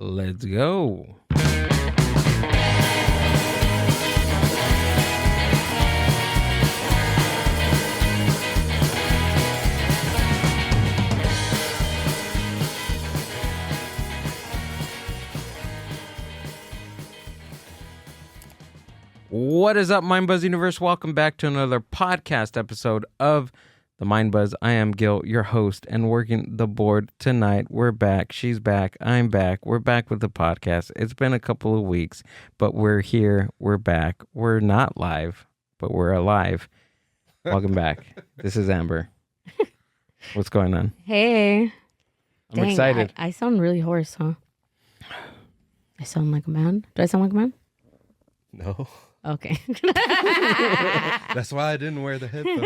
Let's go. What is up, Mind Buzz Universe? Welcome back to another podcast episode of The Mind Buzz. I am Gil, your host, and working the board tonight. We're back. She's back. I'm back. We're back with the podcast. It's been a couple of weeks, but we're here. We're back. We're not live, but we're alive. Welcome back. This is Amber. What's going on? Hey. I'm excited. I sound really hoarse, huh? I sound like a man? Do I sound like a man? No. Okay. That's why I didn't wear the headphones.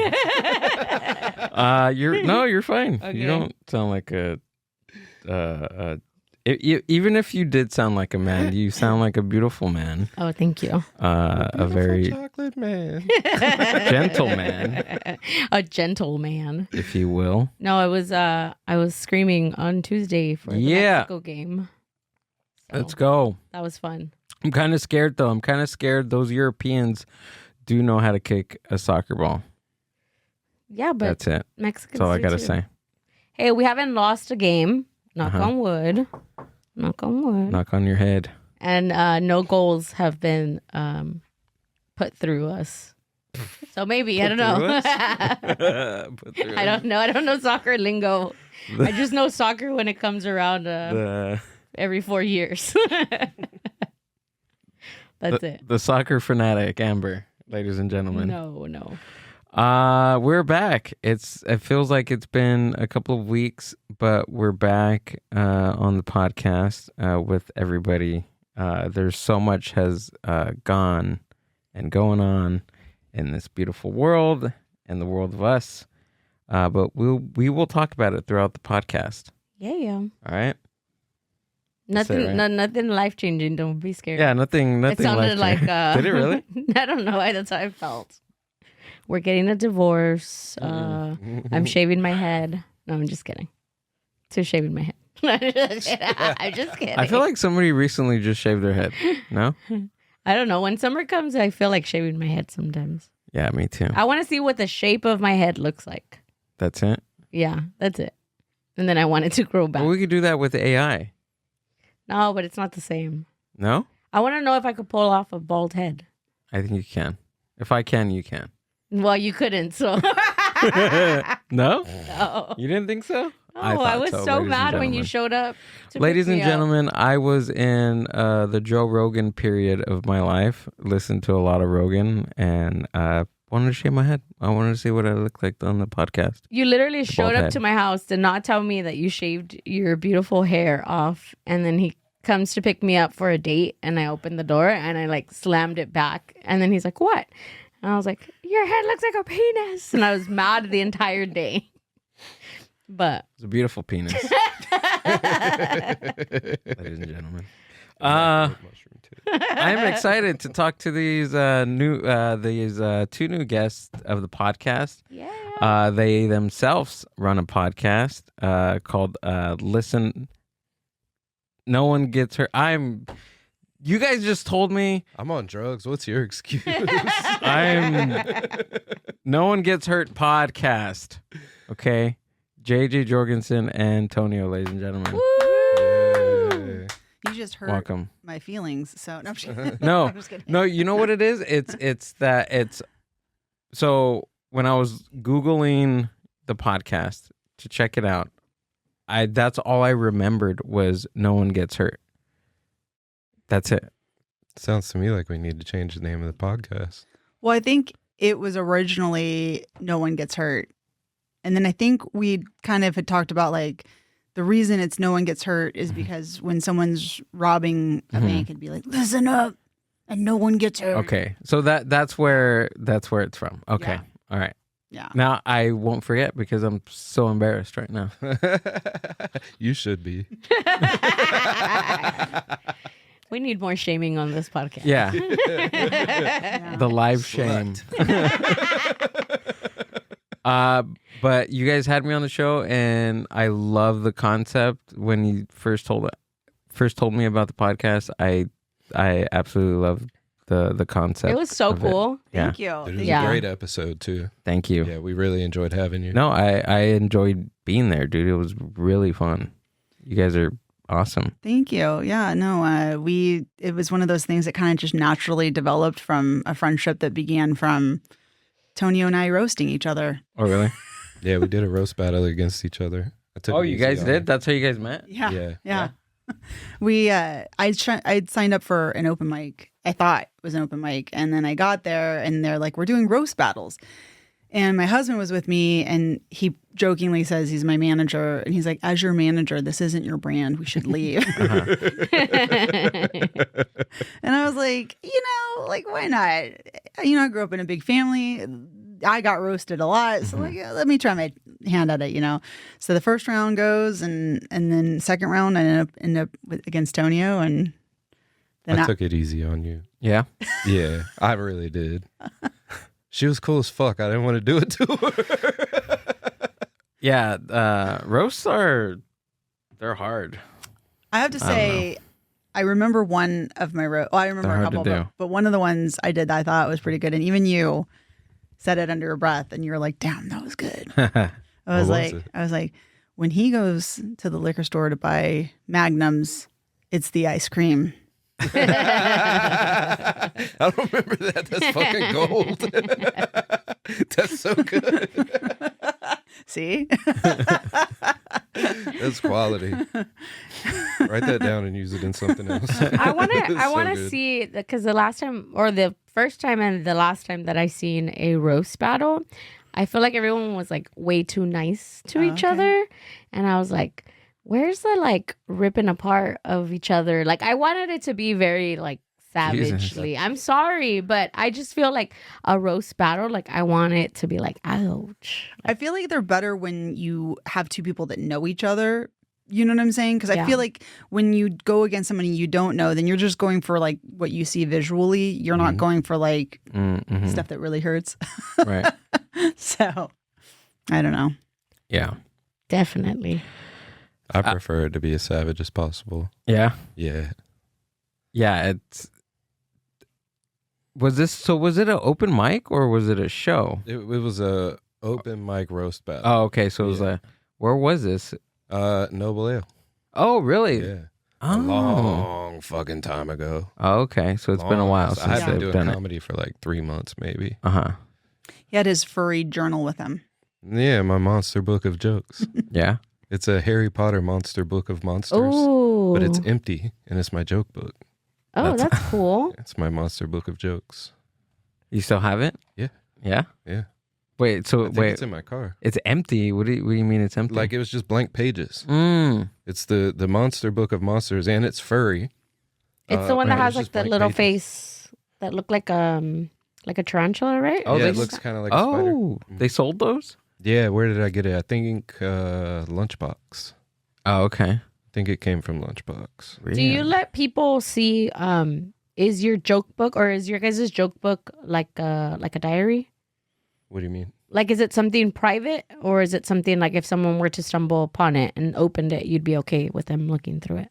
You're fine. Okay. You don't sound like even if you did sound like a man, you sound like a beautiful man. Oh, thank you. A very chocolate man. gentle man, A gentleman. if you will. No, I was screaming on Tuesday for the Mexico game. So Let's go. That was fun. I'm kind of scared, though. I'm kind of scared those Europeans do know how to kick a soccer ball. Yeah, but That's it. Mexicans That's all I do got to too. say. Hey, we haven't lost a game. Knock on wood. Knock on wood. Knock on your head. And no goals have been put through us. So maybe, I don't know. I don't know. I don't know soccer lingo. I just know soccer when it comes around every 4 years. That's it. The soccer fanatic, Amber, ladies and gentlemen. No. We're back. It feels like it's been a couple of weeks, but we're back on the podcast with everybody. There's so much has gone and going on in this beautiful world and the world of us. But we will talk about it throughout the podcast. Yeah. All right. Nothing, nothing life changing. Don't be scared. Yeah, nothing. It sounded like. Did it really? I don't know. That's how I felt. We're getting a divorce. I'm shaving my head. No, I'm just kidding. To shaving my head. I'm just kidding. I feel like somebody recently just shaved their head. No? I don't know. When summer comes, I feel like shaving my head sometimes. Yeah, me too. I want to see what the shape of my head looks like. That's it? Yeah, that's it. And then I want it to grow back. Well, we could do that with AI. No, but it's not the same. No? I want to know if I could pull off a bald head. I think you can. If I can, you can. Well, you couldn't, so. No? No. You didn't think so? Oh, I was so mad when you showed up. Ladies and gentlemen, I was in the Joe Rogan period of my life. Listened to a lot of Rogan and wanted to shave my head. I wanted to see what I look like on the podcast. You literally showed up head. to my house, did not tell me that you shaved your beautiful hair off, and then he comes to pick me up for a date, and I opened the door, and I like slammed it back, and then he's like, "What?" And I was like, "Your head looks like a penis," and I was mad the entire day. But it's a beautiful penis. Ladies and gentlemen. I'm excited to talk to these two new guests of the podcast. Yeah. They themselves run a podcast called Listen. No One Gets Hurt. You guys just told me I'm on drugs. What's your excuse? No One Gets Hurt podcast. Okay. JJ Jorgensen and Tonio, ladies and gentlemen. Yeah. You just hurt Welcome. my feelings. So no, I'm just kidding. No, I'm just kidding. no, you know what it is? It's so when I was Googling the podcast to check it out, that's all I remembered was No One Gets Hurt. That's it. Sounds to me like we need to change the name of the podcast. Well, I think it was originally No One Gets Hurt. And then I think we kind of had talked about like the reason it's No One Gets Hurt is because when someone's robbing a bank, it'd be like, listen up, and no one gets hurt. Okay. So that's where it's from. Okay. Yeah. All right. Yeah. Now I won't forget because I'm so embarrassed right now. You should be. We need more shaming on this podcast. Yeah. Yeah. The live shame. But you guys had me on the show, and I love the concept when you first first told me about the podcast, I absolutely loved the concept. It was so of it. cool. Thank It you. was Thank Yeah. a great episode too. Thank you. Yeah, we really enjoyed having you. No, I enjoyed being there, dude. It was really fun. You guys are awesome. Thank you. Yeah, no, it was one of those things that kind of just naturally developed from a friendship that began from Tonio and I roasting each other. Oh, really? Yeah, we did a roast battle against each other. I took Oh, it you easy guys on did? him. That's how you guys met? Yeah. Yeah. We I'd signed up for an open mic. I thought it was an open mic, and then I got there and they're like, we're doing roast battles. And my husband was with me, and he jokingly says he's my manager, and he's like, as your manager, this isn't your brand. We should leave. And I was like, like, why not? I grew up in a big family. I got roasted a lot. So like, yeah, let me try my hand at it, So the first round goes, and then second round, I end up against Tonio, and then I took it easy on you. Yeah. Yeah, I really did. She was cool as fuck. I didn't want to do it to her. Yeah. Roasts they're hard. I have to I don't say, I remember one of my well, I remember They're a hard to couple, do. but one of the ones I did that I thought was pretty good, and even you said it under your breath, and you were like, "Damn, that was good." I was What was it? like, when he goes to the liquor store to buy Magnums, it's the ice cream. I don't remember that. That's fucking gold. That's so good. See, That's quality. Write that down and use it in something else. I want It's to. I so want to good. see because the last time, or the first time, and the last time that I seen a roast battle, I feel like everyone was like way too nice to each okay. other, and I was like, "Where's the like ripping apart of each other?" Like I wanted it to be very like savagely. I'm sorry, but I just feel like a roast battle. Like I want it to be like, ouch. I feel like they're better when you have two people that know each other. You know what I'm saying? Because I Yeah. feel like when you go against somebody you don't know, then you're just going for like what you see visually. You're not going for like Mm-hmm. stuff that really hurts. Right. So I don't know. Yeah. Definitely. I prefer it to be as savage as possible. Yeah. Yeah. Yeah. Was it an open mic or was it a show? It was a open mic roast battle. Oh, okay. So it was Yeah. where was this? Noble Ale. Oh, really? Yeah. Oh. A long fucking time ago. Oh, okay. So it's been a Long while ass- since I had been they've doing done it. comedy for like 3 months, maybe. Uh-huh. He had his furry journal with him. Yeah, my monster book of jokes. Yeah. It's a Harry Potter monster book of monsters, Oh, but it's empty, and it's my joke book. that's cool. It's my monster book of jokes. You still have it? Yeah. Yeah? Yeah. Wait, so I think wait, it's in my car. it's empty. What do you mean it's empty? Like it was just blank pages. Mm. It's the monster book of monsters, and it's furry. It's the one that right, has it's like just the blank little pages. face that looked like a tarantula, right? Oh, yeah, they it looks kind of like a spider. Oh, they sold those? Yeah, where did I get it? I think Lunchbox. Oh, okay. I think it came from Lunchbox. Do you let people see? Is your joke book or is your guys' joke book like a diary? What do you mean? Like, is it something private or is it something like if someone were to stumble upon it and opened it, you'd be okay with them looking through it?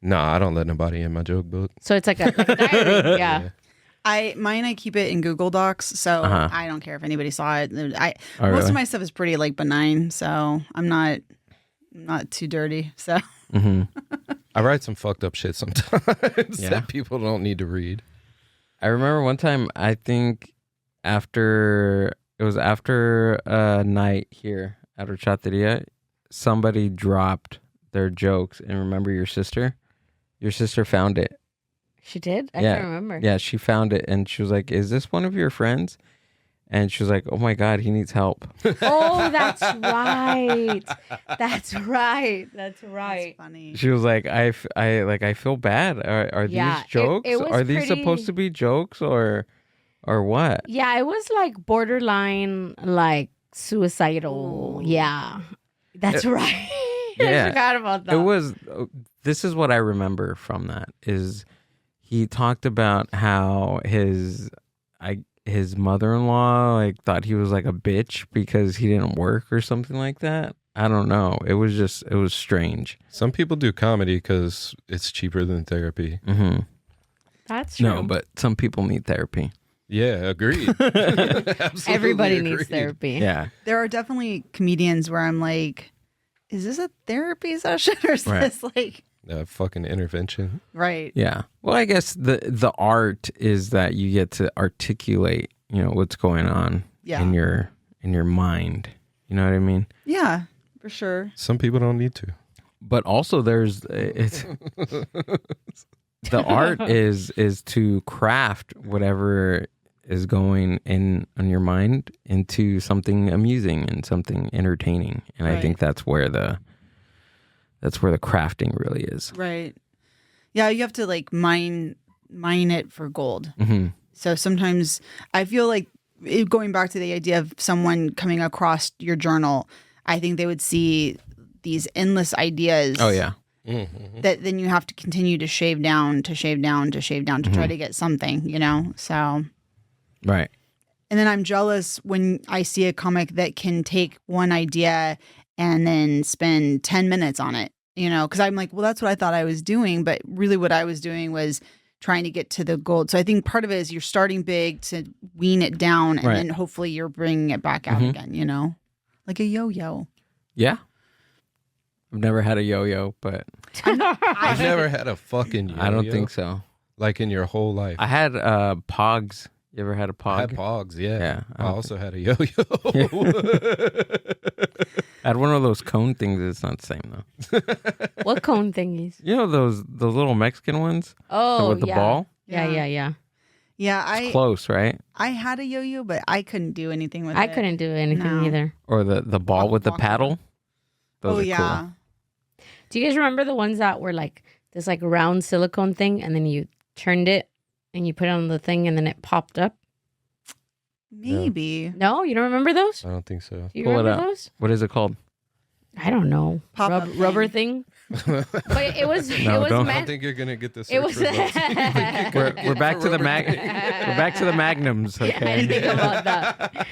Nah, I don't let nobody in my joke book. So it's like a diary. Yeah. I keep it in Google Docs, so Uh-huh. I don't care if anybody saw it. Oh, Most really? of my stuff is pretty like benign, so I'm not too dirty. So Mm-hmm. I write some fucked up shit sometimes Yeah. that people don't need to read. I remember one time, I think after a night here at Horchateria, somebody dropped their jokes. And remember your sister? Your sister found it. She did? I Yeah. can't remember. Yeah, she found it and she was like, is this one of your friends? And she was like, oh my God, he needs help. Oh, that's right. That's right. That's right. it's funny. She was like, I feel bad. Are Yeah, these jokes? it was Are these pretty- supposed to be jokes or what? Yeah, it was like borderline, like suicidal. Ooh. Yeah, that's right. Yeah. I forgot about that. It was. This is what I remember from that. Is he talked about how his mother-in-law like thought he was like a bitch because he didn't work or something like that. I don't know. It was strange. Some people do comedy because it's cheaper than therapy. Mm-hmm. That's true. No, but some people need therapy. Yeah, agreed. Absolutely Everybody agreed. needs therapy. Yeah. There are definitely comedians where I'm like, is this a therapy session or is Right. this like Fucking intervention. right? Yeah. Well, I guess the art is that you get to articulate, what's going on Yeah. in your mind. You know what I mean? Yeah, for sure. Some people don't need to. But also it's the art is to craft whatever is going in on your mind into something amusing and something entertaining. And I think that's where the crafting really is. Right. Yeah, you have to like mine it for gold. Mm-hmm. So sometimes I feel like going back to the idea of someone coming across your journal, I think they would see these endless ideas. Oh yeah. That then you have to continue to shave down to try to get something, So Right. and then I'm jealous when I see a comic that can take one idea and then spend 10 minutes on it, because I'm like, well, that's what I thought I was doing. But really what I was doing was trying to get to the gold. So I think part of it is you're starting big to wean it down and then hopefully you're bringing it back out again, like a yo-yo. Yeah. I've never had a yo-yo, but I've never had a fucking yo-yo. I don't think so. Like in your whole life. I had Pogs. You ever had a Pog? I had Pogs, yeah. Yeah, I I don't also had a yo-yo. I had one of those cone things. It's not the same though. What cone thingies? You know those little Mexican ones Oh, with the yeah. ball? Yeah. Yeah, Close, right? I had a yo-yo, but I couldn't do anything with it. I couldn't do anything No. either. Or the ball with the paddle? Those Oh are yeah. cool. Do you guys remember the ones that were like this like round silicone thing and then you turned it and you put it on the thing and then it popped up? Maybe. No, you don't remember those? I don't think so. Do you Pull it remember up. those? What is it called? I don't know. Pop-up thing. Rubber thing. But it was No, it was don't. I don't meant. think you're gonna get this. It was. We're back to the we're back to the magnums. I Okay. didn't think about that.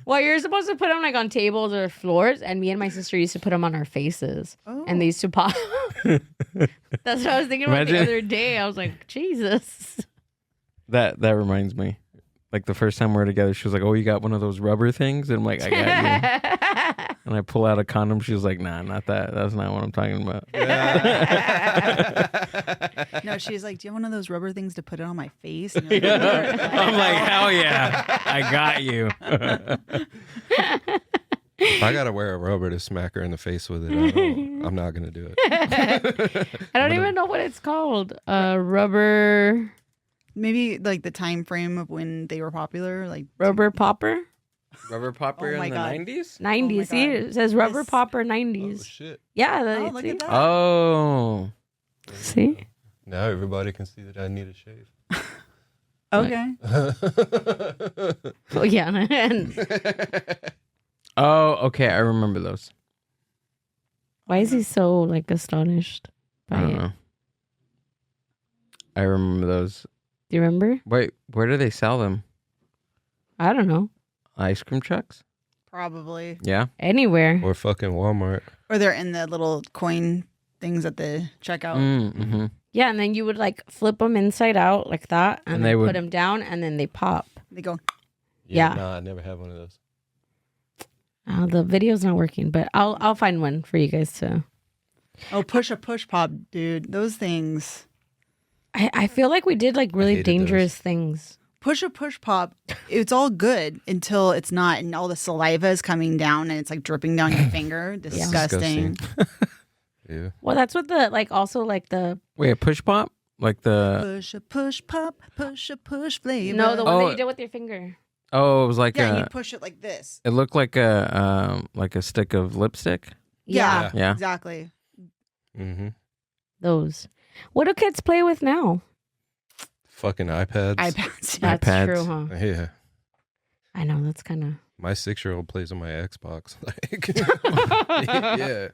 Well, you're supposed to put them like on tables or floors, and me and my sister used to put them on our faces, and they used to pop. That's what I was thinking about the Imagine. other day. I was like, Jesus. That reminds me. Like the first time we were together, she was like, "Oh, you got one of those rubber things?" And I'm like, "I got you." And I pull out a condom. She was like, "Nah, not that. That's not what I'm talking about." No, she's like, do you have one of those rubber things to put it on my face? And you're like, I'm like, "Hell yeah, I got you." If I gotta wear a rubber to smack her in the face with it, I'm not gonna do it. I don't even know what it's called. Rubber maybe like the time frame of when they were popular, like rubber popper. Rubber popper Oh my in the God. 90s? 90s. See, God. it says rubber Yes. popper Oh 90s. shit! Yeah. oh, look see? at that. Oh. See? Now everybody can see that I need a shave. Okay. Oh, yeah. And Oh, okay. I remember those. why is he so like astonished I by don't it? know. I remember those. Do you remember? Wait, where do they sell them? I don't know. Ice cream trucks? Probably. Yeah. Anywhere. Or fucking Walmart. Or they're in the little coin things at the checkout. Mm-hmm. Yeah, and then you would like flip them inside out like that, and, And then they put would- them down, and then they pop. They go, Yeah. Nah, I never had one of those. The video's not working, but I'll find one for you guys to. oh, push pop, dude. Those things. I feel like we did like really hated dangerous things. Push pop. It's all good until it's not, and all the saliva is coming down and it's like dripping down your finger. Disgusting. Yeah. Well, that's what the like also like the Wait, a push pop? Like the. Push pop, push flavor. no the one Oh. that you did with your finger. Oh, it was like Yeah, and a. you push it like this. It looked like a stick of lipstick. Yeah, Yeah. exactly. Mm-hmm. Those. What do kids play with now? Fucking iPads. iPads. That's iPads. true, huh? Yeah. I know that's kind of. My 6-year-old plays on my Xbox. Like, yeah.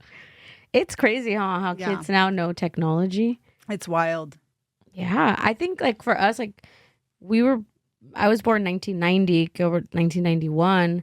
It's crazy, huh? How Yeah. kids now know technology. It's wild. Yeah, I think like for us, like I was born 1990, Gilbert 1991,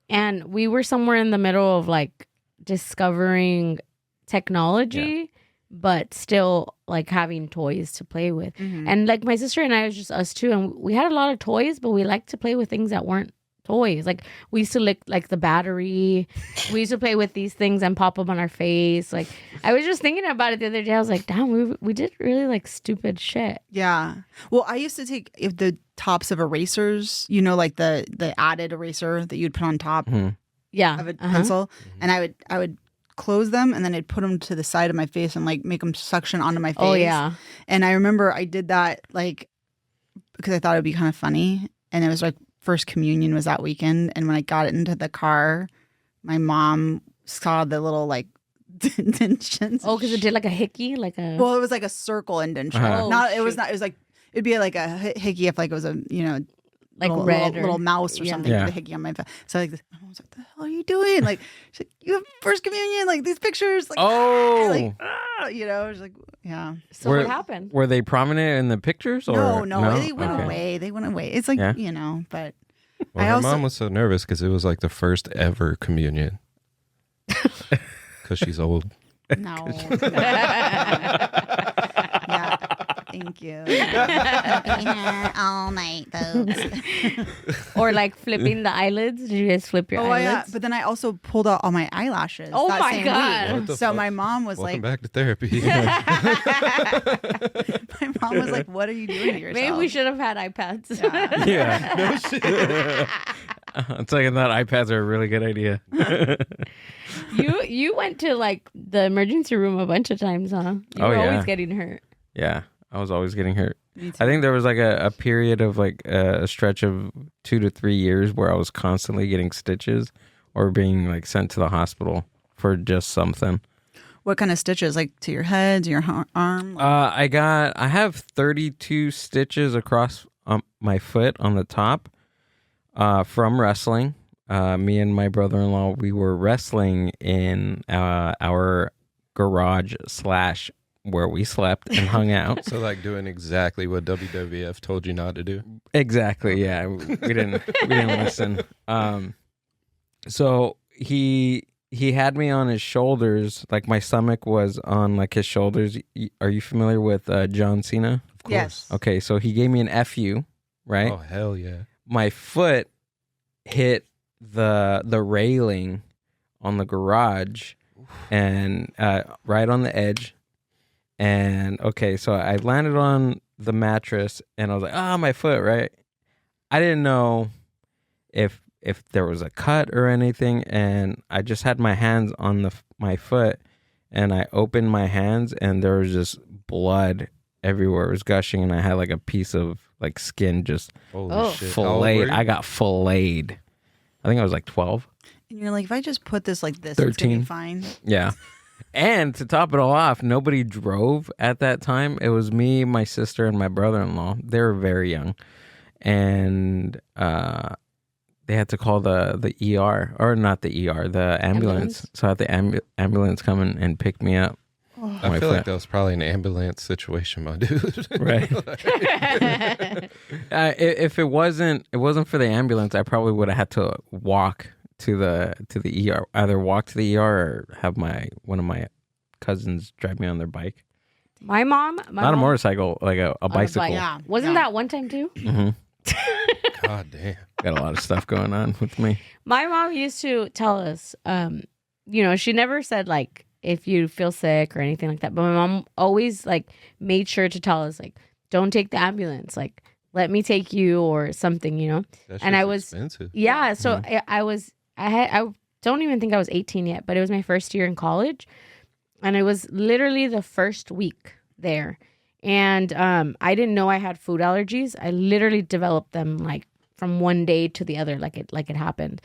and we were somewhere in the middle of like discovering technology, but still like having toys to play with. And like my sister and I, it was just us two, and we had a lot of toys, but we liked to play with things that weren't toys. Like we used to lick like the battery. We used to play with these things and pop them on our face. Like I was just thinking about it the other day. I was like, damn, we did really like stupid shit. Yeah. Well, I used to take the tops of erasers, you know, like the added eraser that you'd put on top Yeah. of a pencil, and I would close them, and then I'd put them to the side of my face and like make them suction onto my face. Oh yeah. And I remember I did that like because I thought it'd be kind of funny, and it was like first communion was that weekend, and when I got into the car, my mom saw the little like indentions. Oh, because it did like a hickey, like a. Well, it was like a circle indention. Oh, Not it was shoot. not. It was like it'd be like a hickey if like it was a like little, red little or mouse or something with a hickey on my face. So like, my mom was like, "The hell are you doing?" Like, she's like, "You have first communion, like these pictures." Like, Oh. She's like, yeah. So what happened? Were they prominent in the pictures? Or No, they went Okay. away. They went away. It's like Yeah. but Well, I her also mom was so nervous because it was like the first ever communion. Because she's old. no. Yeah. Thank you. Yeah, all night, folks. Or like flipping the eyelids? Did you guys flip your Oh yeah, eyelids? but then I also pulled out all my eyelashes. Oh that my same God. week. What the So fuck? my mom was Welcome like, back to therapy. my mom was like, "What are you doing to yourself?" Maybe we should have had iPads. Yeah. Yeah. No shit. I'm saying that iPads are a really good idea. You went to like the emergency room a bunch of times, huh? You Oh, were yeah. always getting hurt. Yeah. I was always getting hurt. Me too. I think there was like a period of like a stretch of 2 to 3 years where I was constantly getting stitches or being like sent to the hospital for just something. What kind of stitches? Like to your head, to your arm? I have 32 stitches across my foot on the top from wrestling. Me and my brother-in-law, we were wrestling in our garage / where we slept and hung out. So like doing exactly what WWF told you not to do. Exactly. Yeah, we didn't listen. So he had me on his shoulders, like my stomach was on like his shoulders. Are you familiar with John Cena? Of course. Yes. Okay, so he gave me an FU, right? Oh hell yeah. My foot hit the railing on the garage and right on the edge. And okay, so I landed on the mattress and I was like, my foot, right? I didn't know if there was a cut or anything, and I just had my hands on my foot, and I opened my hands and there was just blood everywhere. It was gushing, and I had like a piece of like skin just Holy shit. How old were filleted. you? I got filleted. I think I was like 12. And you're like, if I just put this like this, it's gonna be 13. fine. Yeah. And to top it all off, nobody drove at that time. It was me, my sister, and my brother-in-law. They were very young. And they had to call the ER, or not the ER, the ambulance. So I had the ambulance come and pick me up. I my feel like foot. that was probably an ambulance situation, my dude. Right. If it wasn't for the ambulance, I probably would have had to walk to the ER, either walk to the ER or have one of my cousins drive me on their bike. My mom, Not a motorcycle, like a bicycle. bike. Yeah. Wasn't Yeah. that one time too? Hmm. God damn. Got a lot of stuff going on with me. My mom used to tell us, she never said like if you feel sick or anything like that, but my mom always like made sure to tell us like, don't take the ambulance, like let me take you or something, That And I shit's was- expensive. Yeah. So I don't even think I was 18 yet, but it was my first year in college, and it was literally the first week there. And I didn't know I had food allergies. I literally developed them like from one day to the other, like it happened.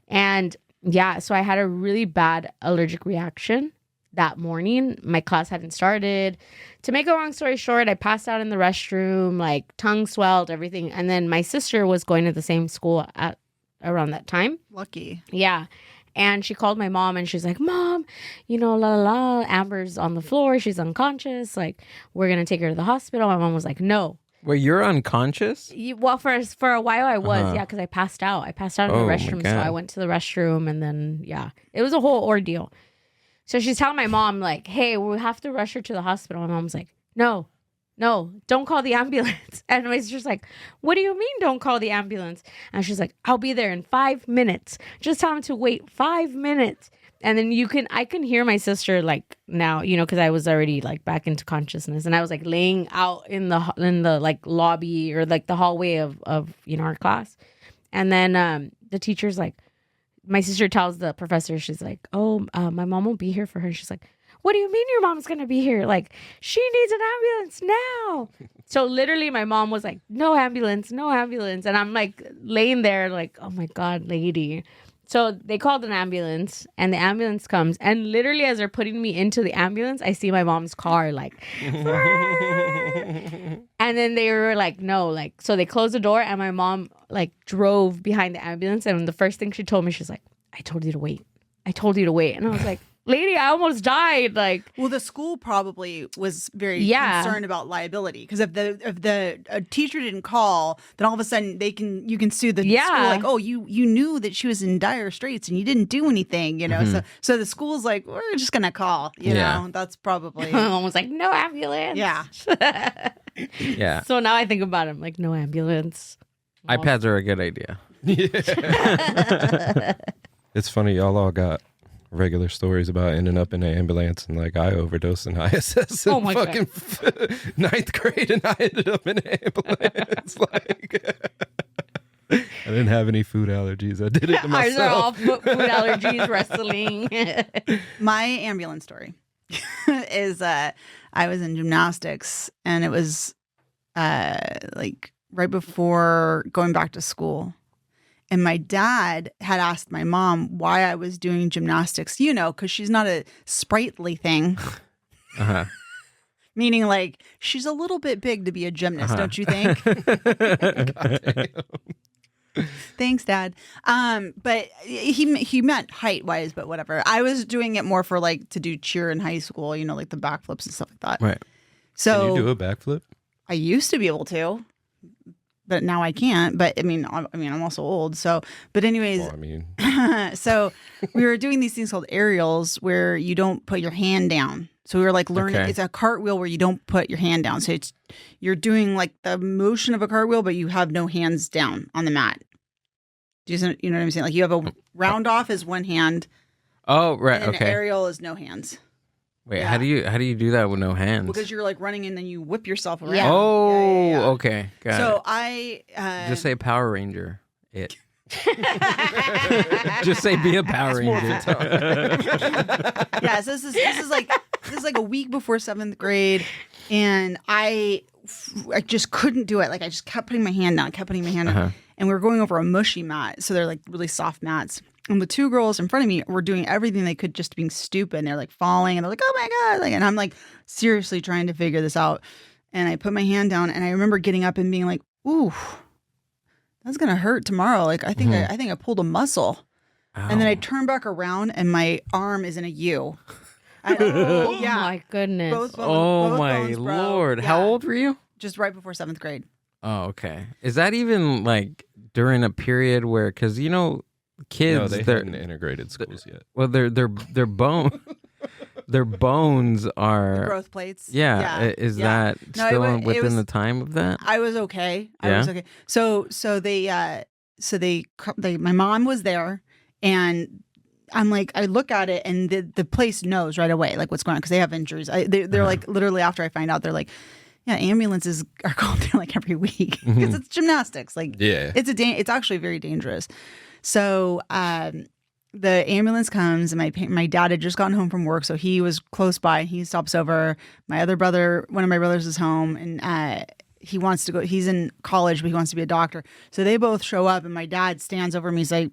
And yeah, so I had a really bad allergic reaction that morning. My class hadn't started. To make a long story short, I passed out in the restroom, like tongue swelled, everything. And then my sister was going to the same school at around that time. Lucky. Yeah. And she called my mom and she's like, Mom, la la la, Amber's on the floor. She's unconscious. Like, we're going to take her to the hospital. My mom was like, no. Wait, you're unconscious? Well, for a while I was, Uh-huh. yeah, because I passed out. I passed out in Oh, the my restroom. So God. I went to the restroom and then, yeah, it was a whole ordeal. So she's telling my mom, like, hey, we have to rush her to the hospital. My mom's like, no, don't call the ambulance. And my sister's like, what do you mean don't call the ambulance? And she's like, I'll be there in 5 minutes. Just tell him to wait 5 minutes. And then I can hear my sister like now, because I was already like back into consciousness, and I was like laying out in the like lobby or like the hallway of our class. And then the teacher's like, my sister tells the professor, she's like, oh, my mom won't be here for her. And she's like, what do you mean your mom's going to be here? Like, she needs an ambulance now. So literally my mom was like, no ambulance. And I'm like laying there like, oh my God, lady. So they called an ambulance, and the ambulance comes. And literally as they're putting me into the ambulance, I see my mom's car like, and then they were like, no, like, so they closed the door, and my mom like drove behind the ambulance. And the first thing she told me, she's like, I told you to wait. And I was like, lady, I almost died. Like, well, the school probably was very concerned about liability, because if a teacher didn't call, then all of a sudden you can sue the school, like, oh, you knew that she was in dire straits and you didn't do anything, So the school's like, we're just gonna call, you know. That's probably. My mom was like, no ambulance. Yeah. Yeah. So now I think about it, I'm like, no ambulance. iPads are a good idea. Yeah. It's funny, y'all all got regular stories about ending up in an ambulance, and like I overdosed in ISS in fucking ninth grade, and I ended up in an ambulance. Like, I didn't have any food allergies. I did it to myself. Ours are all food allergies, wrestling. My ambulance story is I was in gymnastics, and it was like right before going back to school. And my dad had asked my mom why I was doing gymnastics, because she's not a sprightly thing. Uh-huh. Meaning, like, she's a little bit big to be a gymnast, don't you think? Thanks, Dad. But he meant height-wise, but whatever. I was doing it more for, like, to do cheer in high school, like the backflips and stuff like that. Right. So can you do a backflip? I used to be able to. But now I can't. But I'm also old. So, but anyways, so we were doing these things called aerials where you don't put your hand down. So we were like learning. Okay. It's a cartwheel where you don't put your hand down. So you're doing like the motion of a cartwheel, but you have no hands down on the mat. Do you know what I'm saying? Like you have a round off is one hand. Oh, right. And okay. An aerial is no hands. Wait, how do you do that with no hands? Because you're like running and then you whip yourself around. Yeah. Oh, yeah. Okay. Got it. So I just say Power Ranger. It. Just say be a Power Ranger. Yeah. So this is like a week before 7th grade, and I just couldn't do it. Like I just kept putting my hand down, down, and we were going over a mushy mat. So they're like really soft mats. And the two girls in front of me were doing everything they could, just being stupid. And they're like falling, and they're like, "Oh my God!" Like, and I'm like seriously trying to figure this out. And I put my hand down, and I remember getting up and being like, "Ooh, that's gonna hurt tomorrow." Like I think I pulled a muscle. Ow. And then I turn back around, and my arm is in a U. Oh yeah. My goodness! Both bones, Lord! Yeah. How old were you? Just right before 7th grade. Oh, okay. Is that even like during a period where, because kids, no, they hadn't integrated schools yet. Well, their bones are the growth plates. Yeah. Is that still within the time of that? I was okay. I was okay. So my mom was there, and I'm like, I look at it, and the place knows right away like what's going on because they have injuries. They're like literally after I find out, they're like, yeah, ambulances are called there like every week because it's gymnastics. Like, yeah, it's actually very dangerous. So the ambulance comes, and my dad had just gotten home from work, so he was close by. He stops over. My other brother, one of my brothers, is home, and he wants to go. He's in college, but he wants to be a doctor. So they both show up, and my dad stands over me. He's like,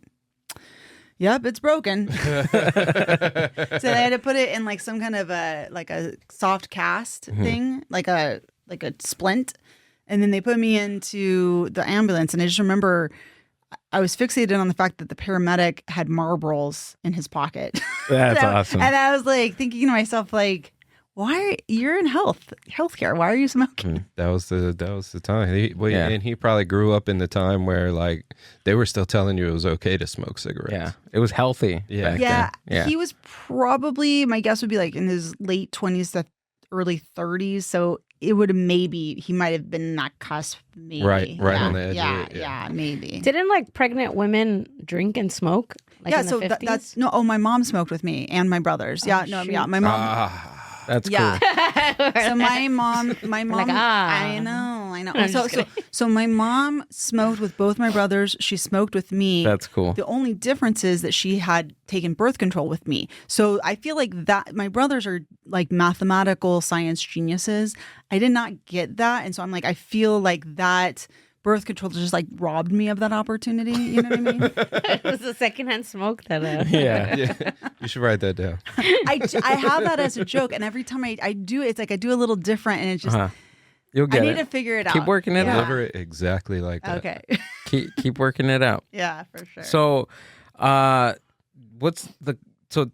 "Yep, it's broken." So they had to put it in like some kind of a soft cast thing, like a splint, and then they put me into the ambulance. And I just remember I was fixated on the fact that the paramedic had marbles in his pocket. That's awesome. And I was like thinking to myself, like, why you're in healthcare? Why are you smoking? That was the time. Yeah. And he probably grew up in the time where like they were still telling you it was okay to smoke cigarettes. Yeah, it was healthy. Yeah. back Yeah, then. Yeah. he was probably, my guess would be like in his late 20s to early 30s. So it would have he might have been in that cusp, maybe. Right yeah. on the edge Yeah, of it, yeah, maybe. Didn't like pregnant women drink and smoke? Like yeah, in the so 50s? that's no. Oh, my mom smoked with me and my brothers. Yeah, Oh, no, shoot. yeah, my mom. That's Yeah. cool. So my mom, like, I know. I'm So, just kidding. so my mom smoked with both my brothers. She smoked with me. That's cool. The only difference is that she had taken birth control with me. So I feel like that my brothers are like mathematical science geniuses. I did not get that, and so I'm like, I feel like that birth control just like robbed me of that opportunity. You know what I mean? It was a secondhand smoke that. Yeah. Yeah. You should write that down. I have that as a joke, and every time I do it, it's like I do a little different, and it's just You'll I get need it. to figure it out. Keep working it Yeah. out. Deliver it exactly like that. Okay. Keep working it out. Yeah, for sure. So, so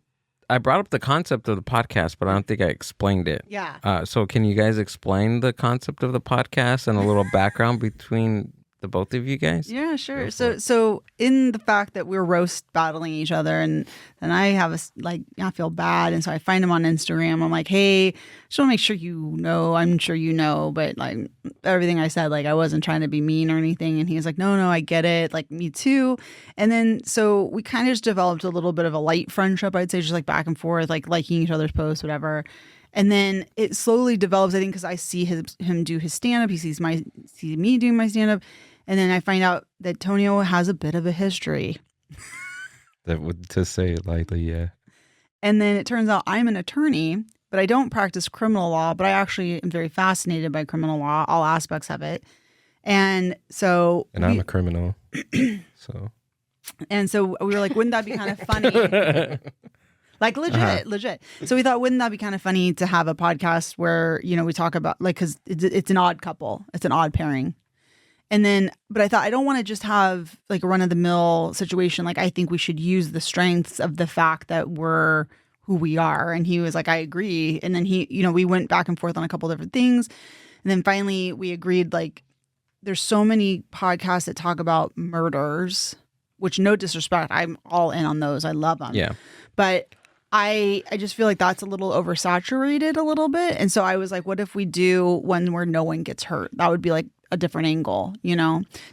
I brought up the concept of the podcast, but I don't think I explained it. yeah. So can you guys explain the concept of the podcast and a little background between the both of you guys? Yeah, sure. So in the fact that we're roast battling each other, and then I have I feel bad, and so I find him on Instagram. I'm like, hey, just want to make sure you know. I'm sure you know, but like everything I said, like I wasn't trying to be mean or anything. And he's like, no, I get it. Like me too. And then so we kind of just developed a little bit of a light friendship. I'd say just like back and forth, like liking each other's posts, whatever. And then it slowly develops, I think, because I see him do his stand up. He sees me doing my stand up. And then I find out that Tonio has a bit of a history. That would, to say it lightly, yeah. And then it turns out I'm an attorney, but I don't practice criminal law, but I actually am very fascinated by criminal law, all aspects of it. And so I'm a criminal. So we were like, wouldn't that be kind of funny? Like legit. So we thought, wouldn't that be kind of funny to have a podcast where, we talk about like, cause it's an odd couple. It's an odd pairing. And then, but I thought I don't want to just have like a run of the mill situation. Like I think we should use the strengths of the fact that we're who we are. And he was like, I agree. And then we went back and forth on a couple different things. And then finally we agreed, like, there's so many podcasts that talk about murders, which no disrespect, I'm all in on those. I love them. Yeah. But I just feel like that's a little oversaturated a little bit. And so I was like, what if we do one where no one gets hurt? That would be like a different angle,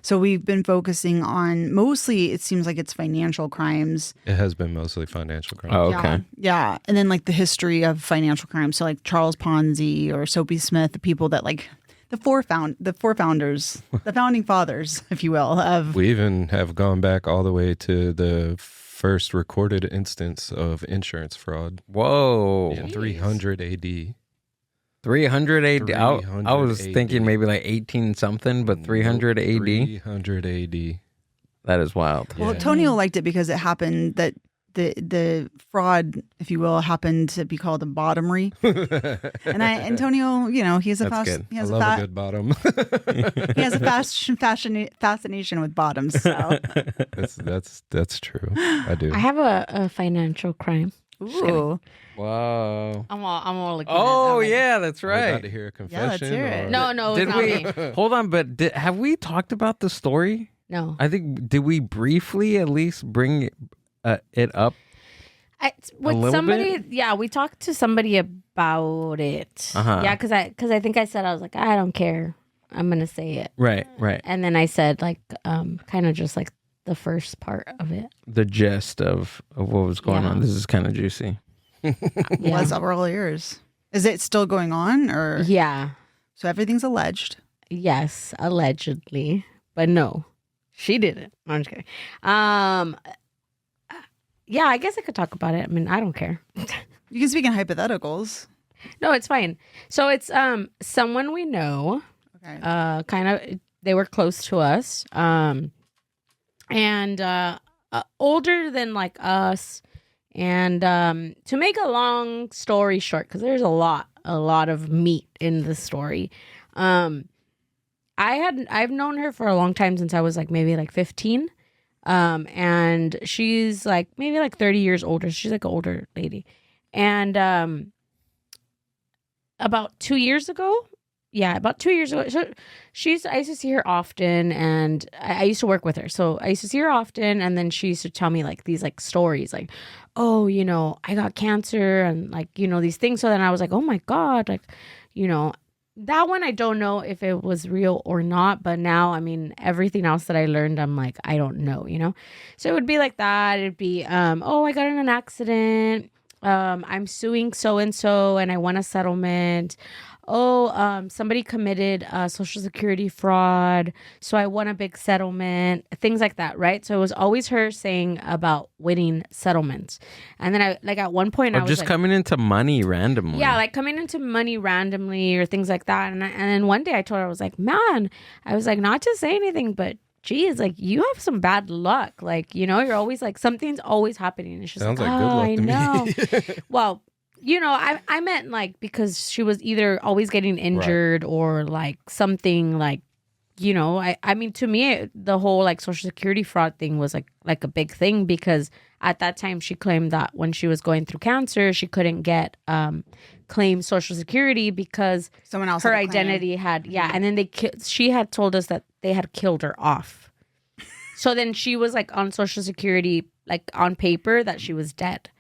So we've been focusing on mostly, it seems like it's financial crimes. it has been mostly financial crime. Oh, okay. Yeah. And then like the history of financial crimes. So like Charles Ponzi or Soapy Smith, the people that like the four founders, the founding fathers, if you will, of. We even have gone back all the way to the first recorded instance of insurance fraud Whoa. in 300 AD. 300 AD. 300 I was AD. thinking maybe like 18 something, but 300 AD. 300 AD. That is wild. Well, Yeah. Tonio liked it because it happened that the fraud, if you will, happened to be called a bottomery. and Tonio, he's a That's fast, good. he I has love a a good bottom. he has a fascination with bottoms. So That's true. I do. I have a financial crime. ooh, Whoa. I'm all looking Oh, at it. yeah, that's Are we about right. to hear a let's confession? hear it. or- No, Did it's not we me. hold on? But have we talked about the story? No. I think did we briefly at least bring it up? With little somebody, bit? yeah, we talked to somebody about it. Uh-huh. Yeah, because I think I said, I was like, I don't care. I'm gonna say it, Right. and then I said like kind of just like the first part of it. The gist of what was going Yeah. on. This is kind of juicy. Yeah. was we're all ears. Is it still going on, or Yeah. so everything's alleged? Yes, allegedly, but no, she didn't. No, I'm just kidding. Yeah, I guess I could talk about it. I mean, I don't care. You can speak in hypotheticals. No, it's fine. So it's someone we know. Okay. Kind of, they were close to us. And older than like us. And to make a long story short, because there's a lot of meat in the story. I've known her for a long time, since I was like maybe like 15. And she's like maybe like 30 years older. She's like an older lady. And about 2 years ago. Yeah, about 2 years ago. So I used to see her often, and I used to work with her. So I used to see her often, and then she used to tell me like these like stories, like, oh, I got cancer, and like, these things. So then I was like, oh my God, like, that one I don't know if it was real or not. But now, I mean, everything else that I learned, I'm like, I don't know, So it would be like that. It'd be, oh, I got in an accident. I'm suing so and so, and I won a settlement. Oh, somebody committed Social Security fraud, so I won a big settlement, things like that, right? So it was always her saying about winning settlements. And then at one point I was just coming into money randomly. Yeah, like coming into money randomly or things like that. And then one day I told her, I was like, man, I was like, not to say anything, but geez, like you have some bad luck. Like, you're always like, something's always happening. And she's Sounds like, like good luck to me. Well, I meant like because she was either always getting injured or like something like, I mean, to me, the whole like Social Security fraud thing was like a big thing because at that time she claimed that when she was going through cancer, she couldn't get claim Social Security because someone else her identity had, and then she had told us that they had killed her off. So then she was like on Social Security, like on paper that she was dead.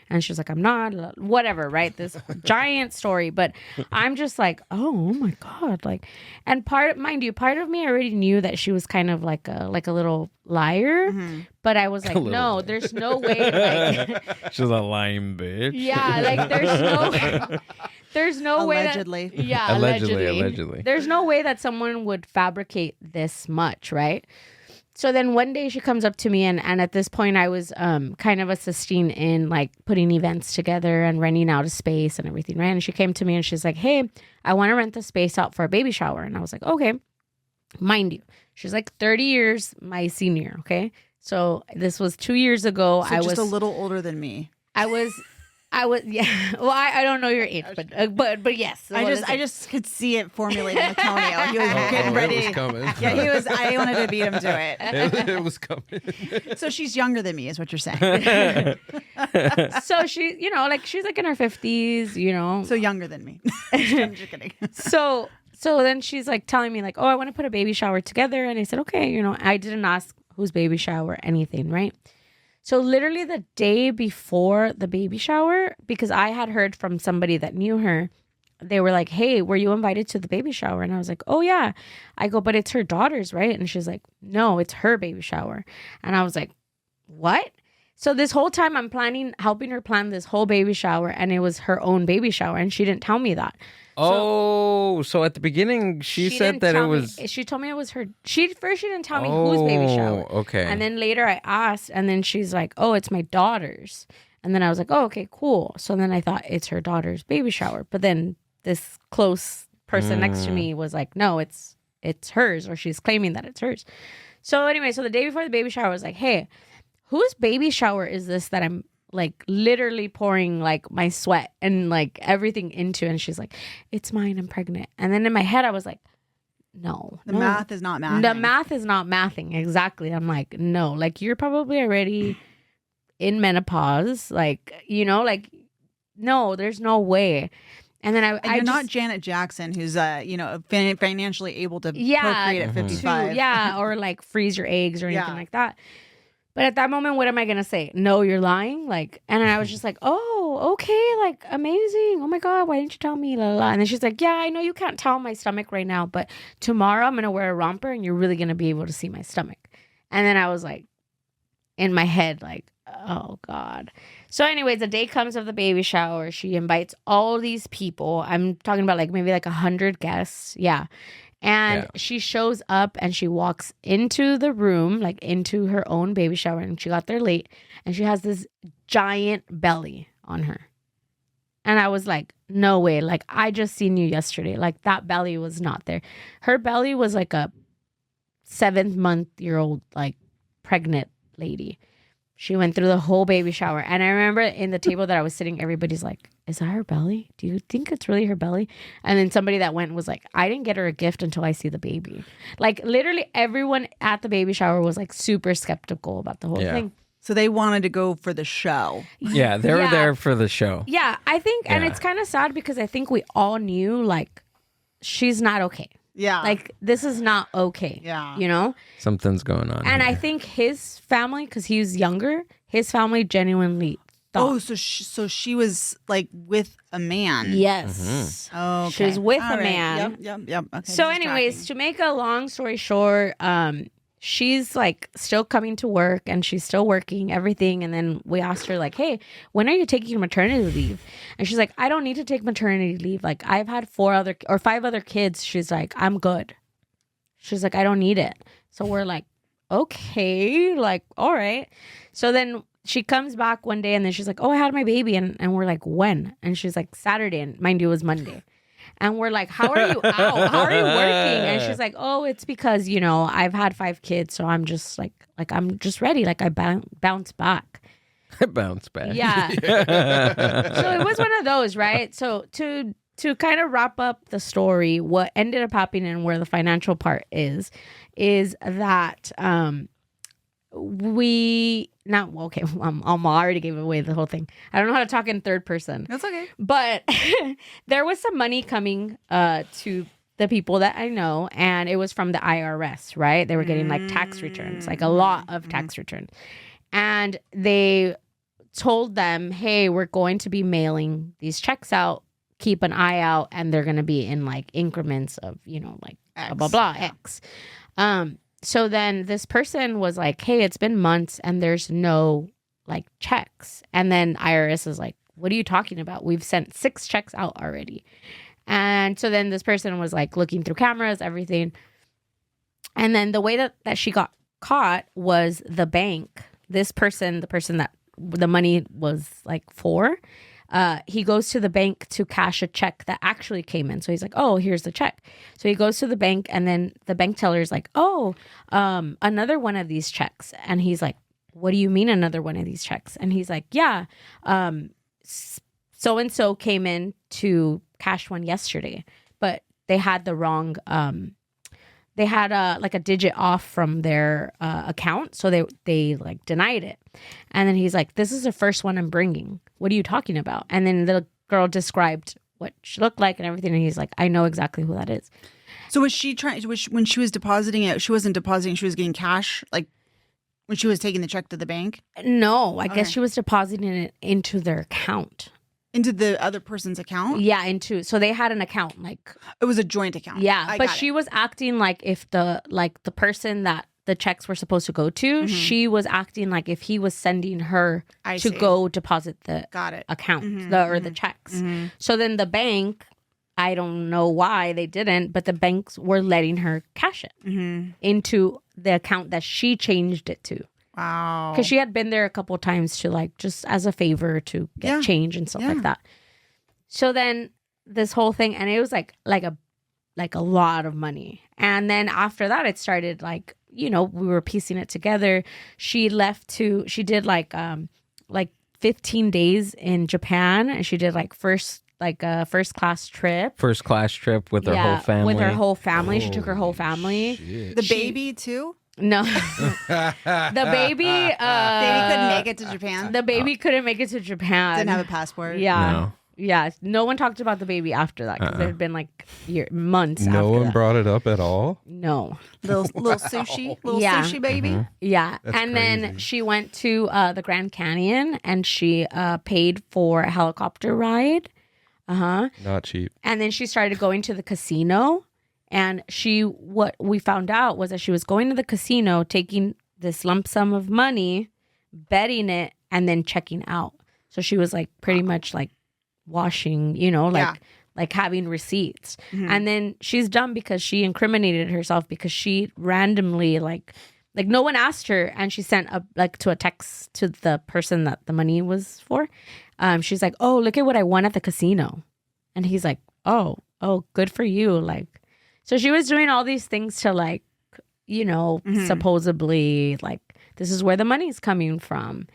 And she was like, I'm not, whatever, right? This giant story. But I'm just like, oh my God. Like, and mind you, part of me already knew that she was kind of like a little liar. Mm-hmm. But I was like, no, there's no way. Like, she's a lying bitch. Yeah, like there's no way. Allegedly. Yeah, allegedly. There's no way that someone would fabricate this much, right? So then one day she comes up to me and at this point I was kind of assisting in like putting events together and renting out a space and everything, right? And she came to me and she's like, hey, I want to rent the space out for a baby shower. And I was like, okay. Mind you, she's like 30 years my senior, okay? So this was 2 years ago. So I was just a little older than me. I was yeah. Well, I don't know your age, but yes. So I just could see it formulating with Tonio. He was getting ready. It was coming. Yeah, he was. I wanted to beat him to it. It was coming. So she's younger than me, is what you're saying. So she, like she's like in her 50s, So younger than me. I'm just kidding. So then she's like telling me like, oh, I want to put a baby shower together, and I said, okay, I didn't ask whose baby shower, anything, right? So literally the day before the baby shower, because I had heard from somebody that knew her, they were like, hey, were you invited to the baby shower? And I was like, oh yeah. I go, but it's her daughter's, right? And she's like, no, it's her baby shower. And I was like, what? So this whole time I'm helping her plan this whole baby shower, and it was her own baby shower, and she didn't tell me that. So at the beginning she said that it was. She told me it was her. She didn't tell me whose baby shower. Okay. And then later I asked, and then she's like, "Oh, it's my daughter's." And then I was like, "Oh, okay, cool." So then I thought it's her daughter's baby shower, but then this close person next to me was like, "No, it's hers," or she's claiming that it's hers. So anyway, so the day before the baby shower, I was like, "Hey, whose baby shower is this that I'm like literally pouring like my sweat and like everything into?" And she's like, it's mine, I'm pregnant. And then in my head I was like, no, the math is not mathing. The math is not mathing. Exactly. I'm like, no, like you're probably already in menopause, like, like, no, there's no way. And then you're not Janet Jackson, who's financially able to procreate at 55. Or like freeze your eggs or anything like that. But at that moment, what am I going to say? No, you're lying? Like, and I was just like, oh, okay, like, amazing. Oh my God, why didn't you tell me? La, la, la. And then she's like, yeah, I know you can't tell my stomach right now, but tomorrow I'm going to wear a romper and you're really going to be able to see my stomach. And then I was like, in my head, like, oh God. So anyways, the day comes of the baby shower. She invites all these people. I'm talking about like maybe like 100 guests. Yeah. And she shows up and she walks into the room, like into her own baby shower. And she got there late and she has this giant belly on her. And I was like, no way. Like, I just seen you yesterday. Like, that belly was not there. Her belly was like a 7-month-old, like, pregnant lady. She went through the whole baby shower. And I remember in the table that I was sitting, everybody's like, is that her belly? Do you think it's really her belly? And then somebody that went was like, I didn't get her a gift until I see the baby. Like, literally everyone at the baby shower was like super skeptical about the whole thing. So they wanted to go for the show. Yeah, they were there for the show. Yeah, I think, and Yeah. it's kind of sad because I think we all knew, like, she's not okay. Yeah. Like, this is not okay. Yeah. You know? Something's going on. And here. I think his family, because he was younger, his family genuinely thought. Oh, so she was like with a man. Yes. Oh, okay. She was with All a right. man. Yep. Okay, So, this is anyways, tracking. to make a long story short, she's like still coming to work and she's still working everything. And then we asked her like, hey, when are you taking maternity leave? And she's like, I don't need to take maternity leave. Like, I've had 5 other kids. She's like, I'm good. She's like, I don't need it. So we're like, okay, like, all right. So then she comes back one day and then she's like, oh, I had my baby. And we're like, when? And she's like, Saturday. And mind you, it was Monday. And we're like, how are you out? How are you working? And she's like, oh, it's because, you know, I've had 5 kids. So I'm just like I'm just ready. Like I bounce back. Bounce back. Yeah. So it was one of those, right? So to kind of wrap up the story, what ended up happening and where the financial part is that I already gave away the whole thing. I don't know how to talk in third person. That's okay. But there was some money coming to the people that I know, and it was from the IRS, right? They were getting like tax returns, like a lot of tax returns. And they told them, hey, we're going to be mailing these checks out. Keep an eye out, and they're going to be in like increments of, you know, like X. blah, blah, blah, X. So then this person was like, hey, it's been months and there's no like checks. And then IRS is like, what are you talking about? We've sent 6 checks out already. And so then this person was like looking through cameras, everything. And then the way that she got caught was the bank. This person, the person that the money was like for, he goes to the bank to cash a check that actually came in. So he's like, oh, here's the check. So he goes to the bank and then the bank teller is like, oh, another one of these checks. And he's like, what do you mean another one of these checks? And he's like, yeah, so-and-so came in to cash one yesterday, but they had the wrong, they had like a digit off from their account. So they like denied it. And then he's like, this is the first one I'm bringing. What are you talking about? And then the girl described what she looked like and everything. And he's like, I know exactly who that is. So was she trying? When she was depositing it, she wasn't depositing. She was getting cash, like when she was taking the check to the bank. No, I guess Okay. she was depositing it into their account. Into the other person's account. Yeah, so they had an account, like It was a joint account. yeah, I but got she it. was acting like if the person that the checks were supposed to go to, she was acting like if he was sending her I to see. go deposit the Got it. account the checks. So then the bank, I don't know why they didn't, but the banks were letting her cash it into the account that she changed it to. Wow. Because she had been there a couple of times to like just as a favor to get Yeah. change and stuff Yeah. like that. So then this whole thing, and it was like a lot of money. And then after that, it started like, you know, we were piecing it together. She did like 15 days in Japan, and she did like a first class trip. First class trip with her whole family. With her whole family. She took her whole family. The baby too. No. The baby Baby couldn't make it to Japan. The baby couldn't make it to Japan. Didn't have a passport. Yeah. No. Yeah. No one talked about the baby after that because it had been like months No after one that. brought it up at all. No. Little sushi. Little Yeah. sushi baby. Yeah. That's and then crazy. she went to the Grand Canyon and she paid for a helicopter ride. Not cheap. And then she started going to the casino. And what we found out was that she was going to the casino, taking this lump sum of money, betting it, and then checking out. So she was like pretty much like washing, you know, like having receipts. And then she's done because she incriminated herself because she randomly like no one asked her, and she sent a text to the person that the money was for. She's like, oh, look at what I won at the casino. And he's like, oh, good for you. Like, so she was doing all these things to like, you know, supposedly like this is where the money's coming from.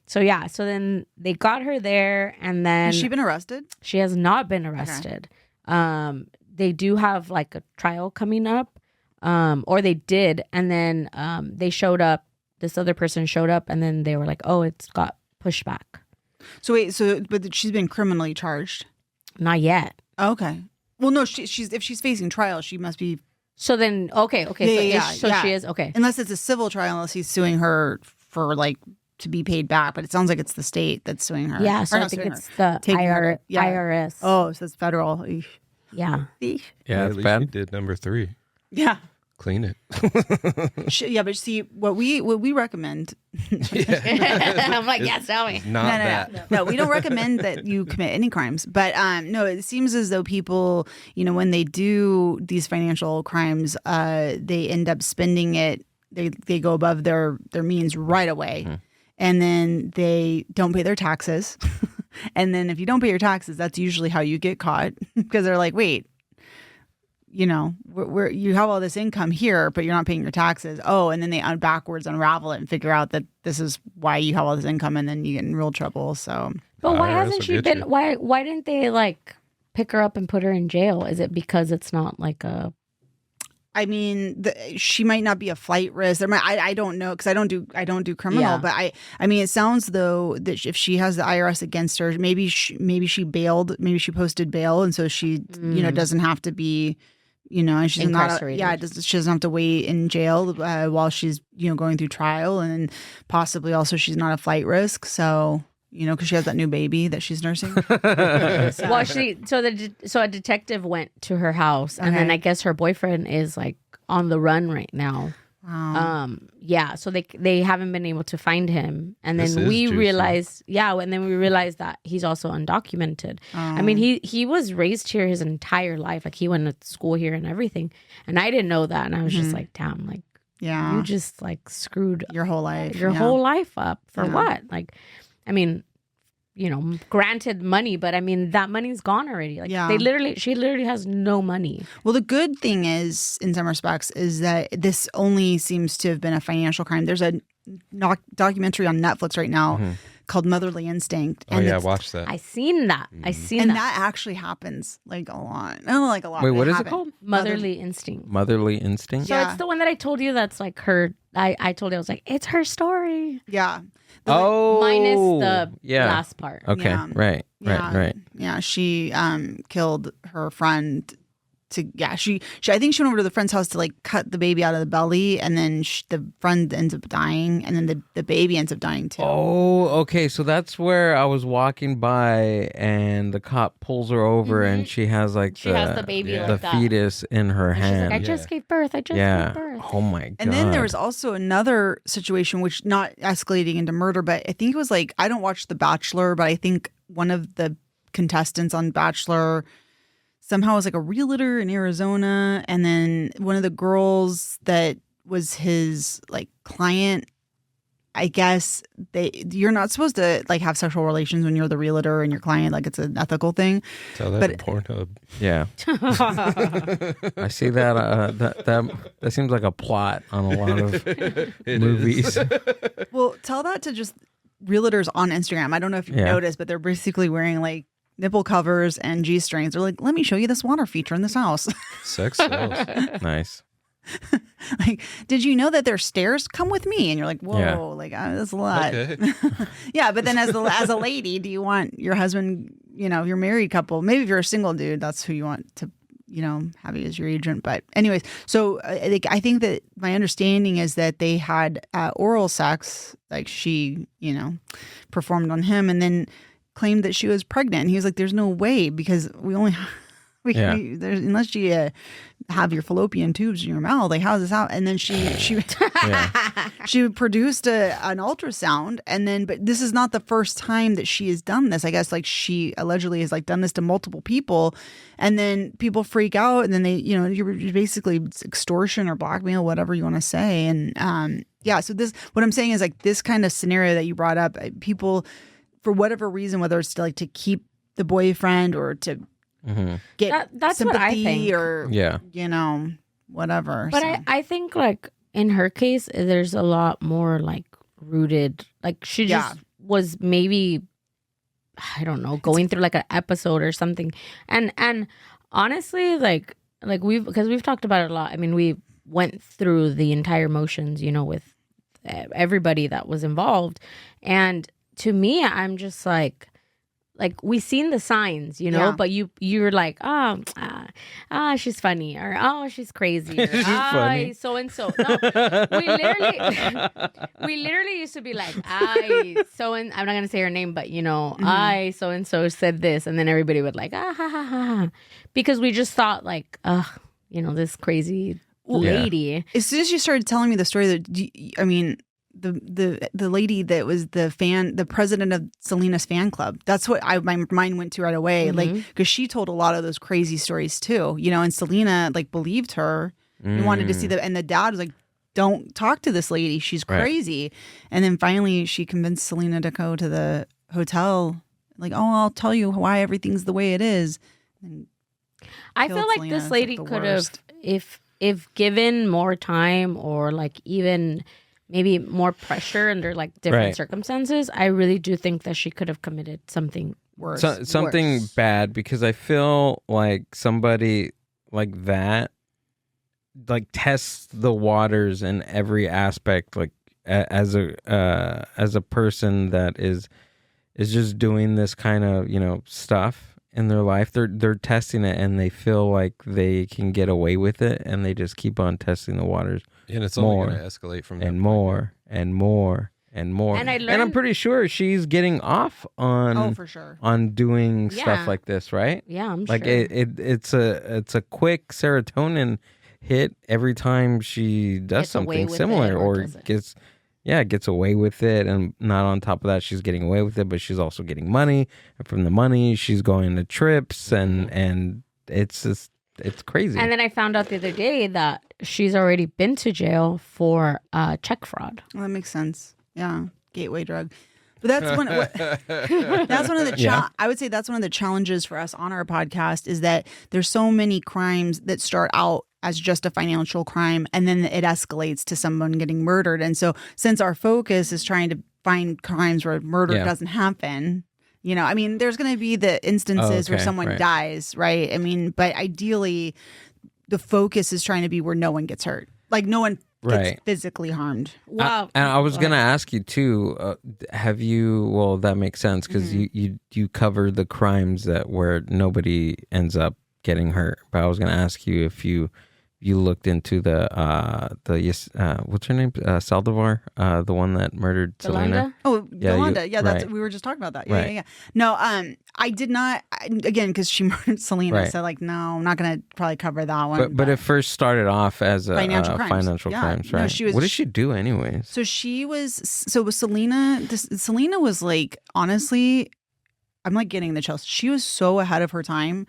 So yeah, so then they got her there, and then Has she been arrested? she has not been arrested. They do have like a trial coming up, or they did, and then they showed up this other person showed up, and then they were like, oh, it's got pushed back. So wait, but she's been criminally charged? Not yet. Okay. Well, no, she's if she's facing trial, she must be. So then, okay. So she is, okay. Unless it's a civil trial, unless he's suing her for like to be paid back. But it sounds like it's the state that's suing her. Yeah, so I think it's the IRS. Oh, so it's federal. Eesh. Yeah. Eesh. Yeah, At it's least bad. you did number 3. Yeah. Clean it. Yeah, but see, what we recommend. I'm like, yeah, tell me. Not that. No, we don't recommend that you commit any crimes. But no, it seems as though people, when they do these financial crimes, they end up spending it. They go above their means right away, and then they don't pay their taxes. And then if you don't pay your taxes, that's usually how you get caught, because they're like, wait. You have all this income here, but you're not paying your taxes. Oh, and then they backwards unravel it and figure out that this is why you have all this income, and then you get in real trouble. So, but why IRS hasn't will she get been? you. Why didn't they like pick her up and put her in jail? Is it because it's not like a? I mean, she might not be a flight risk. I don't know, because I don't do criminal. Yeah. But I mean, it sounds though that if she has the IRS against her, maybe she bailed, maybe she posted bail, and so she doesn't have to be. And she's Incarcerated. she doesn't have to wait in jail while she's going through trial, and possibly also she's not a flight risk. So because she has that new baby that she's nursing. Well, so a detective went to her house, and then Okay. I guess her boyfriend is like on the run right now. Wow. Yeah, so they haven't been able to find him, and This then is we juicy. realized, that he's also undocumented. I mean, he was raised here his entire life, like he went to school here and everything, and I didn't know that, and I was just like, damn, like Yeah. you just like screwed Your whole life. your yeah. whole life up for Yeah. what? Like, I mean, granted money, but I mean that money's gone already. Like Yeah. she literally has no money. Well, the good thing is, in some respects, is that this only seems to have been a financial crime. There's a documentary on Netflix right now called Motherly Instinct. Oh, yeah, it's- watch that. I seen that. I seen And that. that actually happens like a lot. Not like a lot. Wait, but what is it happened. called? Motherly instinct. Motherly instinct. So Yeah. it's the one that I told you that's like her. I told you, I was like, it's her story. Yeah. Oh, Minus the yeah. last part. Okay, Yeah. right. Yeah, she killed her friend I think she went over to the friend's house to like cut the baby out of the belly, and then the friend ends up dying, and then the baby ends up dying too. Oh, okay. So that's where I was walking by, and the cop pulls her over, and she has like She has the baby Yeah. the like that. fetus in her And she's hand. like, I just gave birth. I just yeah. gave birth. Oh my god. And then there was also another situation, which not escalating into murder, but I think it was like, I don't watch The Bachelor, but I think one of the contestants on Bachelor somehow was like a realtor in Arizona, and then one of the girls that was his like client, I guess you're not supposed to like have sexual relations when you're the realtor and your client, like it's an ethical thing. Tell that but- to Pornhub. Yeah. I see that. That seems like a plot on a lot of movies. Well, tell that to just realtors on Instagram. I don't know if you've Yeah. noticed, but they're basically wearing like nipple covers and G-strings. They're like, let me show you this water feature in this house. Sex sells. Nice. Like, did you know that there's stairs? Come with me. And you're like, whoa, Yeah. like that's a lot. Okay. Yeah, but then as a lady, do you want your husband, if you're a married couple, maybe if you're a single dude, that's who you want to, have you as your agent. But anyways, so I think that my understanding is that they had oral sex, like she, performed on him, and then claimed that she was pregnant. And he was like, there's no way, because we only Yeah. unless you have your fallopian tubes in your mouth, like how's this out? And then she Yeah. she produced an ultrasound, and then, but this is not the first time that she has done this. I guess like she allegedly has like done this to multiple people, and then people freak out, and then they, you're basically it's extortion or blackmail, whatever you want to say. And yeah, so what I'm saying is like this kind of scenario that you brought up, people, for whatever reason, whether it's to keep the boyfriend or to get That's what I sympathy think. or Yeah. whatever. But so. I think like in her case, there's a lot more like rooted. Like she just was maybe, I don't know, going through like an episode or something. And honestly, like because we've talked about it a lot. I mean, we went through the entire motions, with everybody that was involved. And to me, I'm just like we seen the signs, you know, Yeah. but you're like, she's funny, or she's crazy, or She's funny. so and so. No, we literally used to be like, I'm not gonna say her name, but you know, so and so said this, and then everybody would like, ha ha ha, because we just thought like, you know, this crazy lady. As soon as you started telling me the story, the lady that was the president of Selena's fan club. That's what my mind went to right away. Like, because she told a lot of those crazy stories too, you know, and Selena like believed her and wanted to see and the dad was like, don't talk to this lady. She's crazy. And then finally she convinced Selena to go to the hotel. Like, I'll tell you why everything's the way it is. And I feel like Selena. this It's lady like the could have, worst. if given more time, or like even maybe more pressure under like different circumstances, I really do think that she could have committed something Worse. Something Worse. bad, because I feel like somebody like that like tests the waters in every aspect, like as a person that is just doing this kind of, you know, stuff in their life. They're testing it, and they feel like they can get away with it, and they just keep on testing the waters. And it's more only going to escalate from that and point. more and more and more. And I I'm learned- pretty sure she's getting off on for sure. on doing Yeah. stuff like this, right? Yeah, I'm Like sure. it's a quick serotonin hit every time she does Gets away something with similar, it or doesn't. gets away with it. And not on top of that, she's getting away with it, but she's also getting money, and from the money she's going to trips, and it's just, it's crazy. And then I found out the other day that she's already been to jail for check fraud. Well, that makes sense. Yeah, gateway drug. But that's that's one of the I would say that's one of the challenges for us on our podcast, is that there's so many crimes that start out as just a financial crime, and then it escalates to someone getting murdered. And so since our focus is trying to find crimes where murder doesn't happen, you know, I mean, there's going to be the instances where someone dies, right? I mean, but ideally the focus is trying to be where no one gets hurt. Like no one gets physically harmed. Wow. And I was gonna ask you too. Have you? Well, that makes sense, because you cover the crimes where nobody ends up getting hurt. But I was gonna ask you if you looked into the what's her name, Saldivar, the one that murdered Selena. Yolanda? Oh, Yeah, Yolanda. you- Yeah, that's right. we were just talking about that. Yeah, Right. yeah. No, I did not. Again, because she murdered Selena, Right. so like, no, I'm not gonna probably cover that one. But it first started off as a Financial crimes. financial Yeah. crimes, No, right? she was- What did she do anyways? So with Selena. Selena was like, honestly, I'm like getting the chills. She was so ahead of her time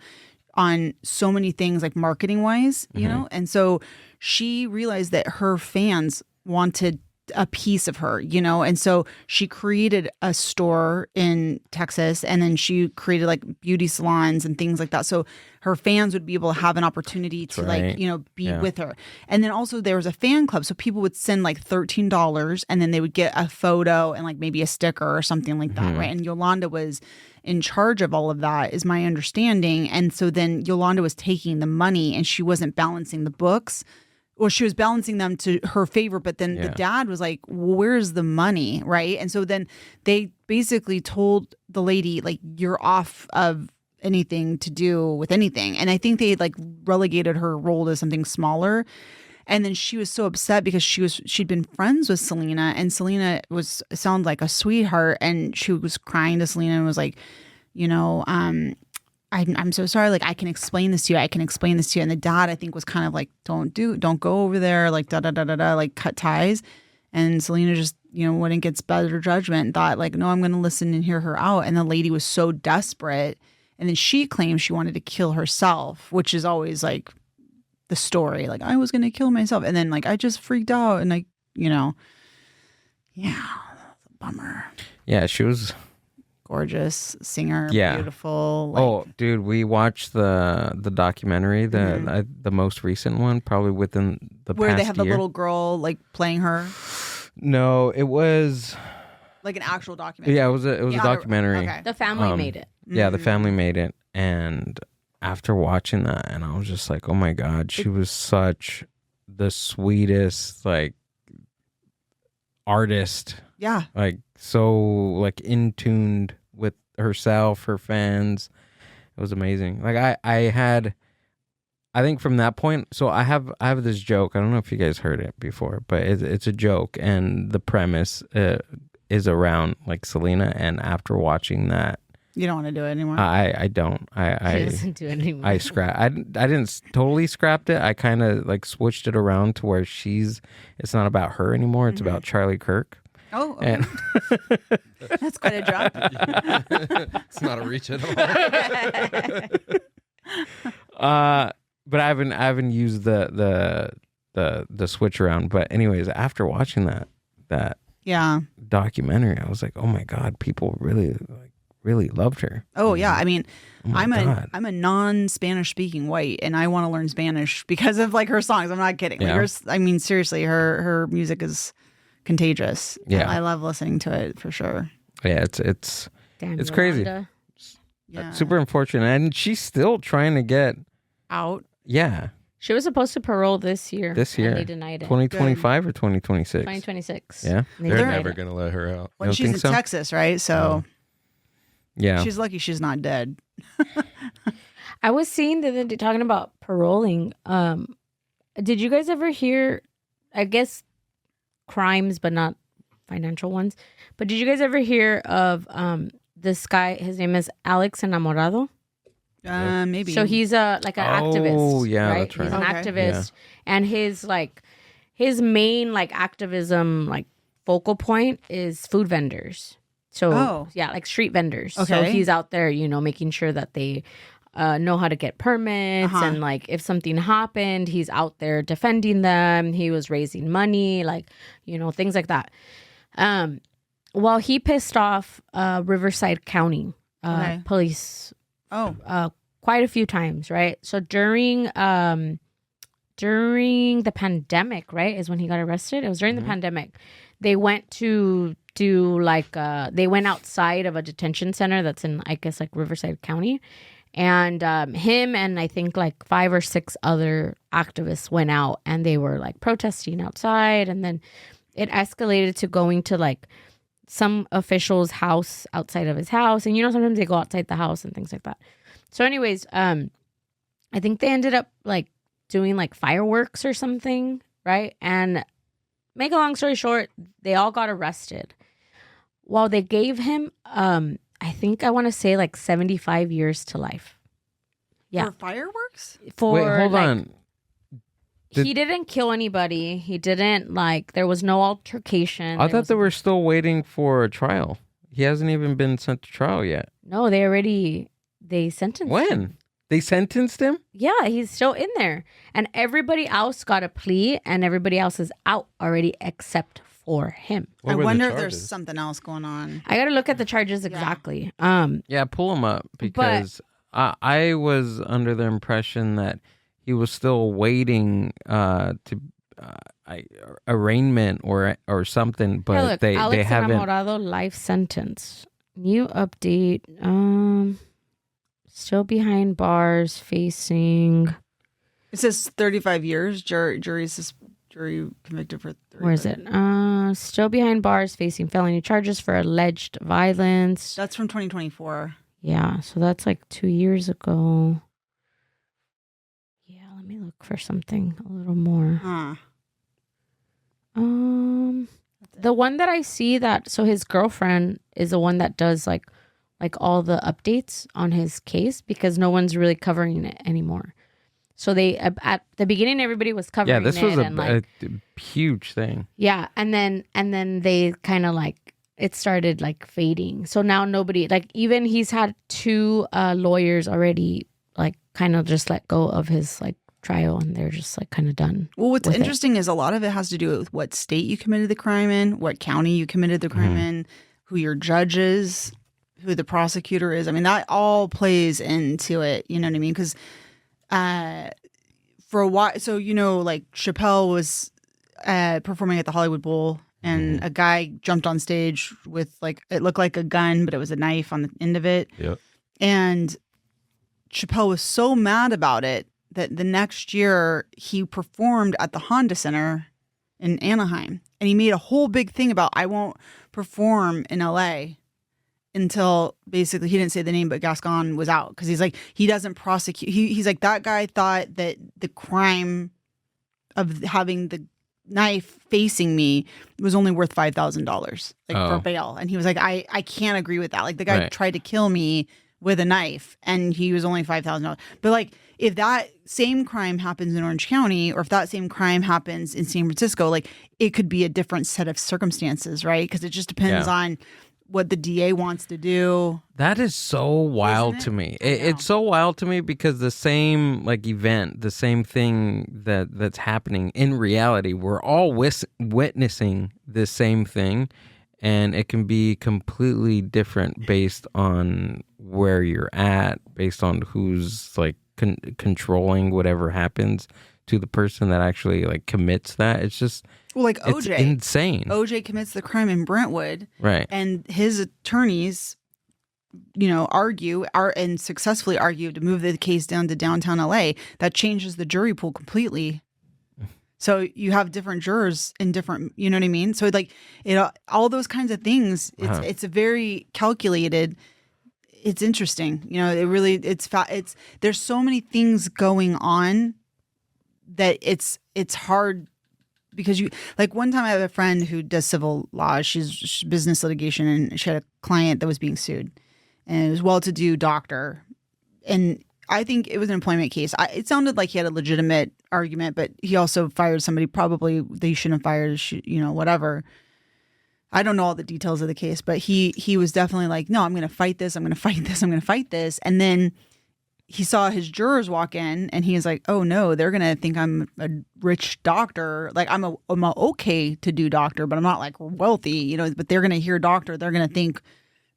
on so many things, like marketing wise, you know? And so she realized that her fans wanted a piece of her, you know? And so she created a store in Texas, and then she created like beauty salons and things like that. So her fans would be able to have an opportunity to right. like, you know, be with her. And then also there was a fan club. So people would send like $13, and then they would get a photo and like maybe a sticker or something like that, right? And Yolanda was in charge of all of that, is my understanding. And so then Yolanda was taking the money, and she wasn't balancing the books. Well, she was balancing them to her favor, but then the dad was like, where's the money, right? And so then they basically told the lady, like, you're off of anything to do with anything. And I think they like relegated her role to something smaller. And then she was so upset because she'd been friends with Selena, and Selena sounded like a sweetheart, and she was crying to Selena and was like, you know, I'm so sorry. Like, I can explain this to you. I can explain this to you. And the dad, I think, was kind of like, don't go over there. Like, like cut ties. And Selena just, you know, went and gets better judgment and thought like, no, I'm going to listen and hear her out. And the lady was so desperate. And then she claimed she wanted to kill herself, which is always like the story. Like, I was going to kill myself. And then like, I just freaked out. And like, you know, yeah, that's a bummer. Yeah, she was Gorgeous singer, beautiful. Oh, dude, we watched the documentary, the most recent one, probably within the where past they have the year. little girl like playing her, No, it was like an actual documentary. it was a documentary. Okay. The family made it. Yeah, the family made it, and after watching that, and I was just like, oh my god, she was such the sweetest, like artist. Yeah. Like so like in tuned with herself, her fans. It was amazing. Like I think from that point, so I have this joke. I don't know if you guys heard it before, but it's a joke, and the premise is around like Selena. And after watching that, You don't want to do it anymore. I don't. She doesn't do it anymore. I didn't totally scrapped it. I kind of like switched it around to where it's not about her anymore. It's about Charlie Kirk. Oh, okay. And That's quite a drop. It's not a reach at all. but I haven't used the switch around. But anyways, after watching that Yeah. documentary, I was like, oh my God, people really loved her. Oh yeah. I mean, Oh my God. I'm a non-Spanish speaking white, and I want to learn Spanish because of like her songs. I'm not kidding. Yeah. Like, I mean, seriously, her music is contagious. Yeah. I love listening to it for sure. Yeah, it's Damn, it's crazy. Yolanda. Yeah. super unfortunate, and she's still trying to get Out. yeah. She was supposed to parole this year. This year. And they denied it. 2025 or 2026. 2026. Yeah? They They're denied never it. going to let her out. Well, don't she's think in so? Texas, right? So Yeah. she's lucky she's not dead. I was seeing the other day talking about paroling. Did you guys ever hear, I guess, crimes, but not financial ones, but did you guys ever hear of this guy? His name is Alex Enamorado. Maybe. So he's like an activist. Oh, yeah, right? that's right. He's an Okay. activist, and his main like activism like focal point is food vendors. So Oh. yeah, like street vendors. So Okay. he's out there, making sure that they know how to get permits, Uh-huh. and like if something happened, he's out there defending them. He was raising money, like things like that. Well, he pissed off Riverside County Okay. police Oh. quite a few times, right? So during the pandemic, right, is when he got arrested. It was during the pandemic. They went to do like they went outside of a detention center that's in, I guess, like Riverside County, and him and I think like 5 or 6 other activists went out, and they were like protesting outside, and then it escalated to going to like some official's house outside of his house, and sometimes they go outside the house and things like that. So anyways, I think they ended up like doing like fireworks or something, right? And make a long story short, they all got arrested. Well, they gave him I think I want to say like 75 years to life. Yeah. For fireworks? For Wait, hold like, on. He didn't kill anybody. He didn't there was no altercation. I thought they were still waiting for a trial. He hasn't even been sent to trial yet. No, they sentenced him. When? They sentenced him? Yeah, he's still in there. And everybody else got a plea, and everybody else is out already except for him. What I were the wonder if there's charges? something else going on. I got to look at the charges exactly. Yeah, pull him up because I was under the impression that he was still waiting to arraignment or something, but Here, look, they Alex haven't. Enamorado life sentence. New update. Still behind bars, facing. It says 35 years. Jury convicted for 35. Where is it? Still behind bars, facing felony charges for alleged violence. That's from 2024. Yeah, so that's like 2 years ago. Yeah, let me look for something a little more. Huh. The one that I see so his girlfriend is the one that does like all the updates on his case, because no one's really covering it anymore. So they at the beginning everybody was covering it. Yeah, this was and a huge thing. yeah, and then they kind of like it started like fading. So now nobody, like, even he's had 2 lawyers already like kind of just let go of his like trial, and they're just like kind of done. Well, what's with it. interesting is a lot of it has to do with what state you committed the crime in, what county you committed the crime in, who your judge is, who the prosecutor is. I mean, that all plays into it. You know what I mean? Because for a while, so like Chappelle was performing at the Hollywood Bowl, and a guy jumped on stage with it looked like a gun, but it was a knife on the end of it. Yep. And Chappelle was so mad about it that the next year he performed at the Honda Center in Anaheim. And he made a whole big thing about, I won't perform in LA until basically, he didn't say the name, but Gascon was out. Because he's like, he doesn't prosecute. He's like, that guy thought that the crime of having the knife facing me was only worth $5,000 for bail. And he was like, I can't agree with that. Like, the guy tried to kill me with a knife and he was only $5,000. But like, if that same crime happens in Orange County, or if that same crime happens in San Francisco, like, it could be a different set of circumstances, right? Because it just depends on what the DA wants to do. That is so wild to me. It's so wild to me because the same like event, the same thing that's happening in reality, we're all witnessing the same thing, and it can be completely different based on where you're at, based on who's like controlling whatever happens to the person that actually like commits that. It's just like OJ. It's insane. OJ commits the crime in Brentwood, right? And his attorneys, and successfully argue to move the case down to downtown LA. That changes the jury pool completely. So you have different jurors in different, you know what I mean? So like all those kinds of things. It's a very calculated. It's interesting, there's so many things going on that it's hard. Because one time I have a friend who does civil law. She's business litigation, and she had a client that was being sued, and it was a well-to-do doctor. And I think it was an employment case. It sounded like he had a legitimate argument, but he also fired somebody probably they shouldn't have fired, whatever. I don't know all the details of the case, but he was definitely like, no, I'm going to fight this. I'm going to fight this. I'm going to fight this. And then he saw his jurors walk in, and he was like, oh no, they're going to think I'm a rich doctor. Like I'm okay to do doctor, but I'm not like wealthy, but they're going to hear doctor. They're going to think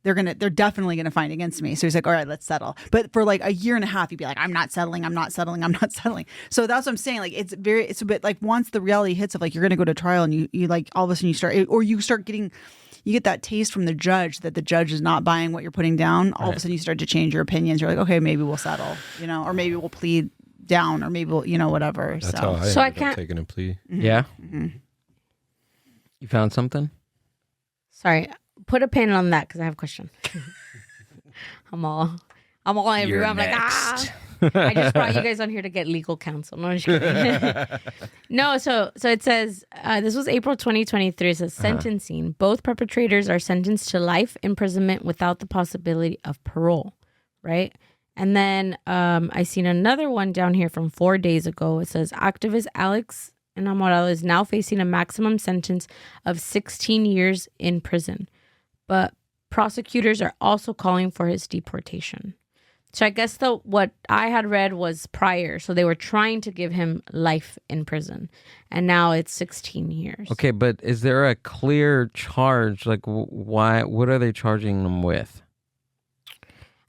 they're definitely going to find against me. So he's like, all right, let's settle. But for like a year and a half, he'd be like, I'm not settling. So that's what I'm saying. Like, it's a bit like once the reality hits of like, you're going to go to trial, and you like all of a sudden you get that taste from the judge that the judge is not buying what you're putting down. All of a sudden you start to change your opinions. You're like, okay, maybe we'll settle, or maybe we'll plead down, or maybe we'll, whatever. That's how I ended up taking a plea. Mm-hmm. Yeah. Mm-hmm. You found something? Sorry. Put a pin on that because I have a question. I'm all everywhere. I'm like, I just brought you guys on here to get legal counsel. No, I'm just kidding. No, so it says, this was April 2023. It says sentencing. Both perpetrators are sentenced to life imprisonment without the possibility of parole, right? And then I seen another one down here from 4 days ago. It says activist Alex Enamorado is now facing a maximum sentence of 16 years in prison. But prosecutors are also calling for his deportation. So I guess what I had read was prior. So they were trying to give him life in prison. And now it's 16 years. Okay, but is there a clear charge? Like, why? What are they charging him with?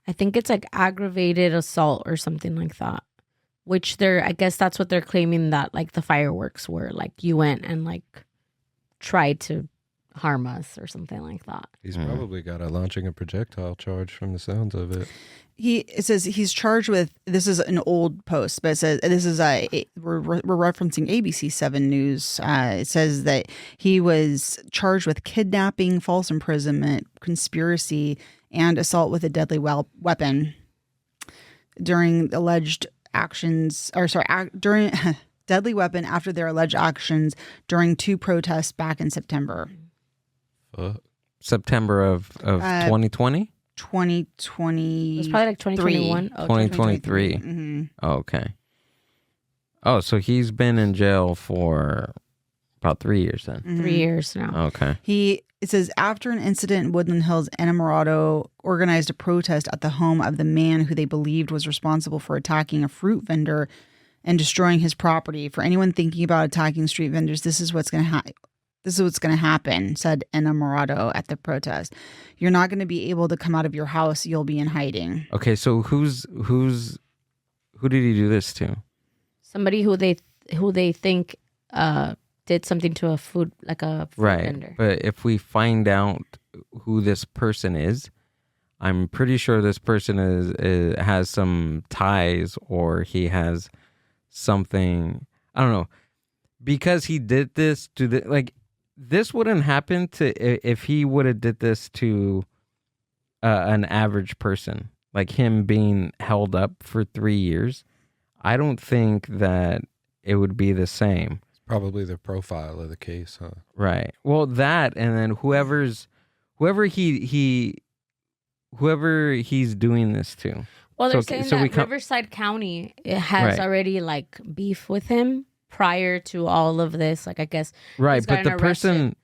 I think it's like aggravated assault or something like that. Which I guess that's what they're claiming that like the fireworks were. Like you went and like tried to harm us or something like that. He's probably got a launching a projectile charge from the sounds of it. It says he's charged with, this is an old post, but it says this is we're referencing ABC 7 News. It says that he was charged with kidnapping, false imprisonment, conspiracy, and assault with a deadly weapon during alleged actions, during deadly weapon after their alleged actions during 2 protests back in September. September of 2020? 2020. It was probably like 2021. 2023. Mm-hmm. Oh, okay. Oh, so he's been in jail for about 3 years then. Mm-hmm. 3 years now. Okay. It says after an incident in Woodland Hills, Enamorado organized a protest at the home of the man who they believed was responsible for attacking a fruit vendor and destroying his property. For anyone thinking about attacking street vendors, this is what's going to happen. This is what's going to happen, said Enamorado at the protest. You're not going to be able to come out of your house. You'll be in hiding. Okay, so who did he do this to? Somebody who they think did something to a food vendor. But if we find out who this person is, I'm pretty sure this person has some ties, or he has something. I don't know, because he did this to this wouldn't happen if he would have did this to an average person, like him being held up for 3 years. I don't think that it would be the same. It's probably the profile of the case, huh? Right. Well, that, and then whoever he's doing this to. Well, they're saying that Riverside County has already like beef with him prior to all of this. Like, I guess right, but the person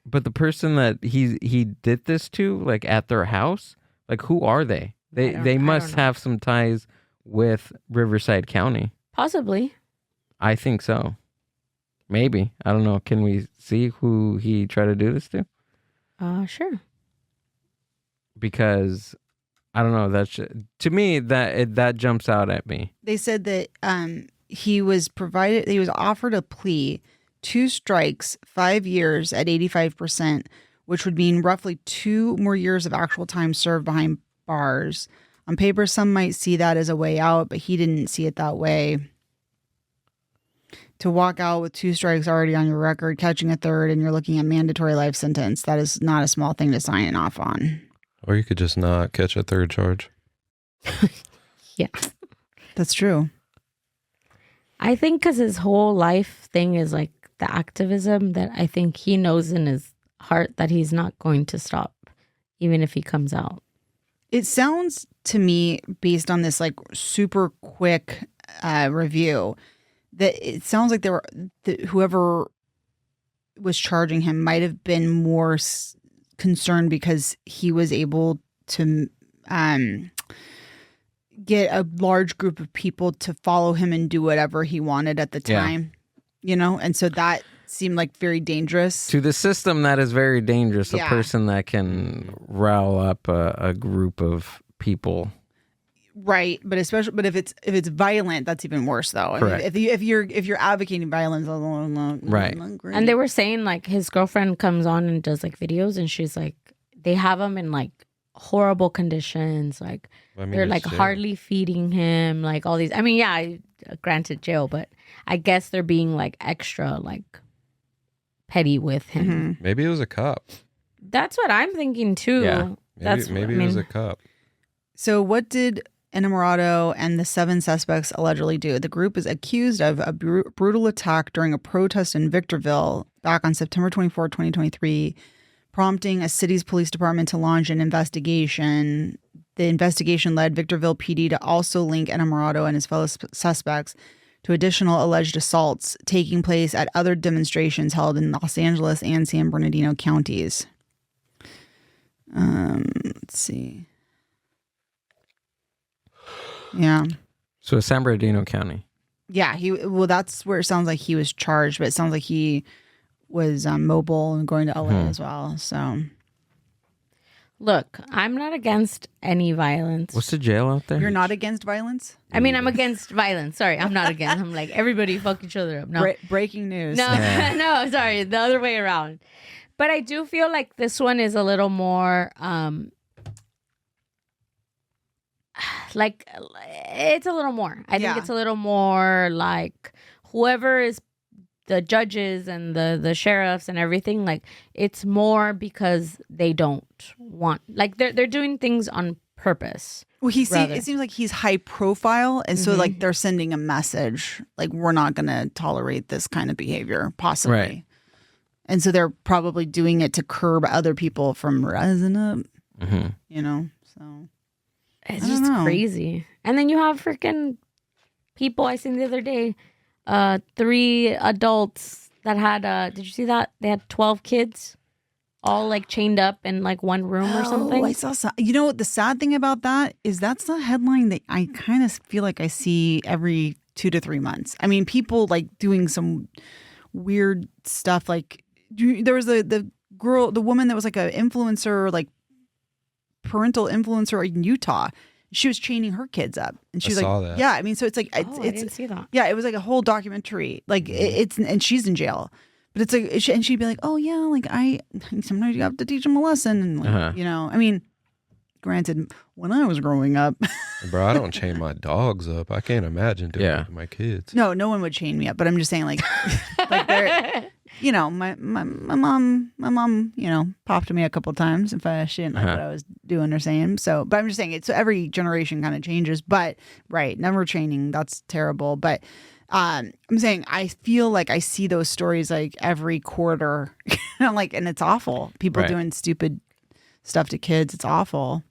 that he did this to, like at their house, like who are they? They must have some ties with Riverside County. Possibly. I think so. Maybe. I don't know. Can we see who he tried to do this to? Sure. Because I don't know. To me that jumps out at me. They said that he was offered a plea, 2 strikes, 5 years at 85%, which would mean roughly 2 more years of actual time served behind bars. On paper, some might see that as a way out, but he didn't see it that way. To walk out with 2 strikes already on your record, catching a third, and you're looking at mandatory life sentence, that is not a small thing to sign off on. Or you could just not catch a third charge. Yeah. That's true. I think because his whole life thing is like the activism, that I think he knows in his heart that he's not going to stop, even if he comes out. It sounds to me, based on this like super quick review, that it sounds like whoever was charging him might have been more concerned because he was able to get a large group of people to follow him and do whatever he wanted at the time, and so that seemed like very dangerous to the system. That is very dangerous. A person that can rile up a group of people. Right, but if it's violent, that's even worse, though. Correct. I mean, if you're advocating violence, right. And they were saying like his girlfriend comes on and does like videos, and she's like, they have him in like horrible conditions, like they're like hardly feeding him, like all these. I mean, granted jail, but I guess they're being like extra like petty with him. Mm-hmm. Maybe it was a cop. That's what I'm thinking too. Yeah. Maybe it was a cop. So what did Enamorado and the 7 suspects allegedly do? The group is accused of a brutal attack during a protest in Victorville back on September 24, 2023, prompting a city's police department to launch an investigation. The investigation led Victorville PD to also link Enamorado and his fellow suspects to additional alleged assaults taking place at other demonstrations held in Los Angeles and San Bernardino counties. Let's see. Yeah. So San Bernardino County. Yeah, that's where it sounds like he was charged, but it sounds like he was mobile and going to LA as well. So, look, I'm not against any violence. What's the jail out there? You're not against violence? I mean, I'm against violence. Sorry, I'm not against. I'm like, everybody fuck each other up. No. Breaking news. No, no, sorry, the other way around. But I do feel like this one is a little more like it's a little more. I think it's a little more like whoever is the judges and the sheriffs and everything, like it's more because they don't want, like they're doing things on purpose. Well, it seems like he's high profile, and so like they're sending a message like we're not going to tolerate this kind of behavior, possibly. Right. And so they're probably doing it to curb other people from rising up. So it's just crazy. And then you have freaking people I seen the other day, 3 adults that had did you see that? They had 12 kids all like chained up in like one room or something. I saw some. You know what the sad thing about that is? That's the headline that I kind of feel like I see every 2 to 3 months. I mean, people like doing some weird stuff. Like there was the woman that was like an influencer, like parental influencer in Utah. She was chaining her kids up, and she's saw like, that. "Yeah, I mean, so it's like I didn't see that. Yeah, it was like a whole documentary. Like and she's in jail, but it's like, and she'd be like, "Oh yeah, like sometimes you have to teach them a lesson," and like, I mean, granted, when I was growing up, bro, I don't chain my dogs up. I can't imagine doing it to my kids. No one would chain me up, but I'm just saying, like, like you know, my mom, you know, popped me a couple times if she didn't like what I was doing or saying. So, but I'm just saying so every generation kind of changes. But right, never training, that's terrible. But I'm saying I feel like I see those stories like every quarter, and it's awful. People doing stupid stuff to kids. It's awful.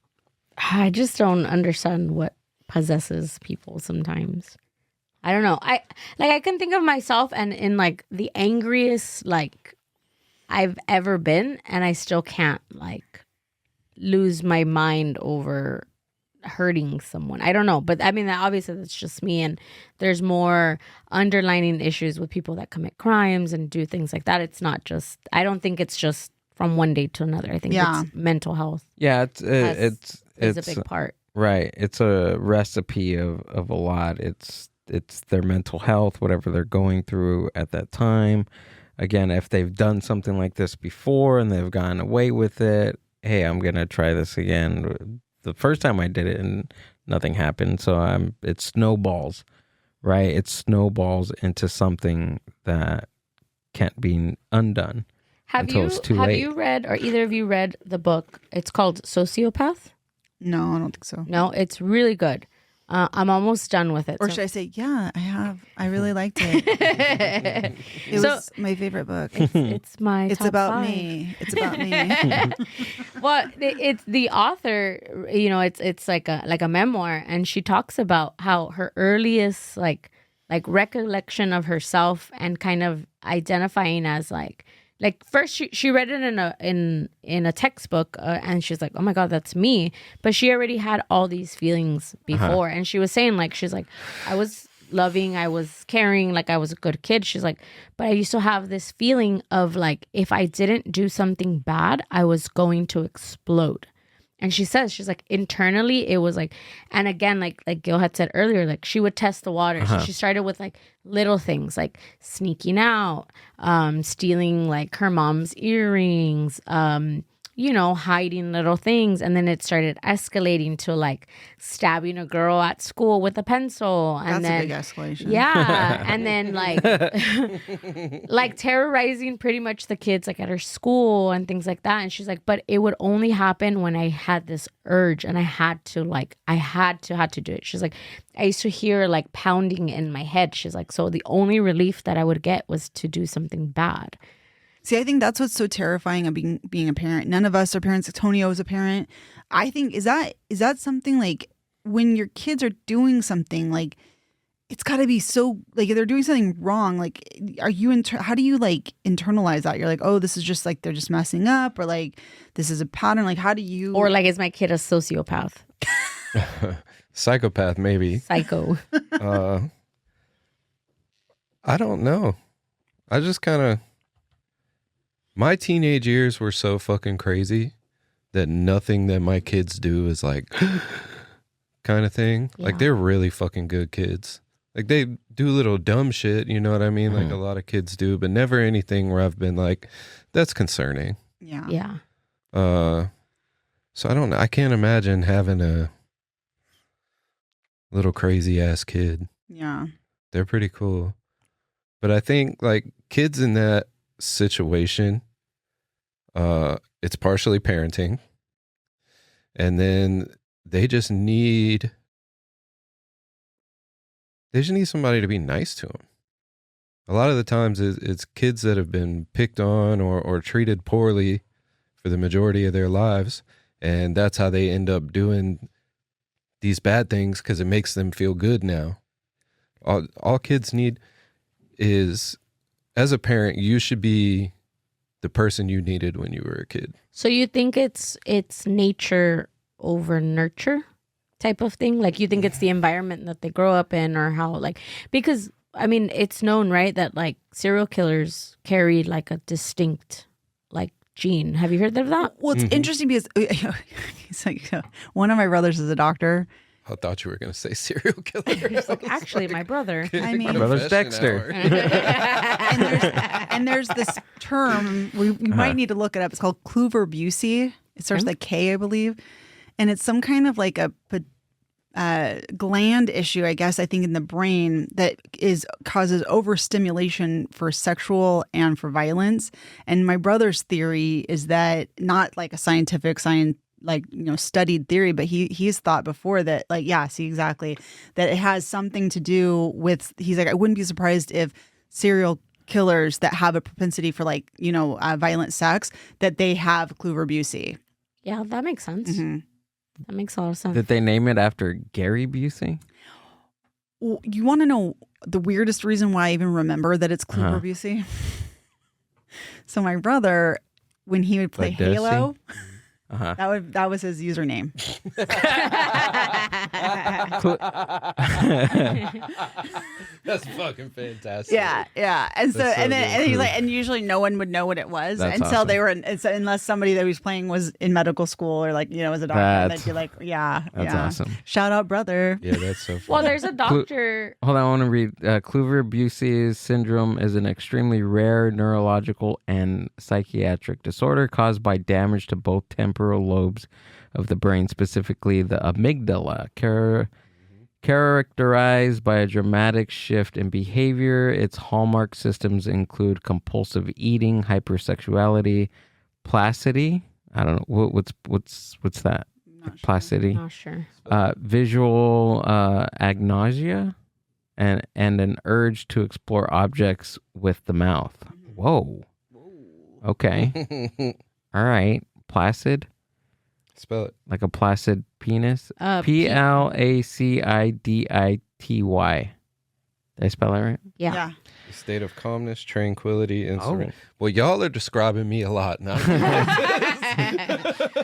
I just don't understand what possesses people sometimes. I don't know. I can think of myself and in like the angriest like I've ever been, and I still can't like lose my mind over hurting someone. I don't know, but I mean, obviously that's just me, and there's more underlining issues with people that commit crimes and do things like that. It's not just, I don't think it's just from one day to another. I think it's mental health. Yeah, it's a big part. Right. It's a recipe of a lot. It's their mental health, whatever they're going through at that time. Again, if they've done something like this before and they've gotten away with it, hey, I'm going to try this again. The first time I did it and nothing happened. So it snowballs, right? It snowballs into something that can't be undone until it's too late. Have you read, or either of you read the book? It's called Sociopath. No, I don't think so. No, it's really good. I'm almost done with it. Or should I say, yeah, I have. I really liked it. It was my favorite book. It's my It's top about 5. me. It's about me. Well, it's the author, you know, it's like a memoir, and she talks about how her earliest like recollection of herself and kind of identifying as like first she read it in a textbook, and she's like, oh my God, that's me. But she already had all these feelings before, and she was saying like, she's like, I was loving, I was caring, like I was a good kid. She's like, but I used to have this feeling of like, if I didn't do something bad, I was going to explode. And she says, she's like, internally, it was like, and again, like Gil had said earlier, like she would test the water. So she started with like little things like sneaking out, stealing like her mom's earrings, you know, hiding little things. And then it started escalating to like stabbing a girl at school with a pencil. And That's a big escalation. Yeah. And then like terrorizing pretty much the kids like at her school and things like that. And she's like, but it would only happen when I had this urge and I had to do it. She's like, I used to hear like pounding in my head. She's like, so the only relief that I would get was to do something bad. See, I think that's what's so terrifying of being a parent. None of us are parents. Tonio is a parent. I think is that something like when your kids are doing something like it's got to be so like if they're doing something wrong. Like, how do you like internalize that? You're like, oh, this is just like they're just messing up, or like this is a pattern. Like, how do you? Or like, is my kid a sociopath? Psychopath, maybe. Psycho. I don't know. I just kind of. My teenage years were so fucking crazy that nothing that my kids do is like kind of thing. Yeah. Like they're really fucking good kids. Like they do little dumb shit, you know what I mean? Like a lot of kids do, but never anything where I've been like, that's concerning. Yeah. Yeah. So I don't know. I can't imagine having a little crazy ass kid. Yeah. They're pretty cool. But I think like kids in that situation, it's partially parenting, and then they just need somebody to be nice to them. A lot of the times it's kids that have been picked on or treated poorly for the majority of their lives, and that's how they end up doing these bad things because it makes them feel good now. All kids need is, as a parent, you should be the person you needed when you were a kid. So you think it's nature over nurture type of thing? Like you think it's the environment that they grow up in, or how, like, because I mean, it's known, right, that like serial killers carry like a distinct like gene. Have you heard of that? Well, it's interesting because it's like one of my brothers is a doctor. I thought you were going to say serial killer. Like, actually, my brother. I mean, my brother's Dexter. and there's this term, we might need to look it up. It's called kluver-Bucy. It starts with a K, I believe. And it's some kind of like gland issue, I guess, I think in the brain that causes overstimulation for sexual and for violence. And my brother's theory is that not like a scientific studied theory, but he's thought before that, like, yeah, see, exactly, that it has something to do with, he's like, I wouldn't be surprised if serial killers that have a propensity for violent sex, that they have Kluver-Bucy. Yeah, that makes sense. Mm-hmm. That makes a lot of sense. Did they name it after Gary Busey? Well, you want to know the weirdest reason why I even remember that it's Kluver-Bucy? So my brother, when he would play Like Desi? Halo, Uh-huh. that was his username. That's fucking fantastic. Yeah. And so, That's so and then good. and he's like, and usually no one would know what it was That's until awesome. they were unless somebody that he was playing was in medical school or was a doctor. That's- They'd be like, yeah, That's yeah. awesome. Shout out, brother. Yeah, that's so funny. Well, there's a doctor. Hold on, I want to read. Kluver-Bucy syndrome is an extremely rare neurological and psychiatric disorder caused by damage to both temporal lobes of the brain, specifically the amygdala, characterized by a dramatic shift in behavior. Its hallmark systems include compulsive eating, hypersexuality, placidity. I don't know what's that. Placidity. Not sure. Visual agnosia, and an urge to explore objects with the mouth. Whoa. Okay. All right. Placid, Spell it. like a placid penis. P- Placidity. Did I spell that right? Yeah. A state of calmness, tranquility, and Oh. serenity. Well, y'all are describing me a lot now.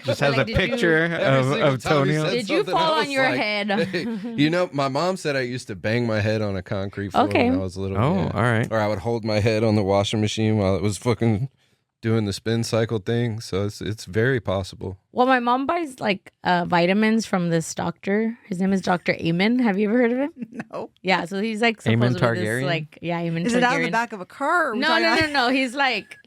Just has Like, a did picture Every single of time you Tonio. said Did you something, fall I on was your like, head? hey. My mom said I used to bang my head on a concrete floor Okay. when I was little. Oh, yeah. all right. Or I would hold my head on the washing machine while it was fucking doing the spin cycle thing. So it's very possible. Well, my mom buys vitamins from this doctor. His name is Dr. Amen. Have you ever heard of him? No. Yeah, so he's like Amen supposedly this Targaryen? Amen Is Targaryen. it out of the back of a car? Or are we No, talking no, about- no, no. He's like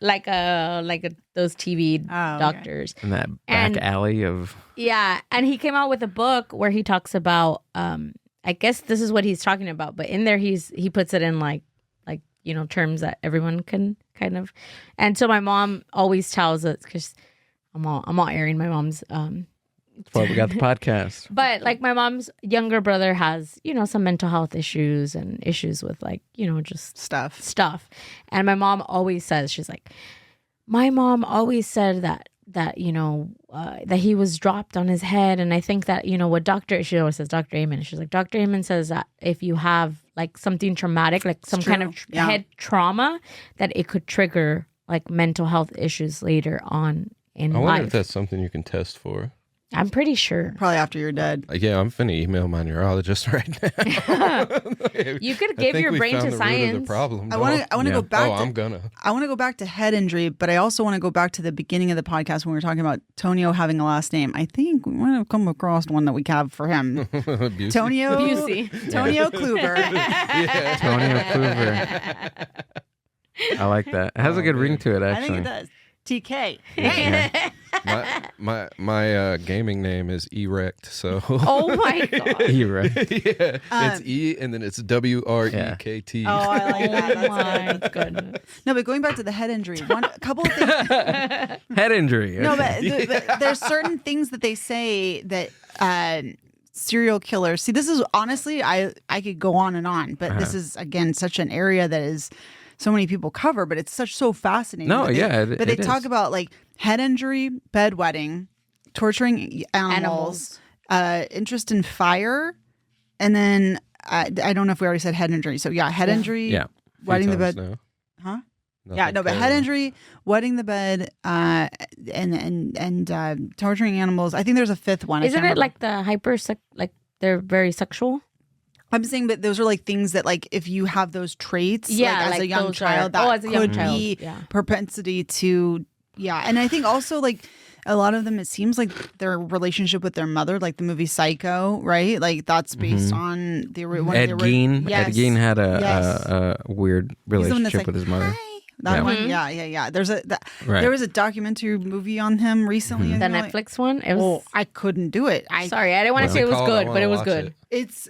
those TV Oh, okay. doctors. In that back And- alley of. Yeah, and he came out with a book where he talks about I guess this is what he's talking about, but in there he puts it in like terms that everyone can kind of. And so my mom always tells us, because I'm all airing my mom's That's why we got the podcast. but like my mom's younger brother has some mental health issues and issues with just stuff. And my mom always says, she's like, my mom always said that that he was dropped on his head. And I think that she always says Dr. Amen. She's like, Dr. Amen says that if you have like something traumatic, like some kind of Yeah. head trauma, that it could trigger like mental health issues later on in I wonder if life. that's something you can test for. I'm pretty sure. Probably after you're dead. Yeah, I'm finna email my neurologist right now. You could I give think your we brain found to the root of the science. problem. I want to Yeah. go back. Oh, I'm gonna. I want to go back to head injury, but I also want to go back to the beginning of the podcast when we were talking about Tonio having a last name. I think we might have come across one that we have for him. Busey. Tonio Busey. Tonio Kluver. Tonio Kluver. I like that. It has a good ring to it, I actually. think it does. TK. Yeah. My gaming name is Erect, so Oh my god. You're right. yeah, it's E and then it's WREKT. Oh, I like that. Oh That's my good. goodness. No, but going back to the head injury, a couple of things. Head injury. No, Okay. but there's certain things that they say that serial killers. See, this is honestly, I could go on and on, but this is again such an area that is so many people cover, but it's so fascinating. No, But they- yeah, but they it talk is. about like head injury, bedwetting, torturing animals. Interest in fire, and then I don't know if we already said head injury. So yeah, head injury, Yeah. wetting the bed. Now. Huh? Nothing Yeah, no, but head carrying. injury, wetting the bed, and torturing animals. I think there's a fifth one. I Isn't can't it like the like they're very sexual? I'm saying that those are like things that like if you have those traits, Yeah, like, as like a young those child, are- that as a young could child, be yeah. propensity to and I think also like a lot of them, it seems like their relationship with their mother, like the movie Psycho, right? Like that's based on the one of Ed the Gein. Yes. Ed Gein had Yes. a weird He's the one that's relationship like, with his mother. Hi. That Yeah. one, yeah. Right. There was a documentary movie on him recently. The I think, Netflix one. It was. I couldn't do it. Sorry, I didn't want to What's say it it was called? I good, wanna but it was watch good. it. It's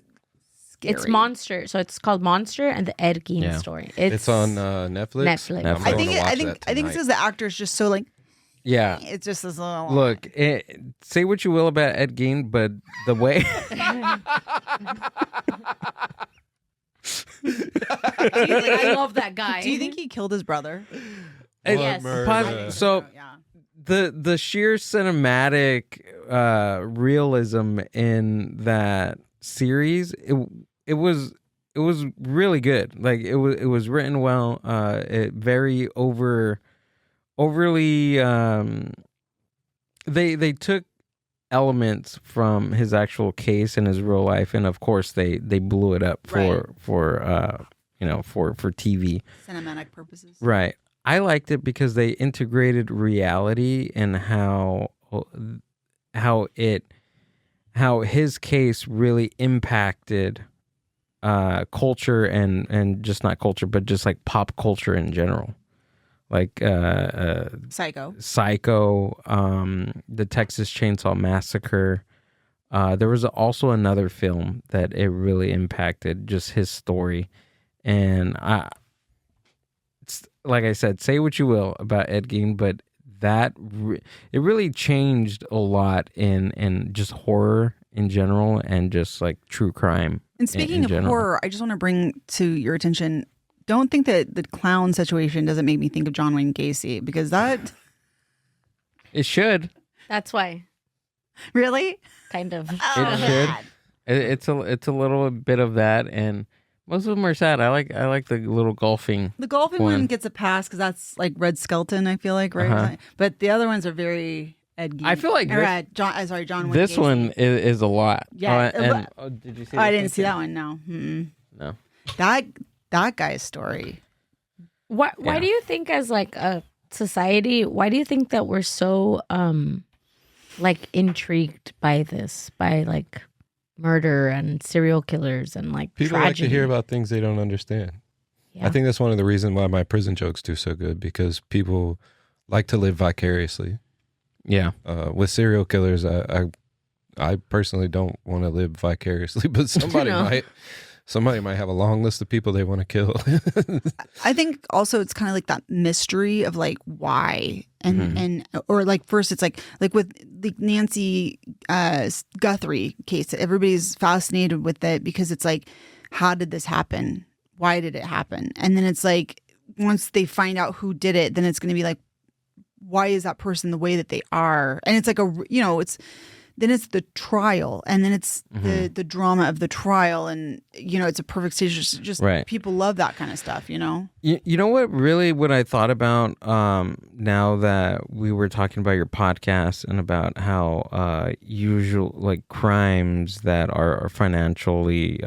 scary. It's Monster, so it's called Monster and the Ed Gein Yeah. story. It's on Netflix. Netflix. I'm I going think to it, watch I think that I think tonight. it's because the actor is just so like Yeah. it's just this little Look, say what you will about Ed Gein, but the way I love that guy. Do you think he killed his brother? Yes. so Yeah. the sheer cinematic realism in that series, it was really good. Like it was written well. It very overly. They took elements from his actual case and his real life, and of course they blew it up for TV. Cinematic purposes. Right. I liked it because they integrated reality and how his case really impacted culture and just not culture, but just like pop culture in general. Like Psycho. the Texas Chainsaw Massacre. There was also another film that it really impacted just his story, and like I said, say what you will about Ed Gein, but it really changed a lot in just horror in general and just like true crime. And speaking in of general. horror, I just want to bring to your attention. Don't think that the clown situation doesn't make me think of John Wayne Gacy because that It should. That's why, really kind of. It should. It's a little bit of that, and most of them are sad. I like the little golfing. the golfing One. one gets a pass because that's like Red Skelton. I feel like right, Uh-huh. but the other ones are very Ed Gein. I feel like this- John Wayne. This Gacy. one is a lot. Yeah, Did you see? Oh, I this didn't one see too? that one. No, No. that guy's story. Why Yeah. do you think, as like a society, why do you think that we're so like intrigued by this, by like murder and serial killers and like People tragedy? like to hear about things they don't understand. Yeah. I think that's one of the reasons why my prison jokes do so good, because people like to live vicariously. Yeah. With serial killers, I personally don't want to live vicariously, but somebody No. might. Somebody might have a long list of people they want to kill. I think also it's kind of like that mystery of like why and or like first it's like with the Nancy Guthrie case, everybody's fascinated with it because it's like, how did this happen? Why did it happen? And then it's like once they find out who did it, then it's going to be like, why is that person the way that they are? And it's like then it's the trial, and then it's the drama of the trial, and it's a perfect stage. Just Right. people love that kind of stuff, You know what I thought about now that we were talking about your podcast and about how usual like crimes that are financially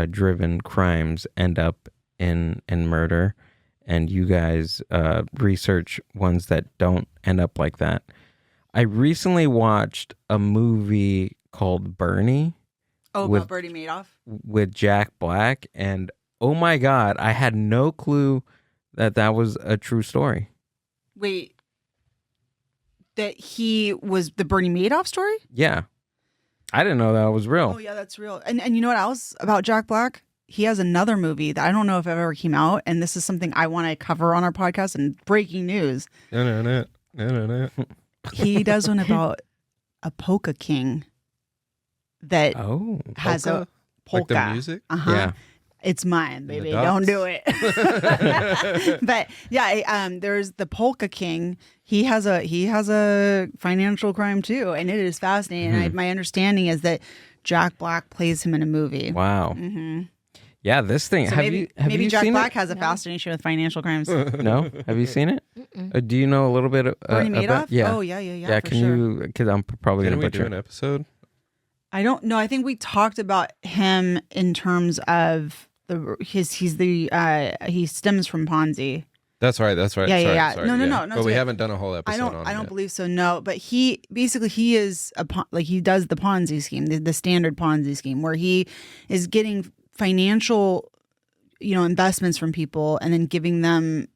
driven crimes end up in murder, and you guys research ones that don't end up like that. I recently watched a movie called Bernie Oh, with- about Bernie Madoff. with Jack Black, and oh my God, I had no clue that was a true story. Wait, that he was the Bernie Madoff story? Yeah. I didn't know that was real. Oh yeah, that's real. And you know what else about Jack Black? He has another movie that I don't know if it ever came out, and this is something I want to cover on our podcast. And breaking news, No. he does one about a polka king that Oh. has Polka? a polka. Like the music? Uh-huh. Yeah. It's mine, the baby. dots? Don't do it. But yeah, there's the polka king. He has a financial crime too, and it is fascinating. And my understanding is that Jack Black plays him in a movie. Wow. Mm-hmm. Yeah, this thing. So have maybe you Jack seen Black it? has a fascination with financial crimes. No? Have you seen it? Do you know a little bit Bernie Madoff? about? Yeah. Oh yeah. Yeah, For can sure. you? Because I'm probably Didn't gonna we do butcher. an episode? I don't know. I think we talked about him in terms of he stems from Ponzi. That's right. Yeah, Sorry, yeah. sorry, No, But it's we okay. haven't done a whole episode on it I don't yet. believe so. No, but he is he does the Ponzi scheme, the standard Ponzi scheme, where he is getting financial, investments from people and then giving them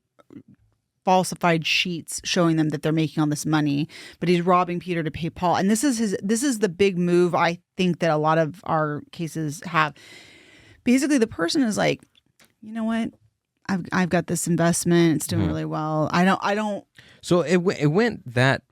falsified sheets showing them that they're making all this money, but he's robbing Peter to pay Paul. And this is the big move I think that a lot of our cases have. Basically, the person is like, you know what? I've got this investment. It's doing really well. I don't. So it went that